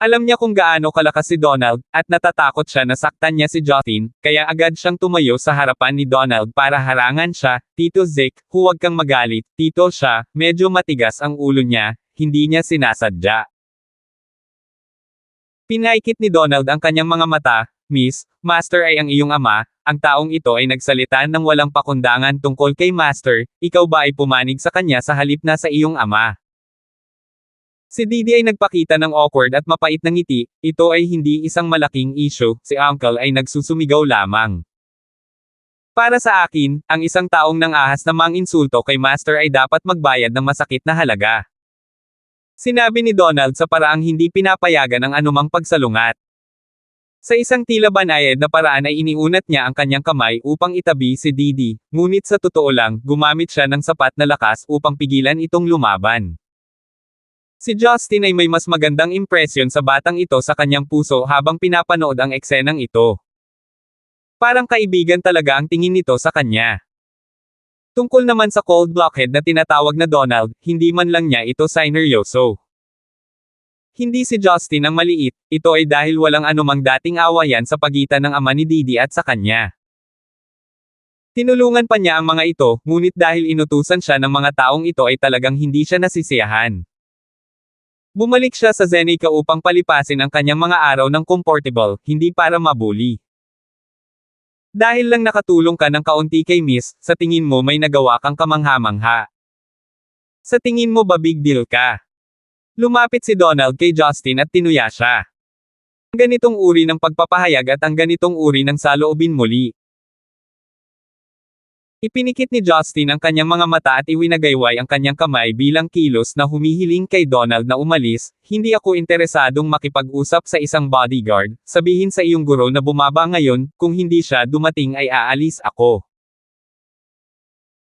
S1: Alam niya kung gaano kalakas si Donald, at natatakot siya na saktan niya si Justin, kaya agad siyang tumayo sa harapan ni Donald para harangan siya, "Tito Zeke, huwag kang magalit, tito siya, medyo matigas ang ulo niya, hindi niya sinasadya." Pinaikit ni Donald ang kanyang mga mata, "Miss, Master ay ang iyong ama." Ang taong ito ay nagsalita ng walang pakundangan tungkol kay Master, "Ikaw ba ay pumanig sa kanya sa halip na sa iyong ama?" Si Didi ay nagpakita ng awkward at mapait na ngiti, ito ay hindi isang malaking issue, si Uncle ay nagsusumigaw lamang. Para sa akin, ang isang taong nang-ahas na mang-insulto kay Master ay dapat magbayad ng masakit na halaga. Sinabi ni Donald sa paraang hindi pinapayagan ang anumang pagsalungat. Sa isang tila banayad na paraan ay iniunat niya ang kanyang kamay upang itabi si Didi, ngunit sa totoo lang, gumamit siya ng sapat na lakas upang pigilan itong lumaban. Si Justin ay may mas magandang impresyon sa batang ito sa kanyang puso habang pinapanood ang eksenang ito. Parang kaibigan talaga ang tingin nito sa kanya. Tungkol naman sa cold blockhead na tinatawag na Donald, hindi man lang niya ito sineryoso. Hindi si Justin ang maliit, ito ay dahil walang anumang dating awayan sa pagitan ng ama ni Didi at sa kanya. Tinulungan pa niya ang mga ito, ngunit dahil inutusan siya ng mga taong ito ay talagang hindi siya nasisiyahan. Bumalik siya sa Zeneca upang palipasin ang kanyang mga araw ng comfortable, hindi para mabuli. Dahil lang nakatulong ka ng kaunti kay Miss, sa tingin mo may nagawa kang kamangha-mangha. Sa tingin mo ba big deal ka? Lumapit si Donald kay Justin at tinuya siya. Ang ganitong uri ng pagpapahayag at ang ganitong uri ng saloobin muli. Ipinikit ni Justin ang kanyang mga mata at iwinagayway ang kanyang kamay bilang kilos na humihiling kay Donald na umalis. Hindi ako interesadong makipag-usap sa isang bodyguard, sabihin sa iyong guro na bumaba ngayon, kung hindi siya dumating ay aalis ako.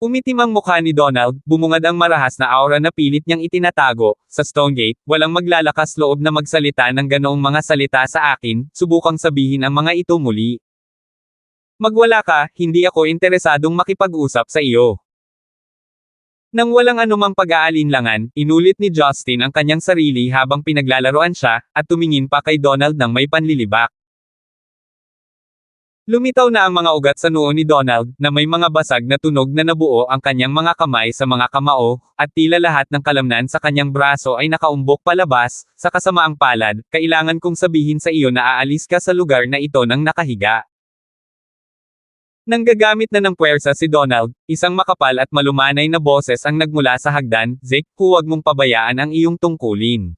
S1: Umitim ang mukha ni Donald, bumungad ang marahas na aura na pilit niyang itinatago. Sa Stonegate, walang maglalakas loob na magsalita ng ganoong mga salita sa akin, subukang sabihin ang mga ito muli. Magwala ka, hindi ako interesadong makipag-usap sa iyo. Nang walang anumang pag-aalinlangan, inulit ni Justin ang kanyang sarili habang pinaglalaroan siya, at tumingin pa kay Donald ng may panlilibak. Lumitaw na ang mga ugat sa noo ni Donald, na may mga basag na tunog na nabuo ang kanyang mga kamay sa mga kamao, at tila lahat ng kalamnan sa kanyang braso ay nakaumbok palabas. Sa kasamaang palad, kailangan kong sabihin sa iyo na aalis ka sa lugar na ito nang nakahiga. Nang gagamit na ng puwersa si Donald, isang makapal at malumanay na boses ang nagmula sa hagdan, Zeke, huwag mong pabayaan ang iyong tungkulin.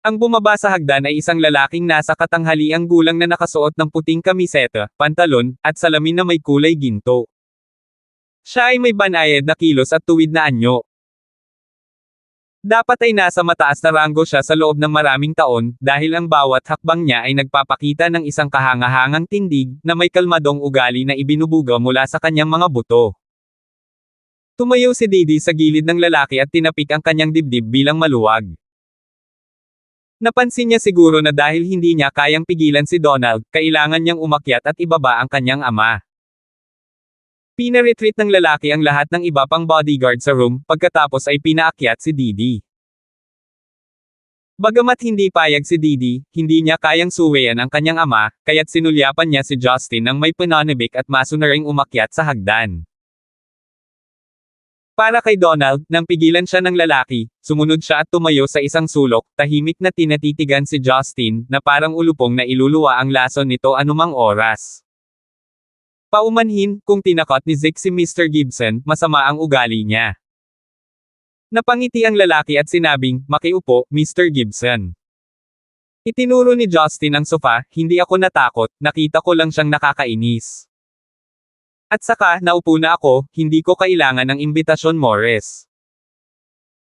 S1: Ang bumaba sa hagdan ay isang lalaking nasa katanghaliang gulang na nakasuot ng puting kamiseta, pantalon, at salamin na may kulay ginto. Siya ay may banayad na kilos at tuwid na anyo. Dapat ay nasa mataas na ranggo siya sa loob ng maraming taon, dahil ang bawat hakbang niya ay nagpapakita ng isang kahangahangang tindig, na may kalmadong ugali na ibinubuga mula sa kanyang mga buto. Tumayo si Didi sa gilid ng lalaki at tinapik ang kanyang dibdib bilang maluwag. Napansin niya siguro na dahil hindi niya kayang pigilan si Donald, kailangan niyang umakyat at ibaba ang kanyang ama. Pina-retreat ng lalaki ang lahat ng iba pang bodyguard sa room, pagkatapos ay pinaakyat si Didi. Bagamat hindi payag si Didi, hindi niya kayang suwayan ang kanyang ama, kaya't sinulyapan niya si Justin ng may pananabik at masunaring umakyat sa hagdan. Para kay Donald, nang pigilan siya ng lalaki, sumunod siya at tumayo sa isang sulok, tahimik na tinatitigan si Justin, na parang ulupong na iluluwa ang lason nito anumang oras. Paumanhin, kung tinakot ni Zeke si Mr. Gibson, masama ang ugali niya. Napangiti ang lalaki at sinabing, makiupo, Mr. Gibson. Itinuro ni Justin ang sofa, hindi ako natakot, nakita ko lang siyang nakakainis. At saka, naupo na ako, hindi ko kailangan ng imbitasyon Morris.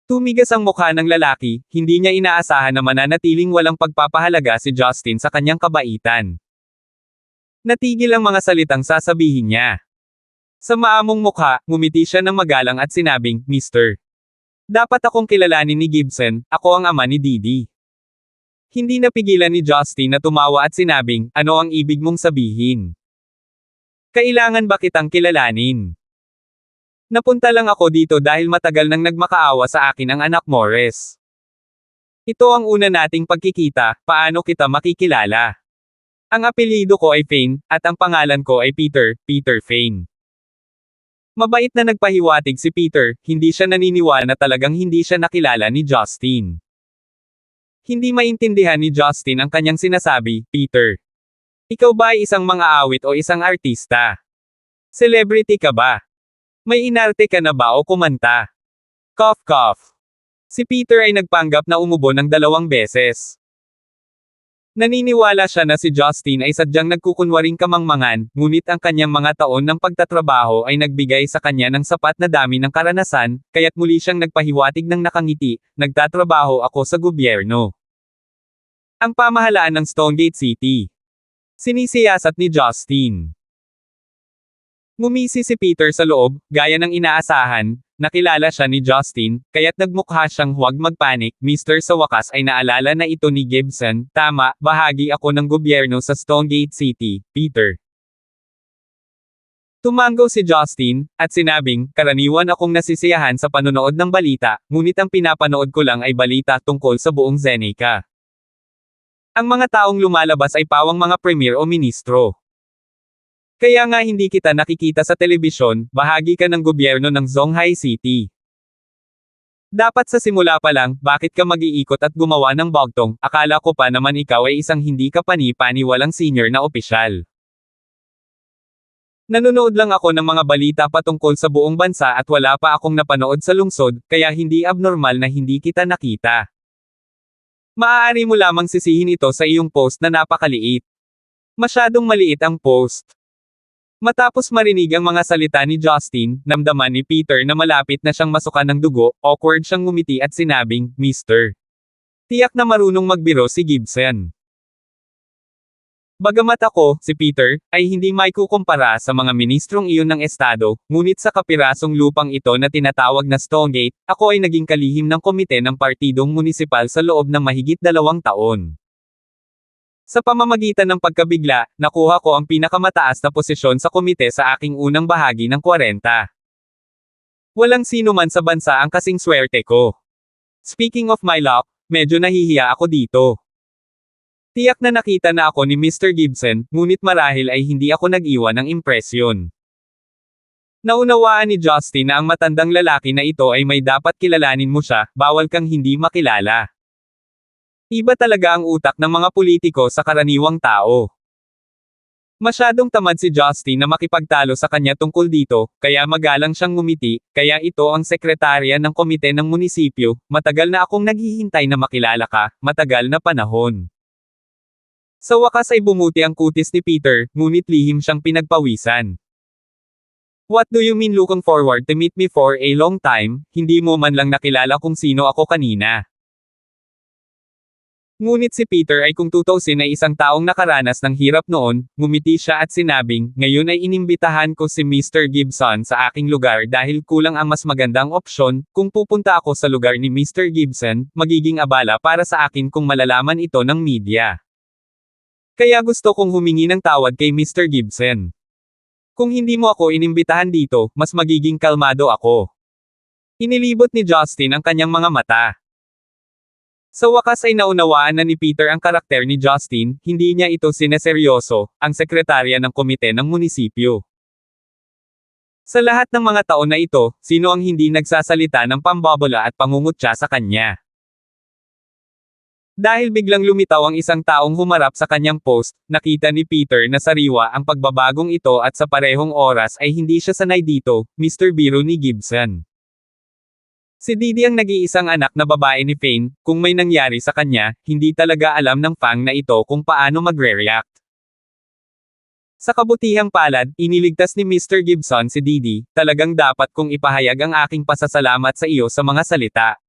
S1: Tumigas ang mukha ng lalaki, hindi niya inaasahan na mananatiling walang pagpapahalaga si Justin sa kanyang kabaitan. Natigil ang mga salitang sasabihin niya. Sa maamong mukha, ngumiti siya ng magalang at sinabing, Mr. Dapat akong kilalanin ni Gibson, ako ang ama ni Didi. Hindi napigilan ni Justin na tumawa at sinabing, ano ang ibig mong sabihin? Kailangan ba kitang kilalanin? Napunta lang ako dito dahil matagal nang nagmakaawa sa akin ang anak Morris. Ito ang una nating pagkikita, paano kita makikilala? Ang apelyido ko ay Fane, at ang pangalan ko ay Peter Fane. Mabait na nagpahiwatig si Peter, hindi siya naniniwala na talagang hindi siya nakilala ni Justin. Hindi maintindihan ni Justin ang kanyang sinasabi, Peter. Ikaw ba ay isang mang-aawit o isang artista? Celebrity ka ba? May inarte ka na ba o kumanta? Cough cough. Si Peter ay nagpanggap na umubo ng 2 beses. Naniniwala siya na si Justin ay sadyang nagkukunwaring kamangmangan, ngunit ang kanyang mga taon ng pagtatrabaho ay nagbigay sa kanya ng sapat na dami ng karanasan, kaya't muli siyang nagpahiwatig ng nakangiti, nagtatrabaho ako sa gobyerno. Ang pamahalaan ng Stonegate City. Sinisiyasat ni Justin. Ngumisi si Peter sa loob, gaya ng inaasahan, nakilala siya ni Justin, kaya't nagmukha siyang huwag magpanik, Mr. Sa wakas ay naalala na ito ni Gibson, tama, bahagi ako ng gobyerno sa Stonegate City, Peter. Tumango si Justin, at sinabing, karaniwan akong nasisiyahan sa panonood ng balita, ngunit ang pinapanood ko lang ay balita tungkol sa buong Zeneca. Ang mga taong lumalabas ay pawang mga premier o ministro. Kaya nga hindi kita nakikita sa telebisyon, bahagi ka ng gobyerno ng Zhonghai City. Dapat sa simula pa lang, bakit ka mag-iikot at gumawa ng bogtong, akala ko pa naman ikaw ay isang hindi ka pani-paniwalang senior na opisyal. Nanonood lang ako ng mga balita patungkol sa buong bansa at wala pa akong napanood sa lungsod, kaya hindi abnormal na hindi kita nakita. Maaari mo lamang sisihin ito sa iyong post na napakaliit. Masyadong maliit ang post. Matapos marinig ang mga salita ni Justin, namdaman ni Peter na malapit na siyang masukan ng dugo, awkward siyang ngumiti at sinabing, Mr. Tiyak na marunong magbiro si Gibson. Bagamat ako, si Peter, ay hindi maikukumpara sa mga ministrong iyon ng estado, ngunit sa kapirasong lupang ito na tinatawag na Stonegate, ako ay naging kalihim ng komite ng partidong munisipal sa loob ng mahigit 2 taon. Sa pamamagitan ng pagkabigla, nakuha ko ang pinakamataas na posisyon sa komite sa aking unang bahagi ng 40. Walang sino man sa bansa ang kasing swerte ko. Speaking of my luck, medyo nahihiya ako dito. Tiyak na nakita na ako ni Mr. Gibson, ngunit marahil ay hindi ako nag-iwan ng impresyon. Naunawaan ni Justin na ang matandang lalaki na ito ay may dapat kilalanin mo siya, bawal kang hindi makilala. Iba talaga ang utak ng mga politiko sa karaniwang tao. Masyadong tamad si Justin na makipagtalo sa kanya tungkol dito, kaya magalang siyang ngumiti, kaya ito ang sekretarya ng komite ng munisipyo, matagal na akong naghihintay na makilala ka, matagal na panahon. Sa wakas ay bumuti ang kutis ni Peter, ngunit lihim siyang pinagpawisan. What do you mean looking forward to meet me for a long time, hindi mo man lang nakilala kung sino ako kanina. Ngunit si Peter ay kung tutuusin ay isang taong nakaranas ng hirap noon, ngumiti siya at sinabing, ngayon ay inimbitahan ko si Mr. Gibson sa aking lugar dahil kulang ang mas magandang opsyon, kung pupunta ako sa lugar ni Mr. Gibson, magiging abala para sa akin kung malalaman ito ng media. Kaya gusto kong humingi ng tawad kay Mr. Gibson. Kung hindi mo ako inimbitahan dito, mas magiging kalmado ako. Inilibot ni Justin ang kanyang mga mata. Sa wakas ay naunawaan na ni Peter ang karakter ni Justin, hindi niya ito sineseryoso, ang sekretarya ng komite ng munisipyo. Sa lahat ng mga taon na ito, sino ang hindi nagsasalita ng pambobola at pangungutya sa kanya? Dahil biglang lumitaw ang isang taong humarap sa kanyang post, nakita ni Peter na sariwa ang pagbabagong ito at sa parehong oras ay hindi siya sanay dito, Mr. Biro ni Gibson. Si Didi ang nag-iisang anak na babae ni Fane, kung may nangyari sa kanya, hindi talaga alam ng Fang na ito kung paano magre-react. Sa kabutihang palad, iniligtas ni Mr. Gibson si Didi, talagang dapat kong ipahayag ang aking pasasalamat sa iyo sa mga salita.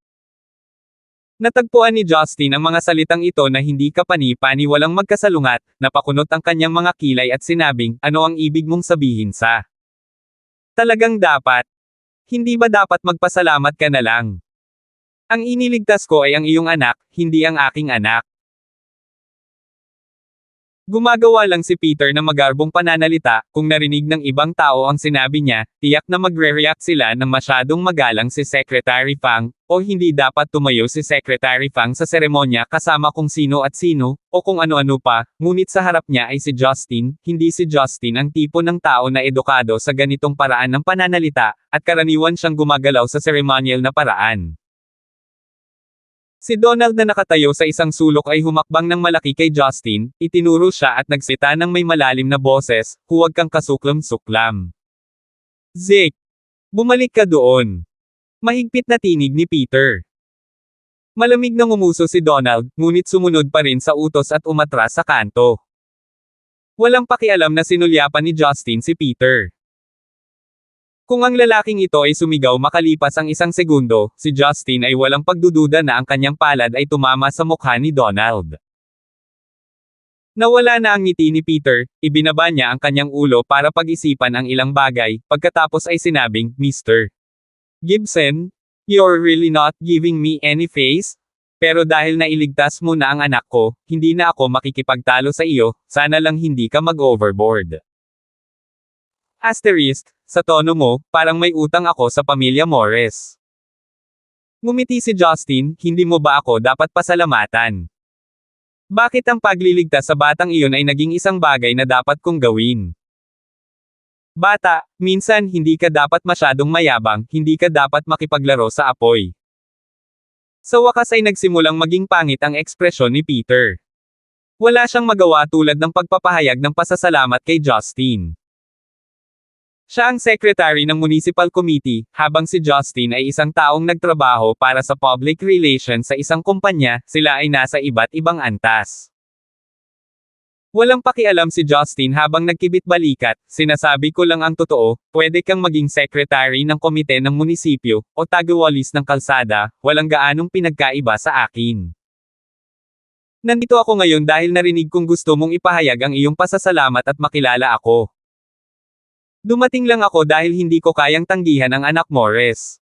S1: Natagpuan ni Justin ang mga salitang ito na hindi kapani-pani walang magkasalungat, napakunot ang kanyang mga kilay at sinabing, ano ang ibig mong sabihin sa? Talagang dapat. Hindi ba dapat magpasalamat ka na lang? Ang iniligtas ko ay ang iyong anak, hindi ang aking anak. Gumagawa lang si Peter ng magarbong pananalita, kung narinig ng ibang tao ang sinabi niya, tiyak na magre-react sila ng masyadong magalang si Secretary Fang, o hindi dapat tumayo si Secretary Fang sa seremonya kasama kung sino at sino, o kung ano-ano pa, ngunit sa harap niya ay si Justin, hindi si Justin ang tipo ng tao na edukado sa ganitong paraan ng pananalita, at karaniwan siyang gumagalaw sa ceremonial na paraan. Si Donald na nakatayo sa isang sulok ay humakbang ng malaki kay Justin, itinuro siya at nagsita ng may malalim na boses, huwag kang kasuklam-suklam. Zeke! Bumalik ka doon! Mahigpit na tinig ni Peter. Malamig na ngumuso si Donald, ngunit sumunod pa rin sa utos at umatras sa kanto. Walang pakialam na sinulyapan ni Justin si Peter. Kung ang lalaking ito ay sumigaw makalipas ang 1 segundo, si Justin ay walang pagdududa na ang kanyang palad ay tumama sa mukha ni Donald. Nawala na ang ngiti ni Peter, ibinaba niya ang kanyang ulo para pag-isipan ang ilang bagay, pagkatapos ay sinabing, Mr. Gibson, you're really not giving me any face? Pero dahil nailigtas mo na ang anak ko, hindi na ako makikipagtalo sa iyo, sana lang hindi ka mag-overboard. Sa tono mo, parang may utang ako sa pamilya Morris. Ngumiti si Justin, hindi mo ba ako dapat pasalamatan? Bakit ang pagliligtas sa batang iyon ay naging isang bagay na dapat kong gawin? Bata, minsan hindi ka dapat masyadong mayabang, hindi ka dapat makipaglaro sa apoy. Sa wakas ay nagsimulang maging pangit ang ekspresyon ni Peter. Wala siyang magawa tulad ng pagpapahayag ng pasasalamat kay Justin. Siya ang secretary ng Municipal Committee, habang si Justin ay isang taong nagtrabaho para sa public relations sa isang kumpanya, sila ay nasa iba't ibang antas. Walang pakialam si Justin habang nagkibit-balikat, sinasabi ko lang ang totoo, pwede kang maging secretary ng komite ng munisipyo, o tagawalis ng kalsada, walang gaanong pinagkaiba sa akin. Nandito ako ngayon dahil narinig kong gusto mong ipahayag ang iyong pasasalamat at makilala ako. Dumating lang ako dahil hindi ko kayang tanggihan ang anak Morris.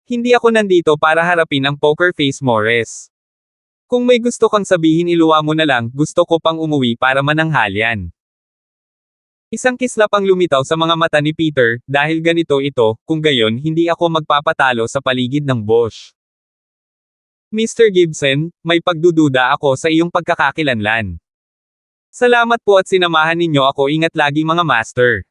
S1: Hindi ako nandito para harapin ang poker face Morris. Kung may gusto kang sabihin iluwa mo na lang, gusto ko pang umuwi para mananghalyan. Isang kislap ang lumitaw sa mga mata ni Peter, dahil ganito ito, kung gayon hindi ako magpapatalo sa paligid ng bush. Mr. Gibson, may pagdududa ako sa iyong pagkakakilanlan. Salamat po at sinamahan ninyo ako, ingat lagi mga master.